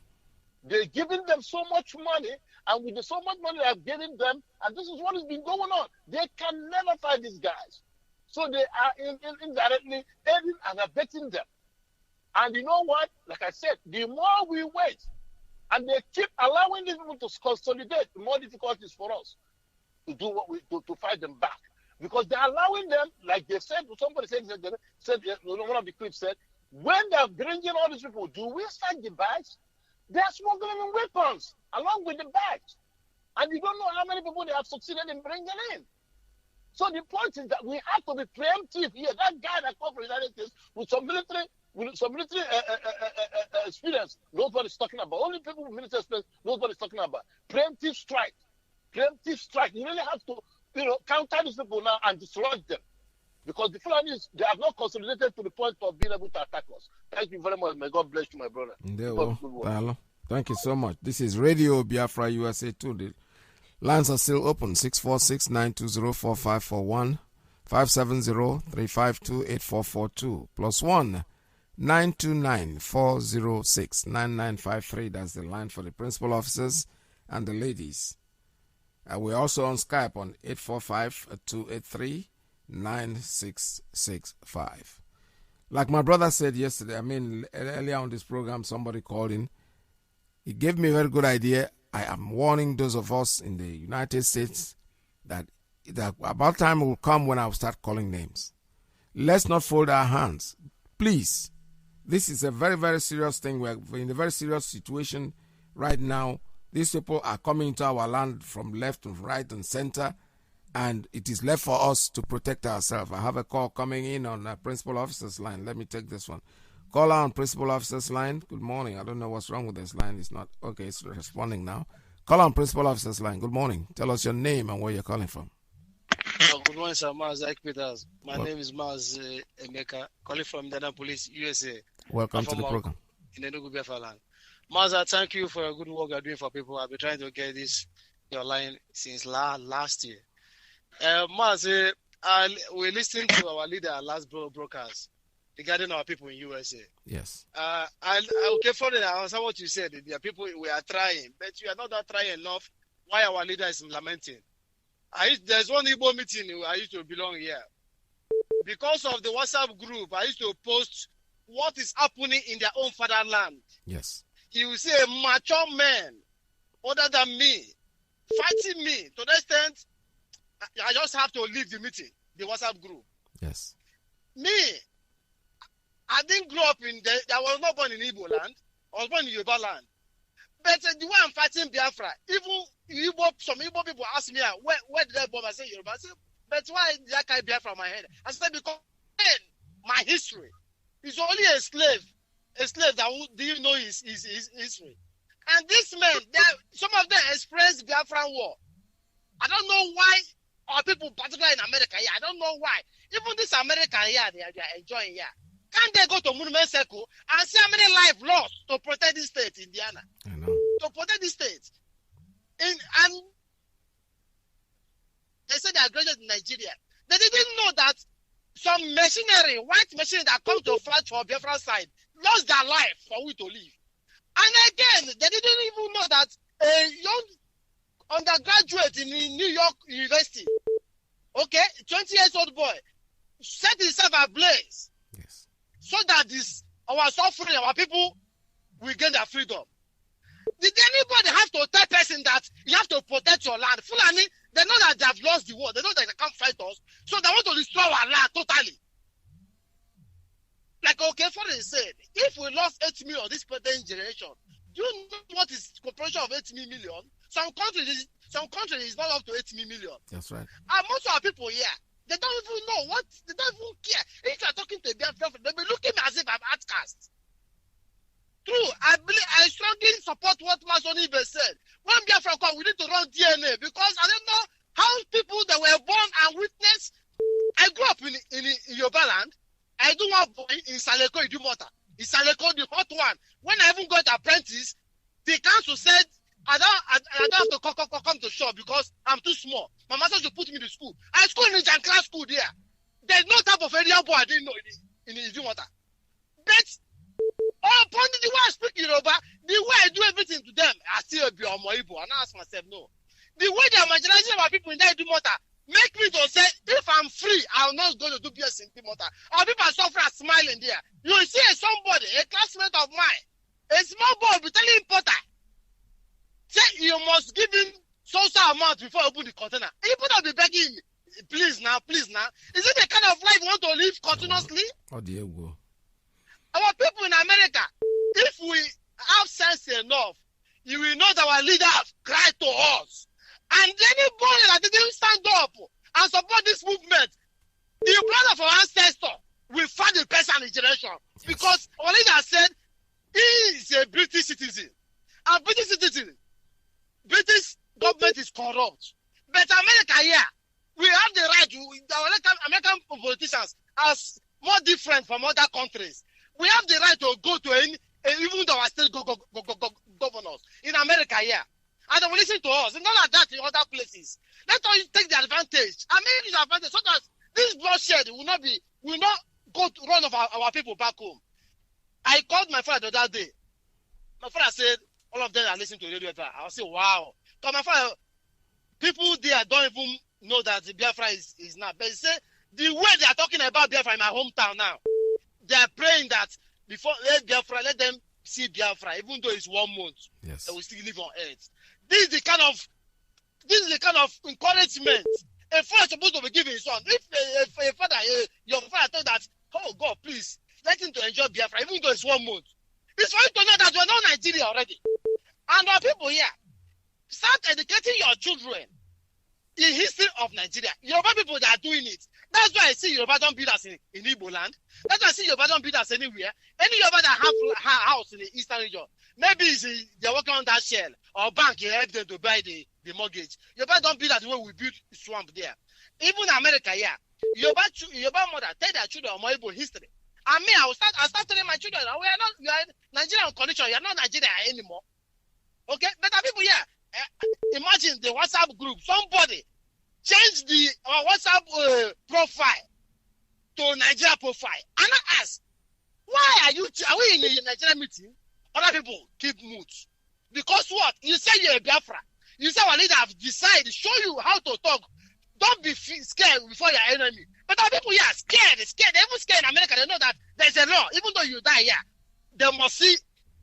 They're giving them so much money, and with so much money they're giving them, and this is what has been going on. They can never fight these guys. So they are indirectly aiding and abetting them. And you know what? Like I said, the more we wait, and they keep allowing these people to consolidate, the more difficult it is for us to do what we do to fight them back. Because they're allowing them, like they said, somebody said one of the clips said, when they're bringing all these people, do we send the bags? They're smuggling in weapons along with the bags. And you don't know how many people they have succeeded in bringing in. So the point is that we have to be preemptive here. That guy that comes from the United States with some military experience knows what he's talking about. Only people with military experience knows what he's talking about. Preemptive strike. Preemptive strike. You really have to, counter these people now and dislodge them. Because the Fulanis, they have not consolidated to the point of being able to attack us. Thank you very much. May God bless you, my brother. Thank you so much. This is Radio Biafra USA 2. The lines are still open. 646-920-4541, 570-352-8442, +1 929-406-9953. That's the line for the principal officers and the ladies. We're also on Skype on 845-283-9665. Like my brother said yesterday, earlier on this program, somebody called in. He gave me a very good idea. I am warning those of us in the United States that about time will come when I'll start calling names. Let's not fold our hands. Please. This is a very, very serious thing. We're in a very serious situation right now. These people are coming into our land from left and right and center, and it is left for us to protect ourselves. I have a call coming in on a principal officer's line. Let me take this one. Caller on principal officer's line. Good morning. I don't know what's wrong with this line. It's not okay. It's responding now. Call on principal officer's line. Good morning. Tell us your name and where you're calling from. Good morning, sir. Mazi, Iyke Peters. My name is Mazi Emeka, calling from Indianapolis, USA. Welcome to the program. In the Enugu Biafra land. Mazi, thank you for your good work you're doing for people. I've been trying to get your line since last year. Mazi, we're listening to our leader, last broadcast, regarding our people in USA. Yes. Okay, further, I understand what you said. There are people we are trying, but we are not trying enough. Why our leader is lamenting? There's one Igbo meeting I used to belong here. Because of the WhatsApp group, I used to post what is happening in their own fatherland. Yes. You will see a mature man, other than me, fighting me. To the extent, I just have to leave the meeting, the WhatsApp group. Yes. Me, I didn't grow up I was not born in Igbo land. I was born in Yoruba land. But the way I'm fighting Biafra, even some Igbo people ask me, where did I born? I say Yoruba. I say, but why did I carry Biafra on my head? I said, because my history is only a slave that didn't know his history. And this men, some of them experienced Biafran war. I don't know why our people, particularly in America, I don't know why. Even this American they are enjoying here. Can't they go to Monument Circle and see how many lives lost to protect this state, Indiana? I know. To protect this state. And they said they are graduated in Nigeria. They didn't know that some machinery, white machinery that come to fight for Biafra side, lost their life for we to live. And again, they didn't even know that a young undergraduate in New York University, 20 years old boy, set himself ablaze. Yes. So that our suffering, our people will gain their freedom. Did anybody have to tell person that you have to protect your land? Fulani, they know that they have lost the war. They know that they can't fight us. So they want to destroy our land totally. Like Okefori said, if we lost 8 million this present generation, do you know what is comparison of 8 million? Some countries is not up to 8 million. That's right. And most of our people here, they don't even know they don't even care. If you're talking to Biafra, they'll be looking at me as if I'm outcast. True, I strongly support what Masoni said. When Biafra come, we need to run DNA because I don't know how people that were born and witnessed. I grew up in Yoruba land. I do one boy in Saleko Idumota. In Saleko, the hot one. When I even got apprentice, the council said, I don't have to come to shop because I'm too small. My master should put me to school. I school in class school there. There's no type of area boy I didn't know in Idumota. But upon the way I speak Yoruba, The way I do everything to them, I still be on my Igbo. And I ask myself, no. The way they are marginalizing our people in that Idumota make me to say, if I'm free, I'm not going to do BS in Idumota. Our people are suffering and smiling there. You will see somebody, a classmate of mine, a small boy will be telling Porter, say you must give him so amount before you open the container. He put up be begging me, please now. Is it the kind of life you want to live continuously? Oh, dear, go. Our people in America, if we have sense enough, you will know that our leaders cried to us. And anybody that didn't stand up and support this movement, the blood of our ancestor will find the person in generation. Yes. Because our leader said he is a British citizen. And British government is corrupt. But America here, we have the right to, American politicians are more different from other countries. We have the right to go to any, even though our state governors in America here. And they will listen to us. It's not like that in other places. Let us take the advantage. I mean, the advantage so that this bloodshed will not go to run of our people back home. I called my father the other day. My father said, all of them are listening to radio. I say, wow. Because my father, people there don't even know that the Biafra is not. But he said, the way they are talking about Biafra in my hometown now, they are praying that before let them see Biafra, even though it's 1 month, yes, they will still live on earth. This is the kind of encouragement a father is supposed to be giving his son. If a father, your father told that, oh God, please let him to enjoy Biafra, even though it's 1 month. It's for you to know that you are not Nigeria already. And our people here, start educating your children in history of Nigeria. Yoruba people, they are doing it. That's why I see Yoruba don't build us in Igbo land. That's why I see Yoruba don't build us anywhere. Any Yoruba that have house in the eastern region, maybe they're working on that shell or bank, you help them to buy the mortgage. Yoruba don't build that the way we build swamp there. Even America, yeah. Yoruba mother tell their children more Igbo history. And me, I start telling my children, we are Nigerian condition, you are not Nigeria anymore. Okay? But the people here, imagine the WhatsApp group, somebody change the WhatsApp profile to Nigeria profile. And I ask, why are we in a Nigerian meeting? Other people keep mute. Because what? You say you're a Biafra. You say our leader have decided, show you how to talk. Don't be scared before your enemy. But our people here are scared. They're even scared in America. They know that there's a law. Even though you die here, they must see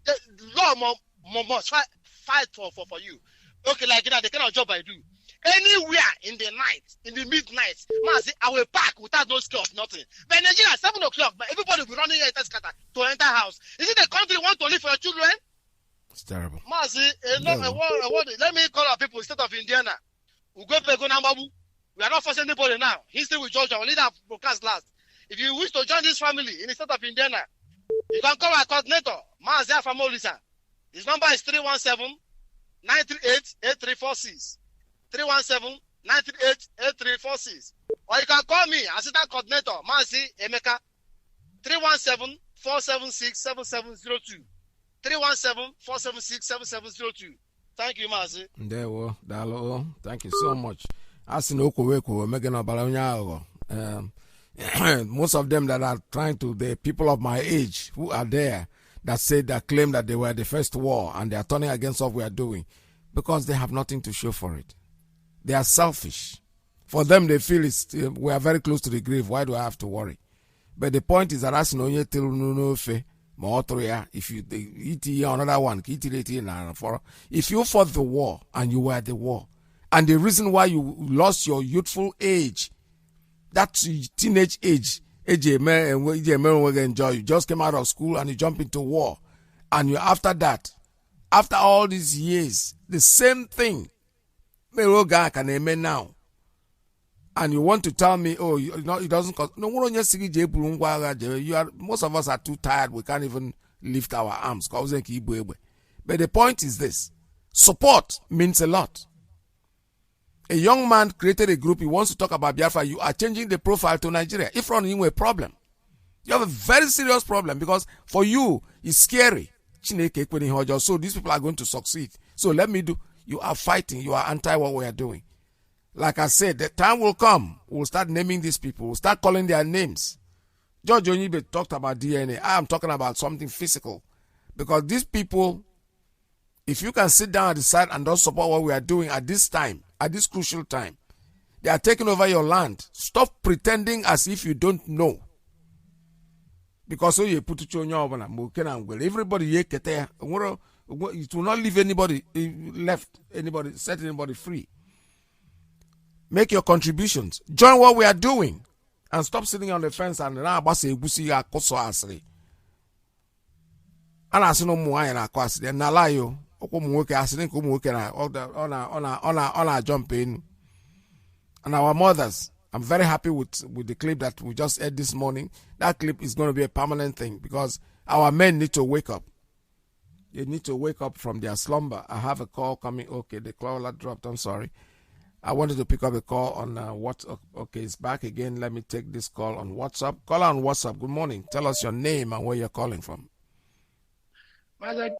the law must fight for you. Okay, like that, the kind of job I do. Anywhere in the night, in the midnight, Mazi, I will park without no scare of nothing. But in Nigeria, 7 o'clock, but everybody will be running here to enter house. Is it the country you want to live for your children? It's terrible. Mazi, let me call our people instead of Indiana. We are not forcing anybody now. History will judge our leader broadcast last. If you wish to join this family in the state of Indiana, you can call our coordinator, Mazi Afamolisa. His number is 317-938-8346. 317-938-8346. Or you can call me, assistant coordinator, Mazi Emeka, 317-476-7702. 317-476-7702. Thank you, Mazi. Thank you so much. Most of them that are trying to, the people of my age who are there that said that claim that they were the first war and they are turning against what we are doing because they have nothing to show for it. They are selfish. For them, they feel we are very close to the grave. Why do I have to worry? But the point is that if you eat another one, if you fought the war and you were at the war, and the reason why you lost your youthful age, that teenage age, you just came out of school and you jump into war, and you after that, after all these years, the same thing, now, and you want to tell me, oh, it doesn't cost. No, most of us are too tired. We can't even lift our arms. But the point is this: support means a lot. A young man created a group. He wants to talk about Biafra. You are changing the profile to Nigeria. If running a problem, you have a very serious problem because for you it's scary. So these people are going to succeed. So let me do. You are fighting. You are anti what we are doing. Like I said, the time will come. We'll start naming these people. We'll start calling their names. George Onibe talked about DNA. I am talking about something physical. Because these people If you can sit down at the side and don't support what we are doing at this time, at this crucial time, they are taking over your land. Stop pretending as if you don't know. Because you put it on your everybody it will not leave anybody set anybody free. Make your contributions. Join what we are doing. And stop sitting on the fence and now asri. And I see no more and I quasi then nalayo. On jump in. And our mothers, I'm very happy with the clip that we just heard this morning. That clip is going to be a permanent thing because our men need to wake up. They need to wake up from their slumber. I have a call coming. Okay, the caller dropped. I'm sorry. I wanted to pick up a call on WhatsApp. Okay, it's back again. Let me take this call on WhatsApp. Call on WhatsApp. Good morning. Tell us your name and where you're calling from. Mazi,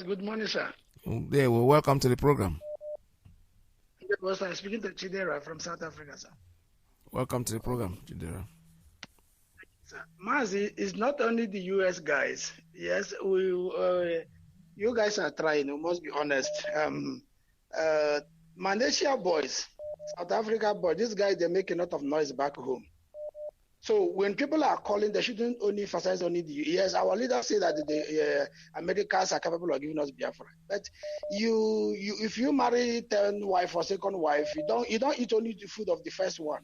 good morning, sir. Yeah, well, welcome to the program. I'm speaking to Chidera from South Africa, sir. Welcome to the program, Chidera. Mazi, it's not only the US guys. Yes, you guys are trying, we must be honest. Malaysia boys, South Africa boys, these guys, they make a lot of noise back home. So when people are calling, they shouldn't only emphasize only the yes. Our leaders say that the Americans are capable of giving us Biafra, but if you marry 10 wife or second wife, you don't eat only the food of the first one.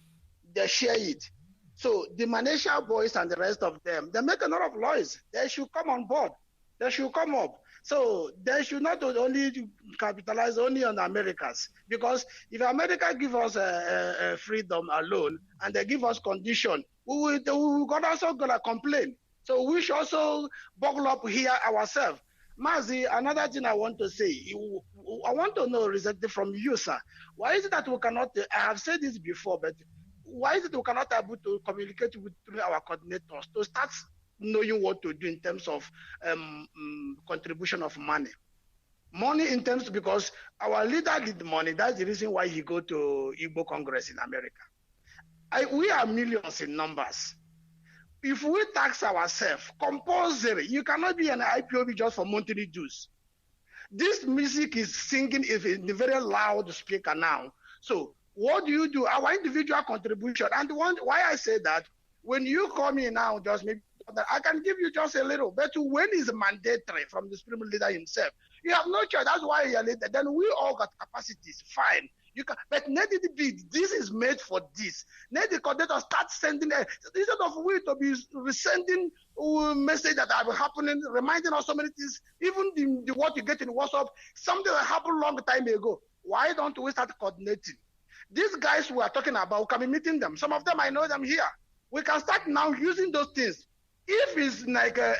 They share it. So the Malaysia boys and the rest of them, they make a lot of noise. They should come on board. They should come up. So they should not only capitalize only on the Americans, because if America give us freedom alone and they give us condition, we also gonna complain. So we should also buckle up here ourselves. Mazi, another thing I want to say, I want to know recently from you, sir. Why is it that we cannot? I have said this before, but why is it we cannot able to communicate with our coordinators to start knowing what to do in terms of contribution of money? Money in terms, because our leader did money. That's the reason why he go to Igbo Congress in America. We are millions in numbers. If we tax ourselves, compulsory, you cannot be an IPOB just for monthly dues. This music is singing in a very loud speaker now. So what do you do? Our individual contribution. And why I say that, when you come in now, just maybe I can give you just a little, but when is mandatory from the supreme leader himself, you have no choice. That's why you're later. Then we all got capacities, fine. You can, but let it be. This is made for this. Let the coordinator start sending instead of we to be sending message that are happening, reminding us so many things. Even the what you get in WhatsApp, something that happened long time ago. Why don't we start coordinating? These guys we are talking about, we can be meeting them. Some of them I know them here. We can start now using those things. If it's like a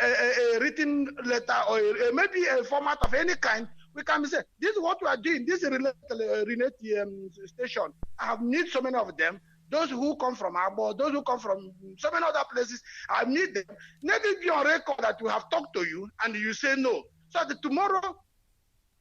written letter or maybe a format of any kind, we can say, this is what we are doing. This is a station. I have need so many of them. Those who come from Abo, those who come from so many other places, I need them. Let it be on record that we have talked to you and you say no. So that tomorrow,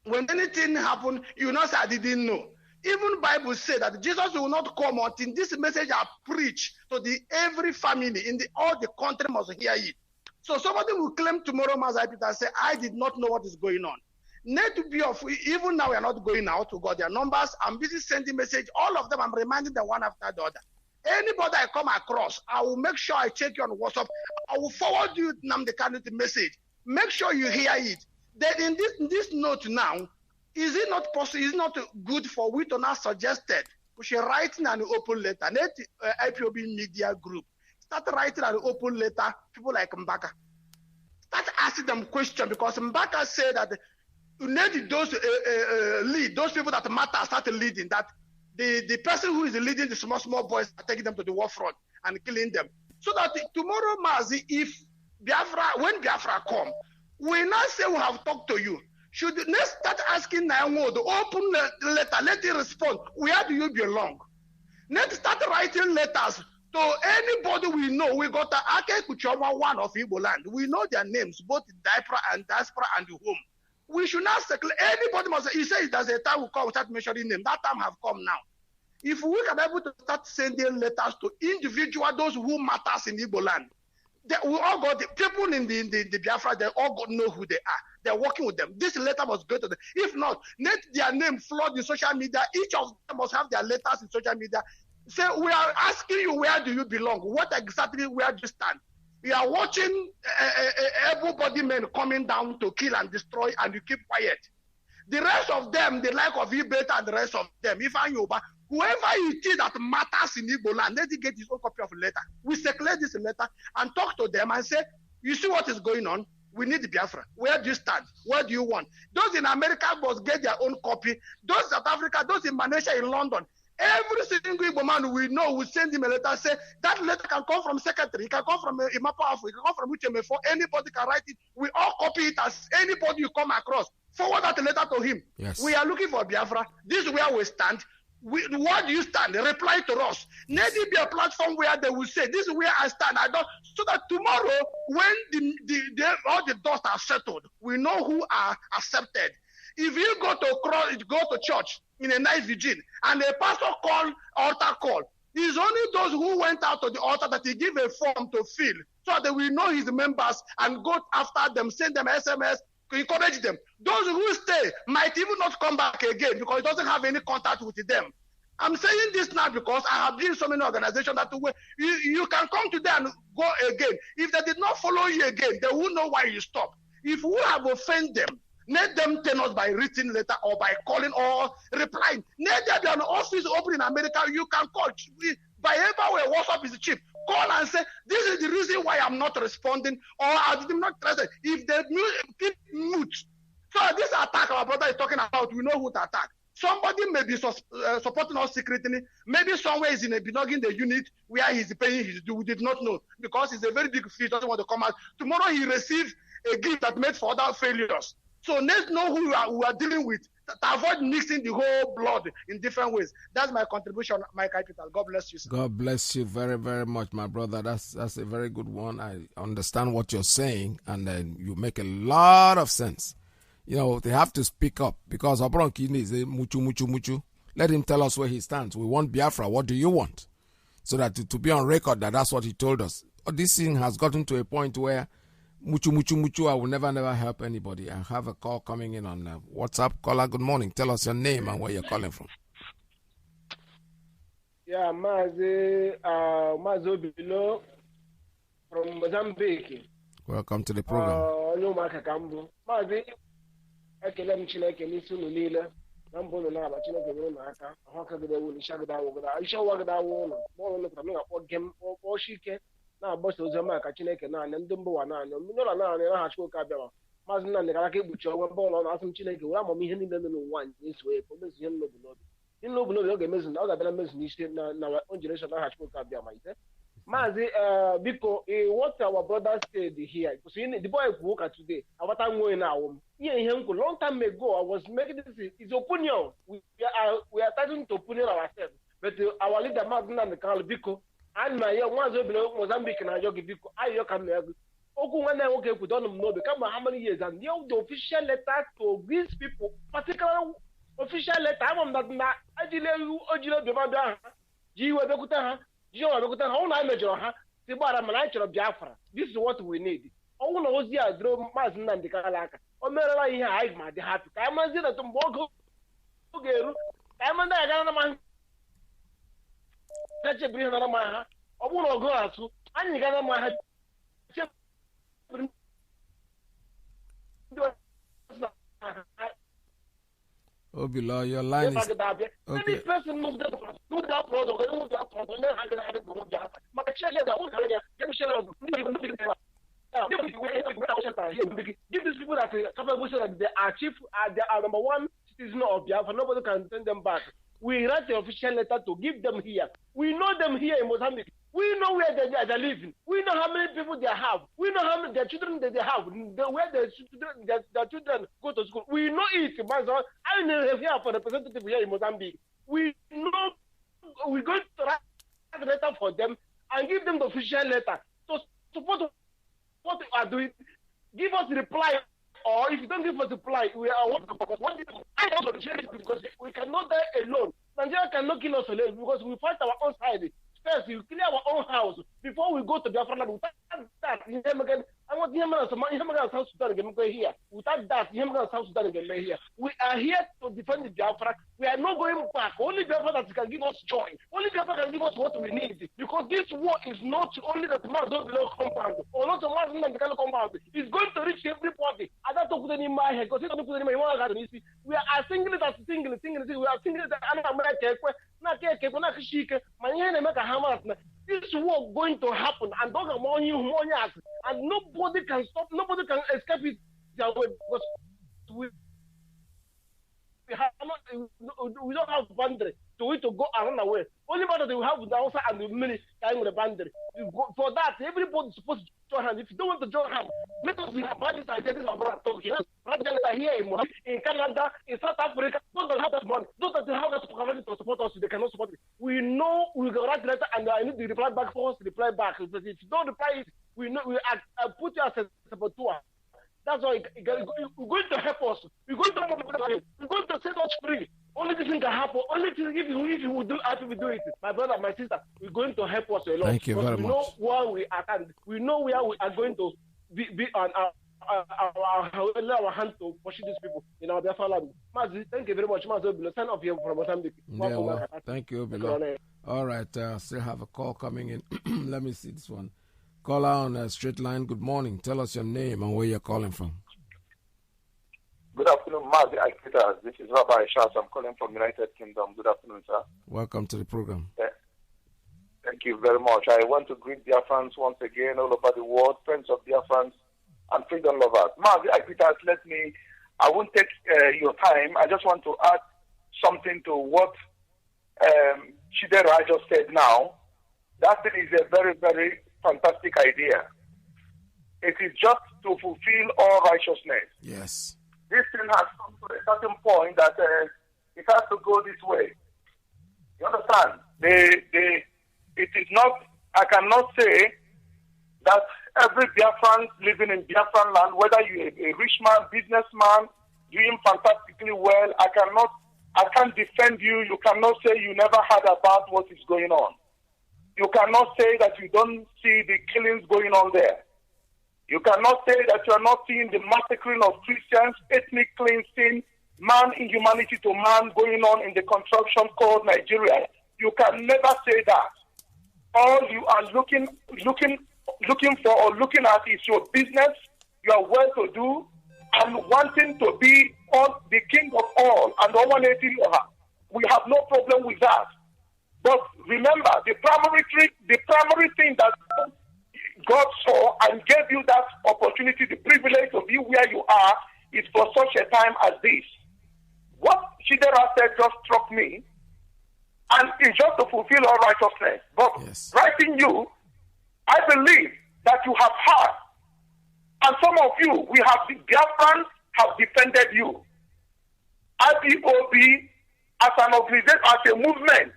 when anything happens, you know say I didn't know. Even Bible said that Jesus will not come until this message are preached to every family in all the country must hear it. So somebody will claim tomorrow, Mazi Peter, say, I did not know what is going on. Need to be even now we are not going out to got their numbers. I'm busy sending message. All of them, I'm reminding them one after the other. Anybody I come across, I will make sure I check you on WhatsApp. I will forward you the candidate message. Make sure you hear it. Then in this note now, is it not possible? Is it not good for we to now suggested we should write an open letter? Let IPOB media group start writing an open letter. People like Mbaka start asking them questions, because Mbaka said that you need those lead those people that matter start leading. That the person who is leading the small boys are taking them to the war front and killing them. So that tomorrow, Mazi, if when Biafra come, we now say we have talked to you. Should let's start asking Nayango the open letter, let it respond. Where do you belong? Let's start writing letters to anybody we know. We got Ake Kuchoma, one of Igbo land. We know their names, both diaspora and home. We should not circle. Anybody must. He says there's a time will come without mentioning name. That time have come now. If we can be able to start sending letters to individual, those who matters in Igbo land, we all got the people in the Biafra. They all got know who they are. they're working with them. This letter must go to them. If not, let their name flood the social media. Each of them must have their letters in social media. Say, we are asking you, where do you belong? What exactly, where do you stand? You are watching able-bodied men coming down to kill and destroy, and you keep quiet. The rest of them, the like of Iyke and the rest of them, whoever it is that matters in Igbo land, let him get his own copy of a letter. We circulate this letter and talk to them and say, you see what is going on? We need Biafra. Where do you stand? What do you want? Those in America must get their own copy. Those in South Africa, those in Malaysia, in London, every single Igbo man we know will send him a letter, say, that letter can come from secretary, it can come from Imapo, it can come from UTMF4, anybody can write it. We all copy it as anybody you come across. Forward that letter to him. Yes. We are looking for Biafra. This is where we stand. Where do you stand? Reply to us. Let it be a platform where they will say, this is where I stand. I don't, so that tomorrow, when all the dust are settled, we know who are accepted. If you go to church in a night vigil and a pastor altar call, it's only those who went out to the altar that he give a form to fill, so that we know his members and go after them, send them SMS, encourage them. Those who stay might even not come back again because it doesn't have any contact with them. I'm saying this now because I have been in so many organizations that you can come to them and go again. If they did not follow you again, they will know why you stopped. If we have offended them, let them tell us by written letter or by calling or replying. Let there be an office open in America. You can call. By everywhere, WhatsApp is cheap. Call and say, this is the reason why I'm not responding, or I did not trust it. If they keep mute. So this attack our brother is talking about, we know who to attack. Somebody may be supporting us secretly. Maybe somewhere is belonging the unit where he's paying his due. We did not know because he's a very big fish, doesn't want to come out. Tomorrow he receives a gift that made for other failures. So let's know who we are dealing with to avoid mixing the whole blood in different ways. That's my contribution, my capital. God bless you, sir. God bless you very, very much, my brother. That's a very good one. I understand what you're saying, and then you make a lot of sense. You know, they have to speak up because Obronkini is a muchu. Let him tell us where he stands. We want Biafra. What do you want? So that to be on record that's what he told us. This thing has gotten to a point where muchu, I will never help anybody. I have a call coming in on WhatsApp. Caller, good morning. Tell us your name and where you're calling from. Yeah, Mazi Obilo from Mozambique. Welcome to the program. Mazi, ekele m Chineke n'isi unu niile na mbụ unu na-aba Chineke nyere unu aka ahụ aka gide wulu isha gida wogida isha wa gida wulu mọrụ unu pụtara na-akpọ gem ọkpọchi ike na-agbasa oziọma ka Chineke naanị ndị mbụwa naanị n'ụlọ naanị na ha Chukwu abịara Maazị Nnamdị gara aka egbuchi ọnwa mba ụlọ na-asị m Chineke were amamihe niile nọ n'ụwa anyị na-eso ya ka o mezu ihe nnobu n'obi ihe nnobu n'obi ọ ga-emezu na ọ ga-abịara mmezu n'isi na generation na ha Chukwu abịa ma ise Mazi, biko, what our brother said here, because the boy woke up today, about time going now. Long time ago, I was making this his opinion. We are starting to opinion ourselves. But our leader, Mazi and the Carl Biko, and my young ones below Mozambique and Yogi Biko, I can Oku when I woke up with don't know become how many years and the official letter to these people, particular official letter. I'm not Ajila Bimada, Jiwa Bekuta. This is what we need. I want to see a draw Mazi and the Kalaka. Or Mera here, I might happy. I'm a zero to Bogo. I'm a man. That's a brilliant man. I want to go out to and you got my head. Below your line is okay. Any person move that product, move that give these people that they are chief, they are number one citizen of Biafra. Nobody can send them back. We write the official letter to give them here. We know them here in Mozambique. We know where they are living. We know how many people they have. We know how many their children that they have. Where their children go to school. We know it. I know here for representative here in Mozambique. We know we're going to write a letter for them and give them the official letter. So support what we are doing. Give us the reply. Or if you don't give us a reply, we are because we cannot die alone. Nigeria cannot kill us alone because we fight our own side. First, you clear our own house. before we go to Biafra land. Without that, I want him and South Sudan again here. Without that, him and South Sudan again here. We are here to defend the Biafra. We are not going back. Only Biafra that can give us joy. Only Biafra can give us what we need. Because this war is not only that the man don't belong compound or not the man in the compound. It's going to reach everybody. I don't put any in my head because don't put any in my head. We are single. We are single. We are single. This war going to happen, and those are money, and nobody can stop, nobody can escape it their way because we don't have boundary to go around the way. Only matter they will have the outside and the many time with the boundary. For that, everybody is supposed to join hands. If you don't want to join hands, let us be parties and this about talking. Rather than here in Canada, in South Africa, those that have that money, those that have that capacity to support us, they cannot support it. We know we will write letter and I need to reply back for us to reply back. If you don't reply it, we know we put you as a saboteur. That's why we're going to help us. We're going to set us free. Only this thing can happen. Only thing if you will do as we do it. My brother, my sister, we're going to help us a lot. Thank you very much. We know where we are. We know where we are going to be on our hand to pursue these people in our Biafra land. Mazi, thank you very much. Mazi, sign off here from Mozambique. Yeah, well, thank you, Bilo. All right, still have a call coming in. Let me see this one. Caller on a straight line. Good morning. Tell us your name and where you're calling from. Good afternoon, Mazi. This is Rabbi Shas. I'm calling from United Kingdom. Good afternoon, sir. Welcome to the program. Thank you very much. I want to greet Biafrans once again all over the world, friends of Biafrans and freedom lovers. Mazi, I won't take your time. I just want to add something to what Chidera just said now. That is a very, very fantastic idea. It is just to fulfill all righteousness. Yes. This thing has come to a certain point that it has to go this way. You understand? It is not, I cannot say that every Biafran living in Biafran land, whether you're a rich man, businessman, doing fantastically well, I can't defend you. You cannot say you never heard about what is going on. You cannot say that you don't see the killings going on there. You cannot say that you are not seeing the massacring of Christians, ethnic cleansing, man inhumanity to man going on in the construction called Nigeria. You can never say that. All you are looking for or looking at is your business, your well-to-do, and wanting to be the king of all and dominating your heart. We have no problem with that. But remember, the primary thing that God saw and gave you that opportunity, the privilege to be where you are, is for such a time as this. What Chidera said just struck me, and it's just to fulfill all righteousness. But writing you, I believe that you have heard, and some of you, the Biafrans have defended you. IPOB, as an organization, as a movement,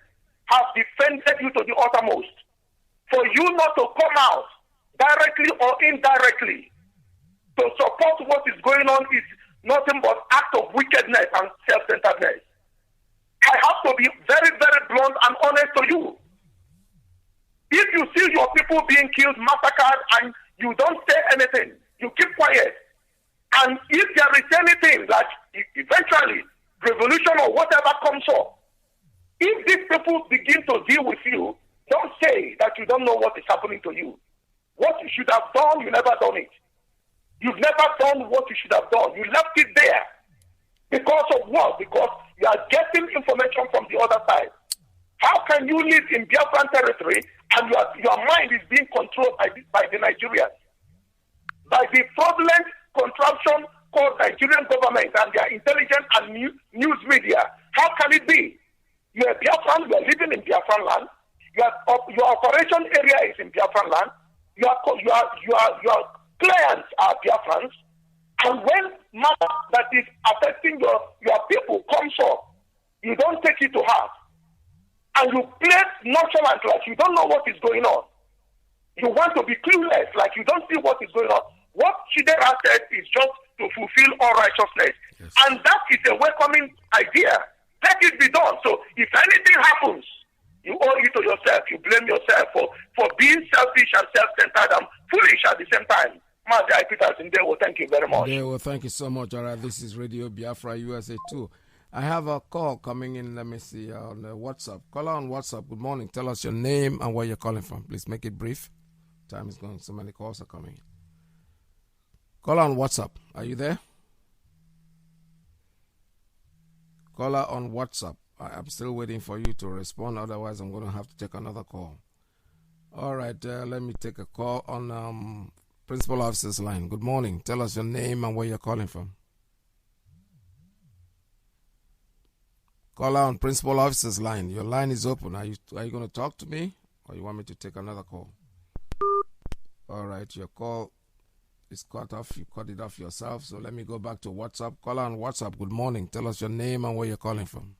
have defended you to the uttermost. For you not to come out directly or indirectly to support what is going on is nothing but act of wickedness and self-centeredness. I have to be very, very blunt and honest to you. If you see your people being killed, massacred, and you don't say anything, you keep quiet. And if there is anything like eventually revolution or whatever comes up, if these people begin to deal with you, don't say that you don't know what is happening to you. What you should have done, you never done it. You've never done what you should have done. You left it there. Because of what? Because you are getting information from the other side. How can you live in Biafran territory and your mind is being controlled by the Nigerians? By the fraudulent contraption called Nigerian government and their intelligence and news media. How can it be? You are Biafran, you are living in Biafran land. Your operation area is in Biafran land. Your clients are Biafrans. And when matter that is affecting your people comes up, you don't take it to heart. And you play nonchalant like you don't know what is going on. You want to be clueless like you don't see what is going on. What Chidera said is just to fulfill all righteousness. Yes. And that is a welcoming idea. Let it be done. So if anything happens, You owe it to yourself. You blame yourself for being selfish and self-centered and foolish at the same time. Mazi Peters in there. Thank you very much. Thank you so much. All right, this is Radio Biafra USA 2. I have a call coming in. Let me see on WhatsApp. Caller on WhatsApp. Good morning. Tell us your name and where you're calling from. Please make it brief. Time is going. So many calls are coming in. Caller on WhatsApp. Are you there? Caller on WhatsApp. I'm still waiting for you to respond. Otherwise, I'm going to have to take another call. All right. Let me take a call on Principal Officer's line. Good morning. Tell us your name and where you're calling from. Caller on Principal Officer's line. Your line is open. Are you going to talk to me or you want me to take another call? All right. Your call is cut off. You cut it off yourself. So let me go back to WhatsApp. Caller on WhatsApp. Good morning. Tell us your name and where you're calling from.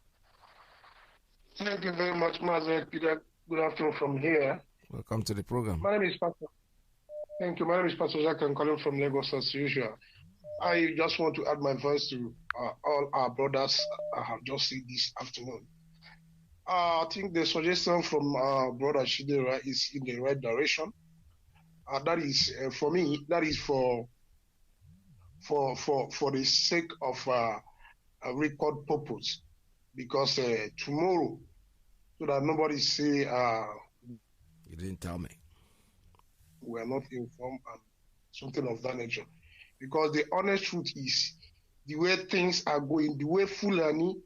Thank you very much, Mazi. Peter. Good afternoon from here. Welcome to the program. My name is Pastor. Thank you. My name is Pastor Jack. I'm calling from Lagos as usual. I just want to add my voice to all our brothers I have just seen this afternoon. I think the suggestion from Brother Shidera is in the right direction. That is, for me, that is for the sake of a record purpose. Because tomorrow, so that nobody say, you didn't tell me. We are not informed and something of that nature. Because the honest truth is, the way things are going, the way Fulani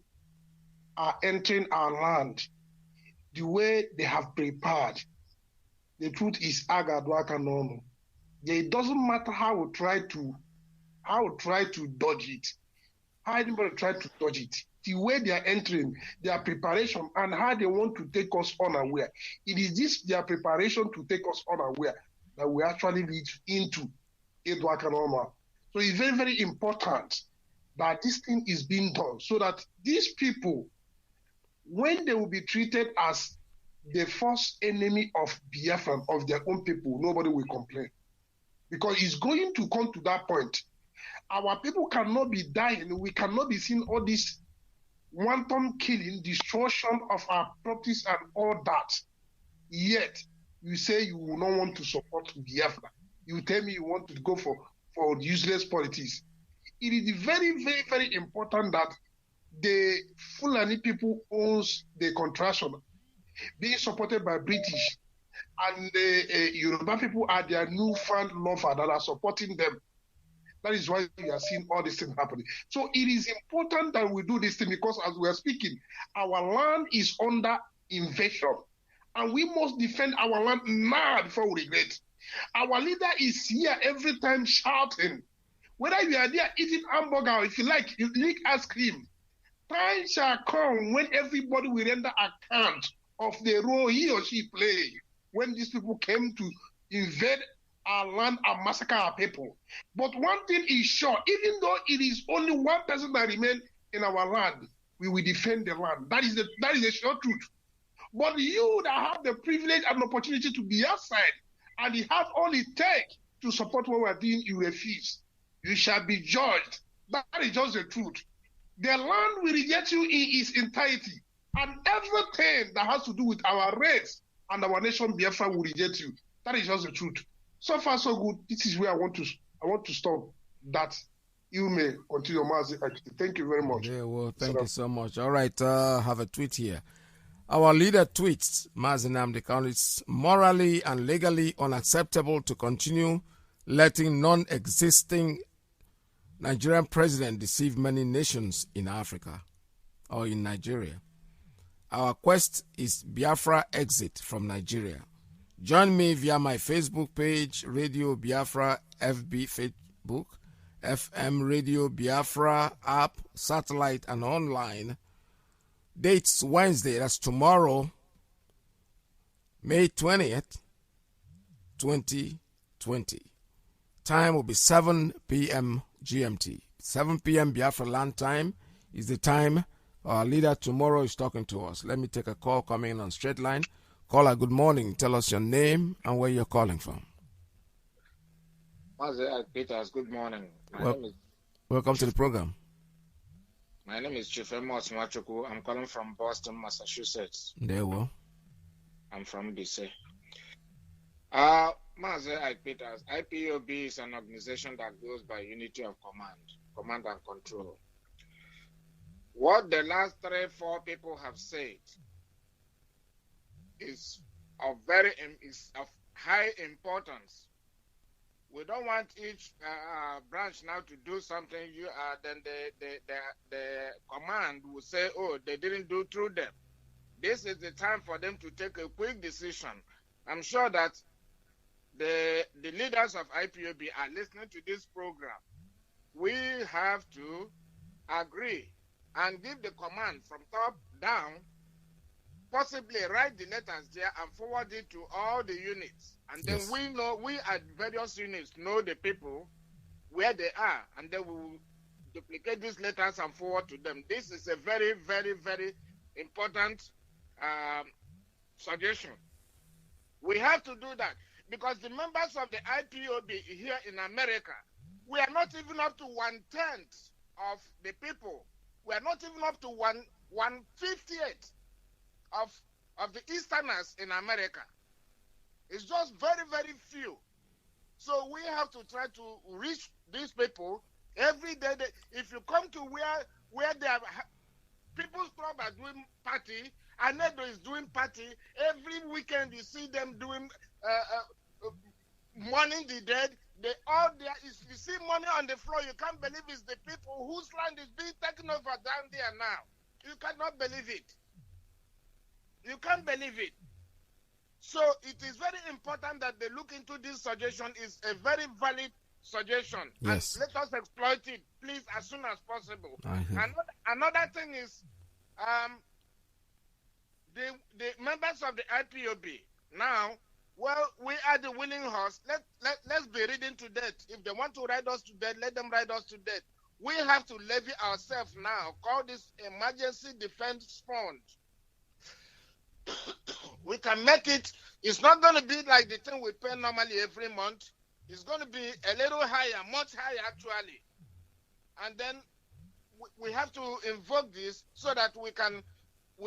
are entering our land, the way they have prepared, the truth is Agadwaka Nono. It doesn't matter how we try to dodge it, how anybody try to dodge it. The way they are entering, their preparation, and how they want to take us unaware. It is this their preparation to take us unaware that we actually lead into Edwaka Normal. So it's very, very important that this thing is being done so that these people, when they will be treated as the first enemy of Biafra, of their own people, nobody will complain. Because it's going to come to that point. Our people cannot be dying. We cannot be seeing all this wanton killing, destruction of our properties and all that. Yet, you say you will not want to support Biafra. You tell me you want to go for useless politics. It is very, very, very important that the Fulani people owns the contraction, being supported by British, and the Yoruba people are their newfound lover that are supporting them. That is why we are seeing all this thing happening. So it is important that we do this thing because as we are speaking, our land is under invasion. And we must defend our land now before we regret. Our leader is here every time shouting. Whether you are there eating hamburger or if you like, you lick ice cream. Time shall come when everybody will render account of the role he or she played when these people came to invade our land and massacre our people. But one thing is sure, even though it is only one person that remains in our land, we will defend the land. That is the sure truth. But you that have the privilege and opportunity to be outside and you have all it takes to support what we are doing, you refuse. You shall be judged. That is just the truth. The land will reject you in its entirety. And everything that has to do with our race and our nation, Biafra, will reject you. That is just the truth. So far, so good. This is where I want to stop. That you may continue, Mazi. Thank you very much. Yeah, well, thank you so much. All right, have a tweet here. Our leader tweets, Mazi Nnamdi Kanu, it's morally and legally unacceptable to continue letting non-existing Nigerian president deceive many nations in Africa or in Nigeria. Our quest is Biafra exit from Nigeria. Join me via my Facebook page, Radio Biafra, FB Facebook, FM Radio Biafra app, satellite and online. Dates Wednesday, that's tomorrow, May 20th, 2020. Time will be 7 p.m. GMT. 7 p.m. Biafra land time is the time our leader tomorrow is talking to us. Let me take a call coming in on straight line. Caller, good morning. Tell us your name and where you're calling from. Mazi Peters, good morning. Welcome to the program. My name is Chief Amos Machuku. I'm calling from Boston, Massachusetts. There we go. I'm from DC. Mazi Iyke Peters, IPOB is an organization that goes by unity of command and control. What the last 3-4 people have said is of high importance. We don't want each branch now to do something. Then the command will say, "Oh, they didn't do through them." This is the time for them to take a quick decision. I'm sure that the leaders of IPOB are listening to this program. We have to agree and give the command from top down, possibly write the letters there and forward it to all the units. And then we at various units know the people where they are, and then we will duplicate these letters and forward to them. This is a very, very, very important suggestion. We have to do that because the members of the IPOB here in America, we are not even up to 1/10 of the people. We are not even up to 1/58 of the Easterners in America. It's just very, very few. So we have to try to reach these people every day. If you come to where they have People's Club are doing party, Anedo is doing party, every weekend you see them doing mourning the dead. They all there. If you see money on the floor, you can't believe it's the people whose land is being taken over down there now. You cannot believe it. You can't believe it. So it is very important that they look into this suggestion. It's a very valid suggestion. Yes. And let us exploit it, please, as soon as possible. Another thing is the members of the IPOB now, well, we are the winning horse. Let's be reading to death. If they want to ride us to death, let them ride us to death. We have to levy ourselves now. Call this emergency defense fund. We can make it. It's not going to be like the thing we pay normally every month. It's going to be a little higher, much higher actually. And then we have to invoke this so that we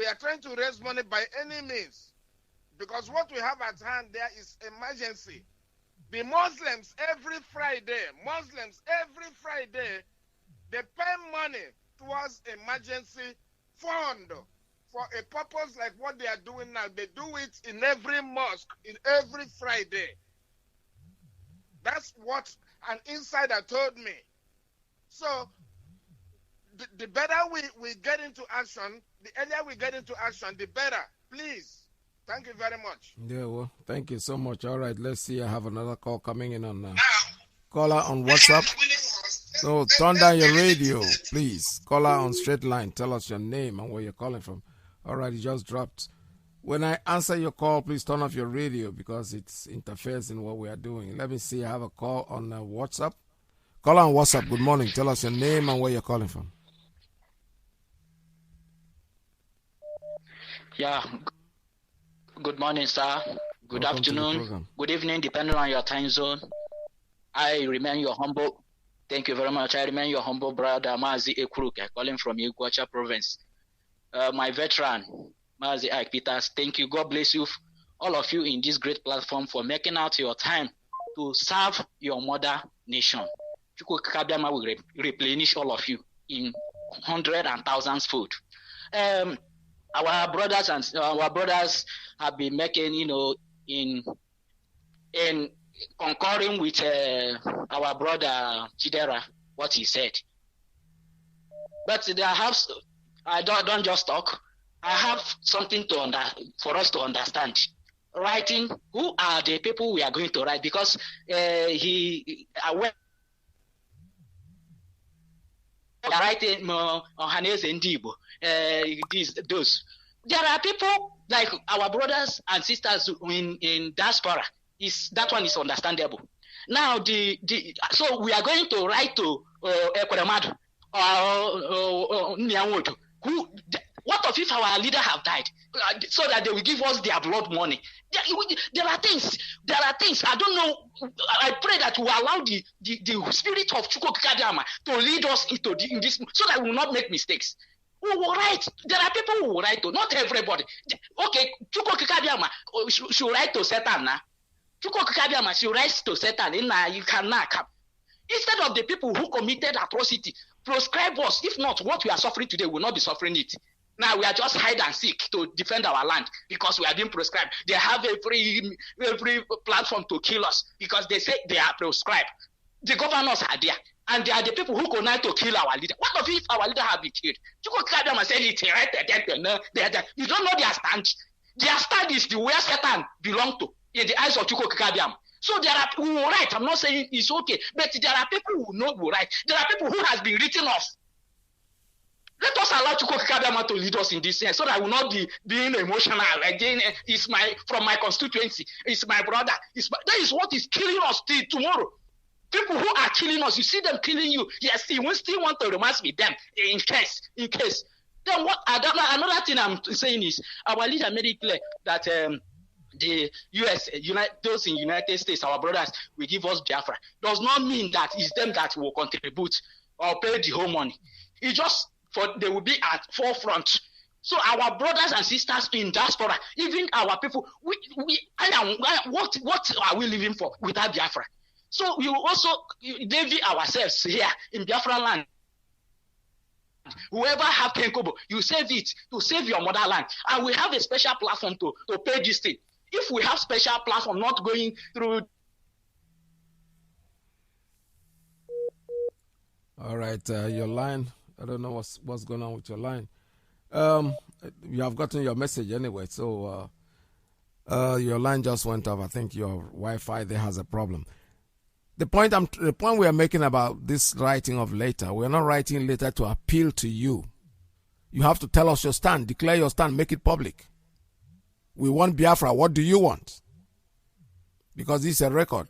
are trying to raise money by any means. Because what we have at hand there is emergency. The Muslims every Friday, they pay money towards emergency fund for a purpose like what they are doing now. They do it in every mosque, in every Friday. That's what an insider told me. So the better we get into action, the earlier we get into action, the better. Please. Thank you very much. Yeah, well, thank you so much. All right, let's see. I have another call coming in on caller on WhatsApp. So turn down your radio, please. Caller on straight line. Tell us your name and where you're calling from. All right, it just dropped. When I answer your call, please turn off your radio because it interferes in what we are doing. Let me see. I have a call on WhatsApp. Caller on WhatsApp. Good morning. Tell us your name and where you're calling from. Yeah. Good morning, sir. Good afternoon. Good evening, depending on your time zone. I remain your humble. Thank you very much. I remain your humble brother, Mazi Iyke, calling from Iyke province. My veteran, Mazi Iyke Peters, thank you. God bless you, all of you in this great platform for making out your time to serve your mother nation. Chukwukabiyama will replenish all of you in hundreds and thousands fold. Our brothers have been making, in concurring with our brother Chidera, what he said. But I don't just talk. I have something for us to understand. Writing, who are the people we are going to write? Because writing Ohaneze Ndibo, those. There are people like our brothers and sisters in diaspora. That one is understandable. Now so we are going to write to Ekweremadu or Nyanwodo. What if our leader have died? So that they will give us their blood money. There are things. I don't know. I pray that we allow the spirit of Chukwukabiyama to lead us in this, so that we will not make mistakes. We will write. There are people who will write to, not everybody. Okay, Chukokikabiama should write to Satan now. Chukokikabiama should write to Satan in you cannot come. Instead of the people who committed atrocity, proscribe us. If not, what we are suffering today will not be suffering it. Now we are just hide and seek to defend our land because we are being proscribed. They have every platform to kill us because they say they are proscribed. The governors are there, and they are the people who connive to kill our leader. What if our leader have been killed? You don't know their stand. Their stand is the where Satan belong to in the eyes of Chuko Kikabiam. So there are people who will write. I'm not saying it's okay, but there are people who know who write. There are people who has been written off. Let us allow Chuko Kikabiam to lead us in this sense, so that I will not be being emotional. Again, it's from my constituency. It's my brother. That is what is killing us till tomorrow. People who are killing us, you see them killing you. Yes, you still want to romance with them in case. Then what? Another thing I'm saying is our leader made it clear that the U.S. those in United States, our brothers, will give us Biafra. Does not mean that it's them that will contribute or pay the whole money. It's just they will be at forefront. So our brothers and sisters in diaspora, even our people, what are we living for without Biafra? So we will also envy ourselves here in Biafra land. Whoever have Kenkobo, you save it to save your motherland. And we have a special platform to pay this thing. If we have special platform not going through. All right, your line. I don't know what's going on with your line. You have gotten your message anyway, so your line just went off. I think your Wi-Fi there has a problem. The point we are making about this writing of letter, we're not writing letter to appeal to you. You have to tell us your stand, declare your stand, make it public. We want Biafra. What do you want? Because this is a record.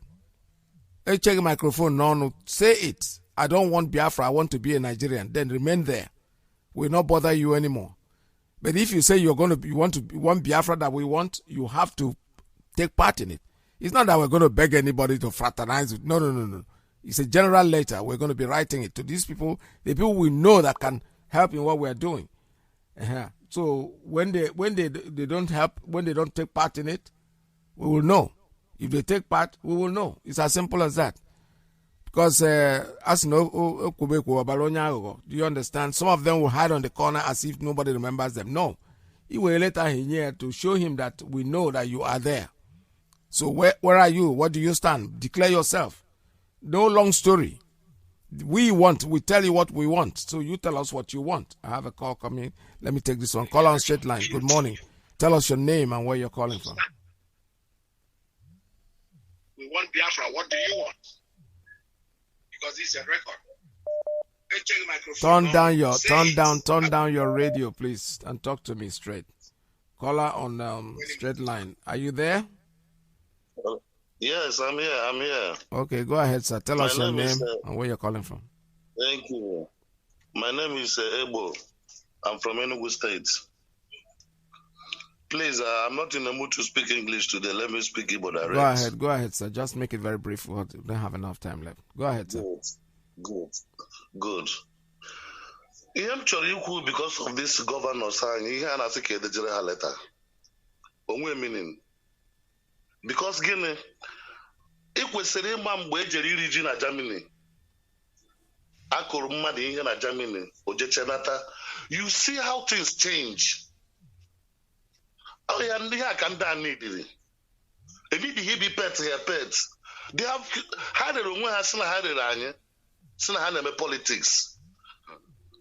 Hey, check the microphone. No, say it. I don't want Biafra. I want to be a Nigerian. Then remain there. We'll not bother you anymore. But if you say you want Biafra that we want, you have to take part in it. It's not that we're going to beg anybody to fraternize. No. It's a general letter. We're going to be writing it to these people, the people we know that can help in what we're doing. So when they don't help, when they don't take part in it, we will know. If they take part, we will know. It's as simple as that. Because as no, do you understand? Some of them will hide on the corner as if nobody remembers them. No, he will later here to show him that we know that you are there. So where are you? What do you stand? Declare yourself. No long story. We tell you what we want. So you tell us what you want. I have a call coming. Let me take this one. Call on straight line. Good morning. Tell us your name and where you're calling from. We want Biafra. What do you want? Because this is a record. Turn down your radio, please, and talk to me straight. Caller on straight line. Are you there? Yes, I'm here. Okay, go ahead, sir. Tell us your name and where you're calling from. Thank you. My name is Ebo. I'm from Enugu State. Please, I'm not in the mood to speak English today. Let me speak Igbo direct. Go ahead, sir. Just make it very brief. We don't have enough time left. Go ahead, sir. Good. Ihe m chọrọ ikwu because of this governor saying ihe a na-asị ka edejere ha letter. Onwe meaning. Because gịnị? Ị kwesịrị ịma mgbe ejere iri ji na Germany. Akụrụ mmadụ ihe na Germany. Ojechenata. You see how things change. Oh yeah, ndị ha ka ndị a neediri. Ebidighị be pet here pets. They have ha rere onwe ha sị na ha rere anyị. Sị na ha na-eme politics.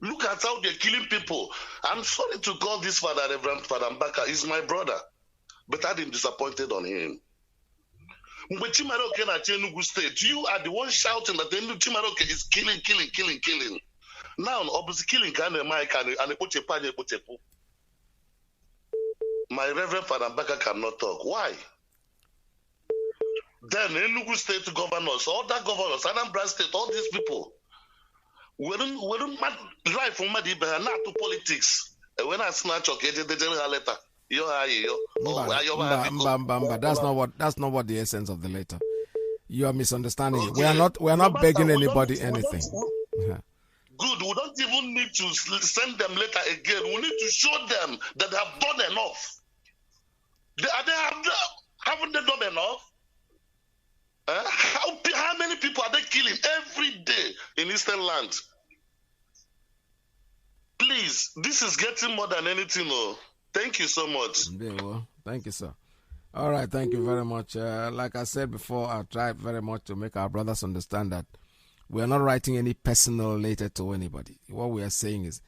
Look at how they're killing people. I'm sorry to call this father, Reverend Father Mbaka. He's my brother. But I've been disappointed on him. When Chimaroke na Enugu State, you are the one shouting that Chimaroke is killing. Now, obviously killing can and my Reverend Father Mbaka cannot talk. Why? Then Enugu State governors, other governors, Anambra State, all these people, wouldn't life from not to politics. When I snatch okay, they general letter. That's not what the essence of the letter. You are misunderstanding it. We are not begging anybody anything. Good. We don't even need to send them letter again. We need to show them that they have done enough. Haven't they done enough? How many people are they killing every day in Eastern land? Please, this is getting more than anything. Oh, thank you so much. Thank you, sir. All right, thank you very much. Like I said before, I tried very much to make our brothers understand that we are not writing any personal letter to anybody. What we are saying is,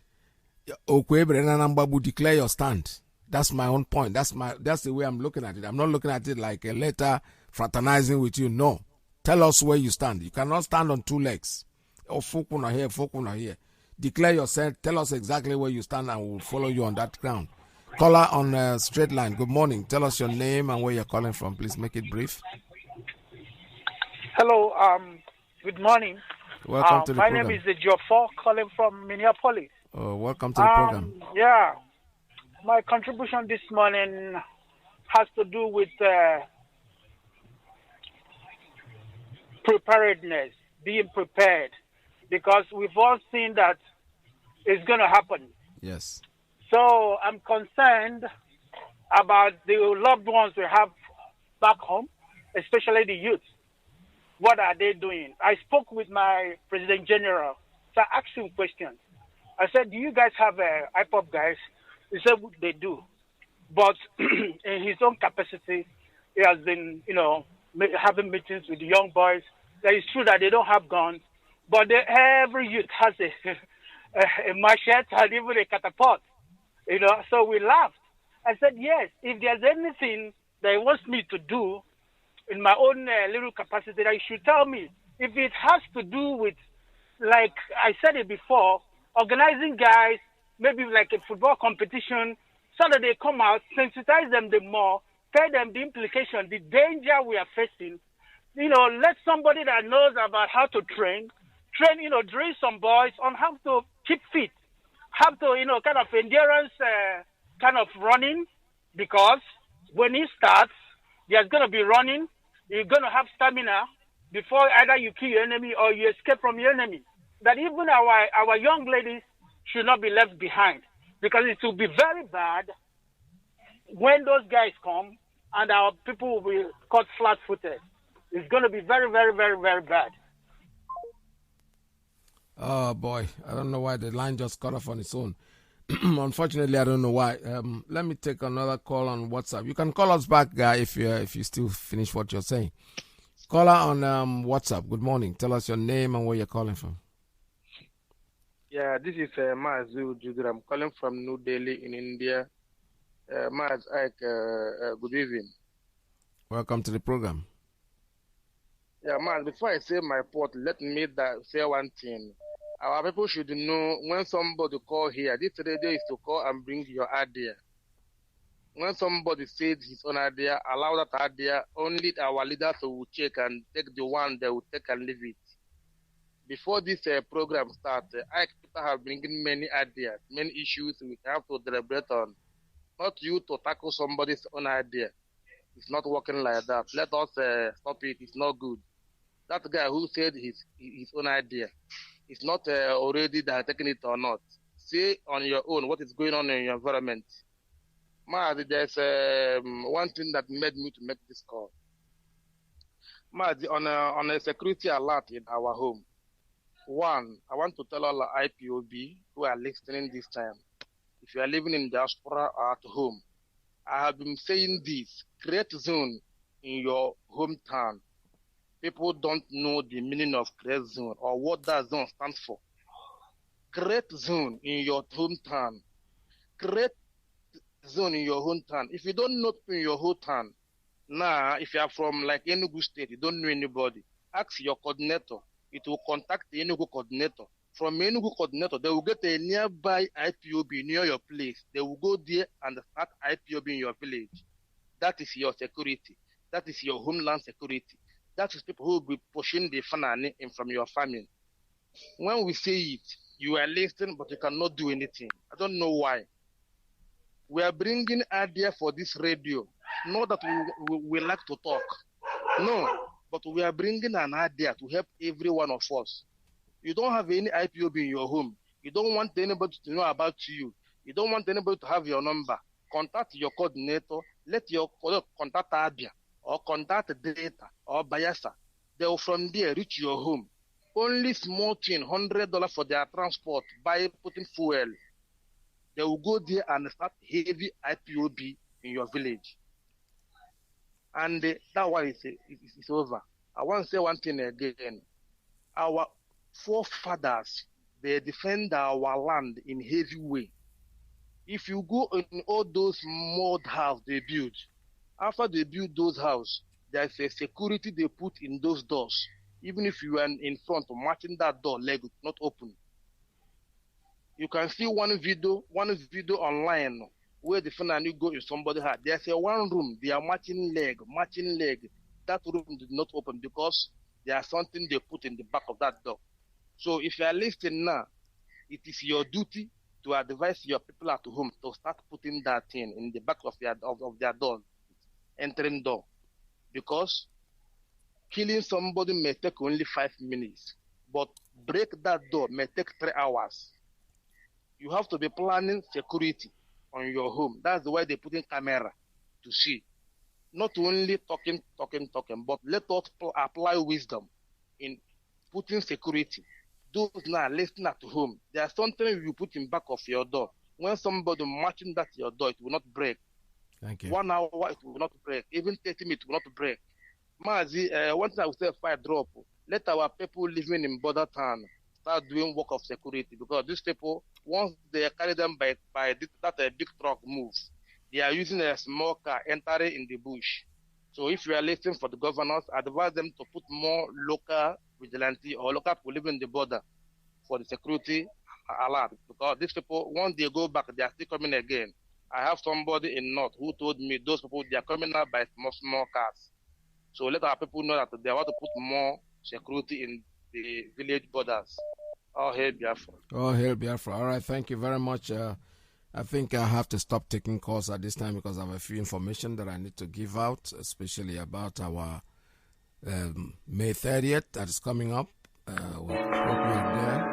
declare your stand. That's my own point. That's the way I'm looking at it. I'm not looking at it like a letter fraternizing with you. No. Tell us where you stand. You cannot stand on two legs. Oh, Fokuna here, Fokuna here. Declare yourself. Tell us exactly where you stand and we'll follow you on that ground. Caller on straight line. Good morning. Tell us your name and where you're calling from. Please make it brief. Hello. Good morning. Welcome to the my program. name is Joffo, calling from Minneapolis. Welcome to the program. Yeah. My contribution this morning has to do with preparedness, being prepared, because we've all seen that it's going to happen. Yes. So I'm concerned about the loved ones we have back home, especially the youth. What are they doing? I spoke with my President General, so I asked him questions. I said, do you guys have Ipob guys? He said they do. But in his own capacity, he has been, having meetings with the young boys. That it's true that they don't have guns, but every youth has a machete and even a catapult. So we laughed. I said, yes, if there's anything that he wants me to do in my own little capacity, that he should tell me. If it has to do with, like I said it before, organizing guys, maybe like a football competition, so that they come out, sensitize them the more, tell them the implication, the danger we are facing. Let somebody that knows about how to train, drill some boys on how to keep fit, how to, kind of endurance, kind of running, because when he starts, there's going to be running, you're going to have stamina before either you kill your enemy or you escape from your enemy. That even our young ladies should not be left behind, because it will be very bad when those guys come and our people will be caught flat-footed. It's going to be very, very, very, very bad. Oh, boy. I don't know why the line just cut off on its own. Unfortunately, I don't know why. Let me take another call on WhatsApp. You can call us back, guy, if you still finish what you're saying. Caller on WhatsApp. Good morning. Tell us your name and where you're calling from. Yeah, this is Mazi Ujudra. I'm calling from New Delhi in India. Maz, good evening. Welcome to the program. Yeah, Maz, before I say my part, let me say one thing. Our people should know when somebody call here, this radio is to call and bring your idea. When somebody says his own idea, allow that idea, only our leaders will check and take the one they will take and leave it. Before this program starts, I have been bringing many ideas, many issues we have to deliberate on. Not you to tackle somebody's own idea. It's not working like that. Let us stop it. It's not good. That guy who said his own idea is not already taking it or not. Say on your own what is going on in your environment. There's one thing that made me to make this call. On a security alert in our home. One, I want to tell all the IPOB who are listening this time, if you are living in diaspora or at home, I have been saying this, create zone in your hometown. People don't know the meaning of create zone or what that zone stands for. Create zone in your hometown. Create zone in your hometown. If you don't know in your hometown, if you are from like Enugu State, you don't know anybody, ask your coordinator. It will contact the Enugu coordinator. From Enugu coordinator, they will get a nearby IPOB near your place. They will go there and start IPOB in your village. That is your security. That is your homeland security. That is people who will be pushing the fanani in from your family. When we say it, you are listening, but you cannot do anything. I don't know why. We are bringing idea for this radio. Not that we like to talk. No, but we are bringing an idea to help every one of us. You don't have any IPOB in your home. You don't want anybody to know about you. You don't want anybody to have your number. Contact your coordinator let your contact Abia or contact Data or Bayelsa. They will from there reach your home. Only small thing, $100 for their transport, by putting fuel. They will go there and start heavy IPOB in your village. And that one is over. I want to say one thing again. Our forefathers, they defend our land in heavy way. If you go in all those mud houses they build, after they build those houses, there's a security they put in those doors. Even if you are in front of matching that door, leg will not open. You can see one video online where the finally go in somebody's house. There's a one room, they are matching leg. That room did not open because there's something they put in the back of that door. So if you are listening now, it is your duty to advise your people at home to start putting that thing in the back of their door, entering door. Because killing somebody may take only 5 minutes, but break that door may take 3 hours. You have to be planning security on your home. That's the way they put in camera to see. Not only talking, but let us apply wisdom in putting security. Those now listening at home, there's something you put in back of your door. When somebody marching that your door, it will not break. Thank you. 1 hour, it will not break. Even 30 minutes, it will not break. Mazi, one thing I would say, fire drop. Let our people living in border town start doing work of security, because these people, once they carry them by that big truck moves, they are using a small car entering in the bush. So if you are listening for the governors, advise them to put more local vigilante or local people living in the border for the security alert, because these people, once they go back, they are still coming again. I have somebody in North who told me those people, they are coming out by small cars. So let our people know that they want to put more security in the village borders. All hail Biafra. All hail Biafra. All right, thank you very much. I think I have to stop taking calls at this time because I have a few information that I need to give out, especially about our May 30th that is coming up. We hope you are there.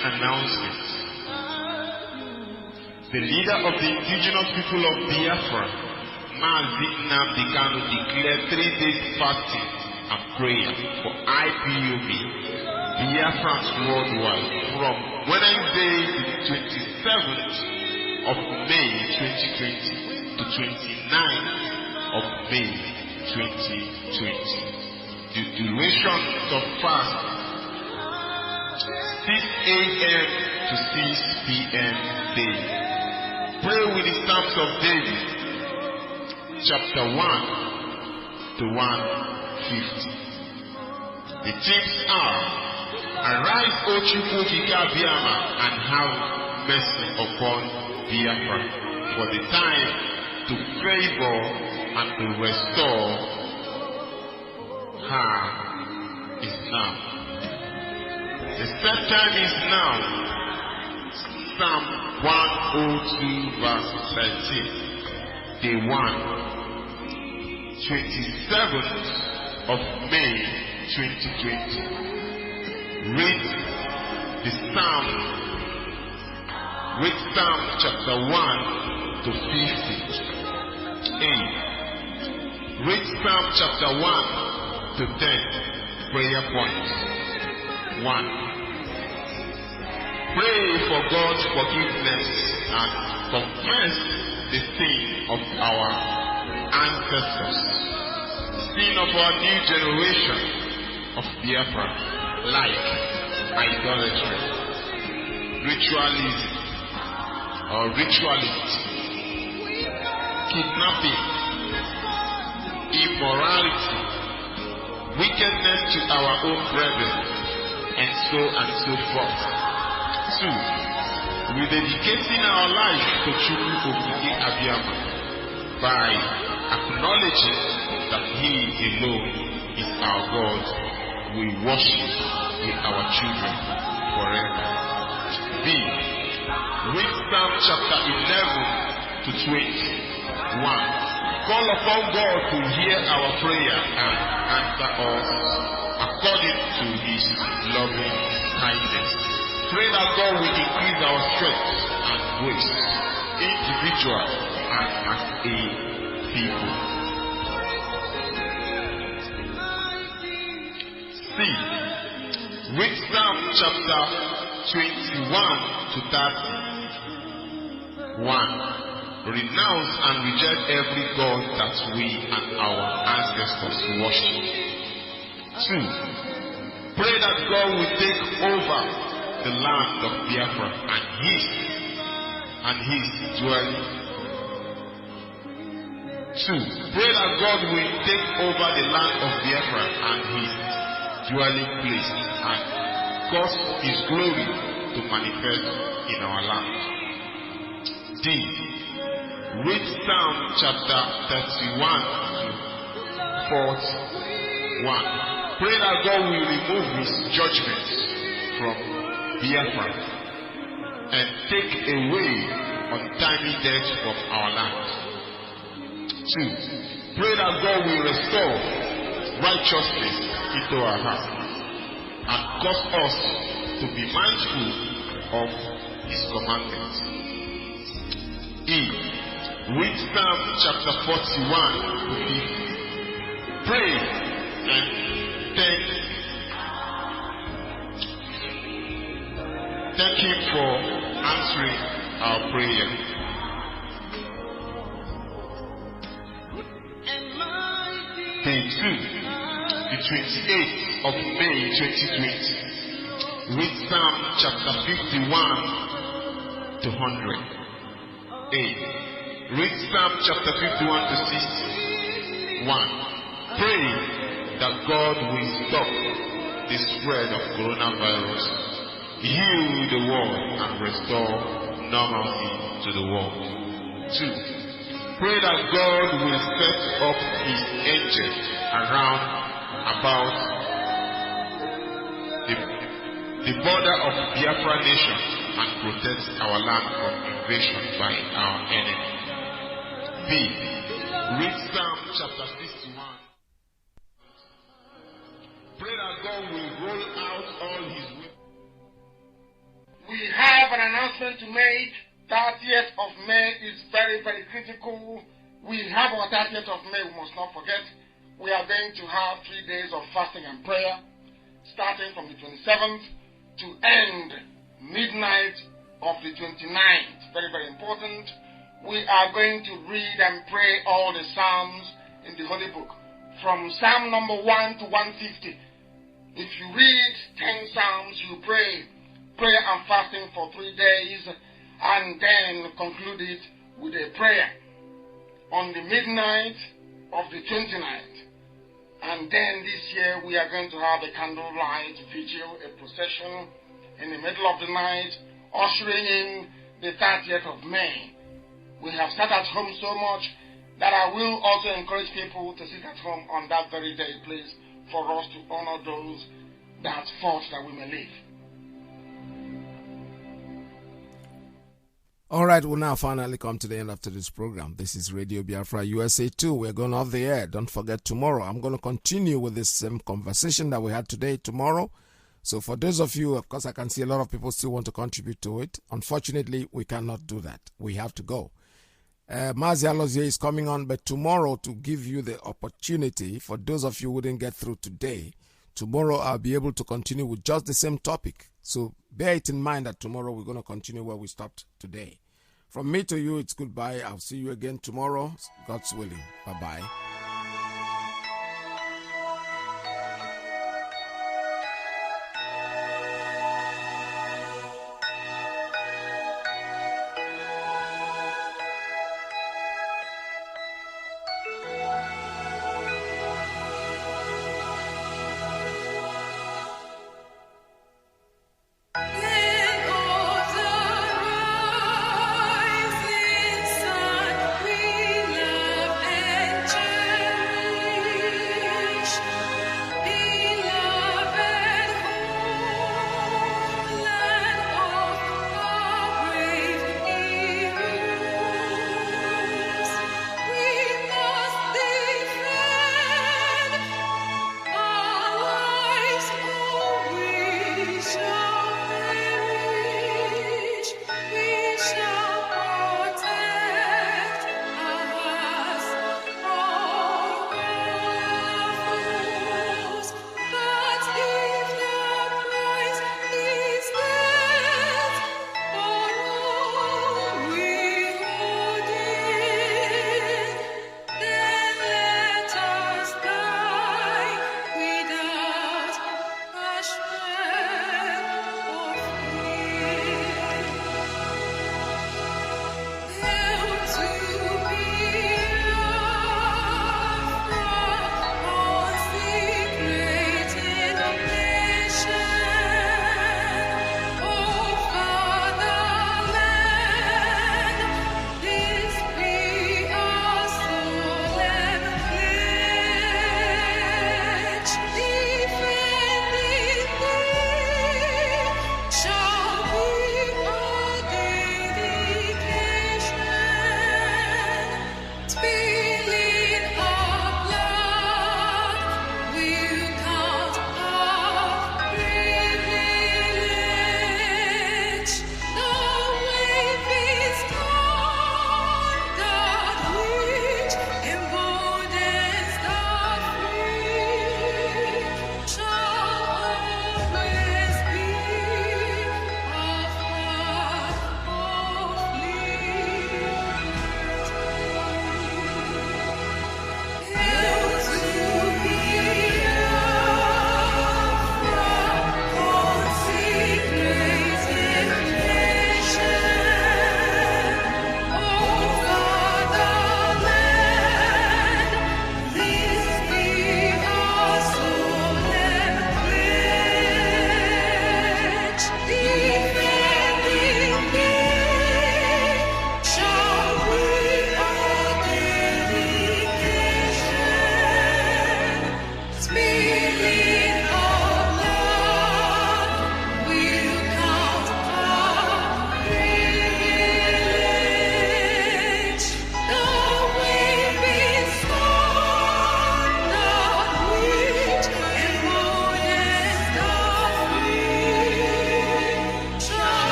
Announcement. The leader of the indigenous people of Biafra, Mazi, declared 3 days fasting and prayer for IPOB, Biafrans worldwide, from Wednesday the 27th of May 2020 to 29th of May 2020. The duration of fast 6 a.m. to 6 p.m. daily. Pray with the Psalms of David, chapter 1 to 150. The themes are: Arise, O Chukwu Biama, and have mercy upon Biafra, for the time to favor and to restore her is now. The set time is now. Psalm 102 verse 13. Day 1. 27th of May 2020. Read the Psalm. Read Psalm chapter 1 to 50. Read Psalm chapter 1 to 10. Prayer points. 1. Pray for God's forgiveness and confess the sin of our ancestors, sin of our new generation of Biafra, like idolatry, ritualism or ritualist, kidnapping, immorality, wickedness to our own brethren, and so forth. 2. We're dedicating our life to Chukwu Okike Abiyama by acknowledging that He alone is our God. We worship with our children forever. B. Read Psalm chapter 11 to 21. Call upon God to hear our prayer and answer us according to His loving kindness. Pray that God will increase our strength and grace, individual and as a people. C. Read Psalm chapter 21 to 31. Renounce and reject every god that we and our ancestors worship. 2. Pray that God will take over the land of Biafra and his dwelling. 2. Pray that God will take over the land of Biafra and his dwelling place and cause his glory to manifest in our land. D. Read Psalm chapter 31 to 41. Pray that God will remove his judgments from Biafra and take away untimely death from our land. 2. Pray that God will restore righteousness into our hearts and cause us to be mindful of his commandments. E. Read Psalm chapter 41 to 50. Pray and thank him for answering our prayer. Day 2, the 28th of May 2020. Read Psalm chapter 51 to 100. A. Read Psalm chapter 51 to 61. Pray that God will stop the spread of coronavirus, heal the world, and restore normalcy to the world. 2. Pray that God will set up his angels around about the border of Biafra nation and protect our land from invasion by our enemy. B. Read Psalm chapter 61. Pray that God will roll out all his will. We have an announcement to make. 30th of May is very, very critical. We have our 30th of May, we must not forget. We are going to have 3 days of fasting and prayer, starting from the 27th to end midnight of the 29th. Very, very important. We are going to read and pray all the Psalms in the Holy Book, from Psalm number 1 to 150. If you read 10 Psalms, you pray prayer and fasting for 3 days, and then conclude it with a prayer on the midnight of the 29th. And then this year we are going to have a candlelight vigil, a procession in the middle of the night, ushering in the 30th of May. We have sat at home so much that I will also encourage people to sit at home on that very day, please, for us to honor those that fought that we may live. All right, we'll now finally come to the end of today's program. This is Radio Biafra USA 2. We're going off the air. Don't forget, tomorrow I'm going to continue with this same conversation that we had today tomorrow. So for those of you, of course, I can see a lot of people still want to contribute to it. Unfortunately, we cannot do that. We have to go. Mazi Alozie is coming on, but tomorrow, to give you the opportunity, for those of you who didn't get through today, tomorrow I'll be able to continue with just the same topic. So bear it in mind that tomorrow we're going to continue where we stopped today. From me to you, it's goodbye. I'll see you again tomorrow, God's willing. Bye-bye.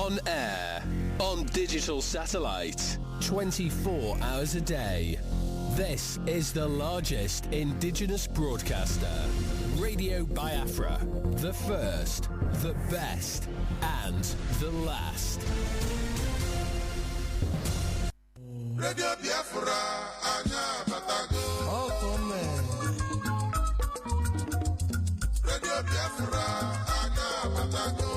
On air, on digital satellite, 24 hours a day. This is the largest indigenous broadcaster, Radio Biafra, the first, the best, and the last. Radio Biafra, Anya Batago. Oh, come Radio Biafra, Anya Batago.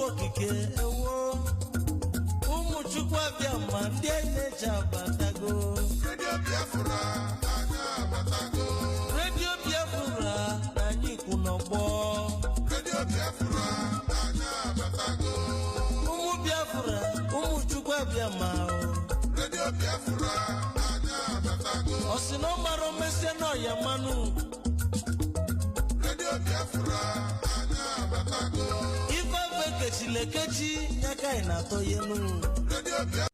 okike ewo ụmụ chukwu abịa ma ndị na-eji abatago Radio Biafra anya abatago. Radio Biafra na anyị kwụ n'ọgbọ Radio Biafra anya abatago. ụmụ Biafra ụmụ chukwu abịa ma Radio Biafra anya abatago. ọ sị na ọ mara omesie n'ọya mmanụ Radio Biafra anya abatago. ife ebe kechile ekechi nyaka ị na-atọ ya enu Radio Biafra.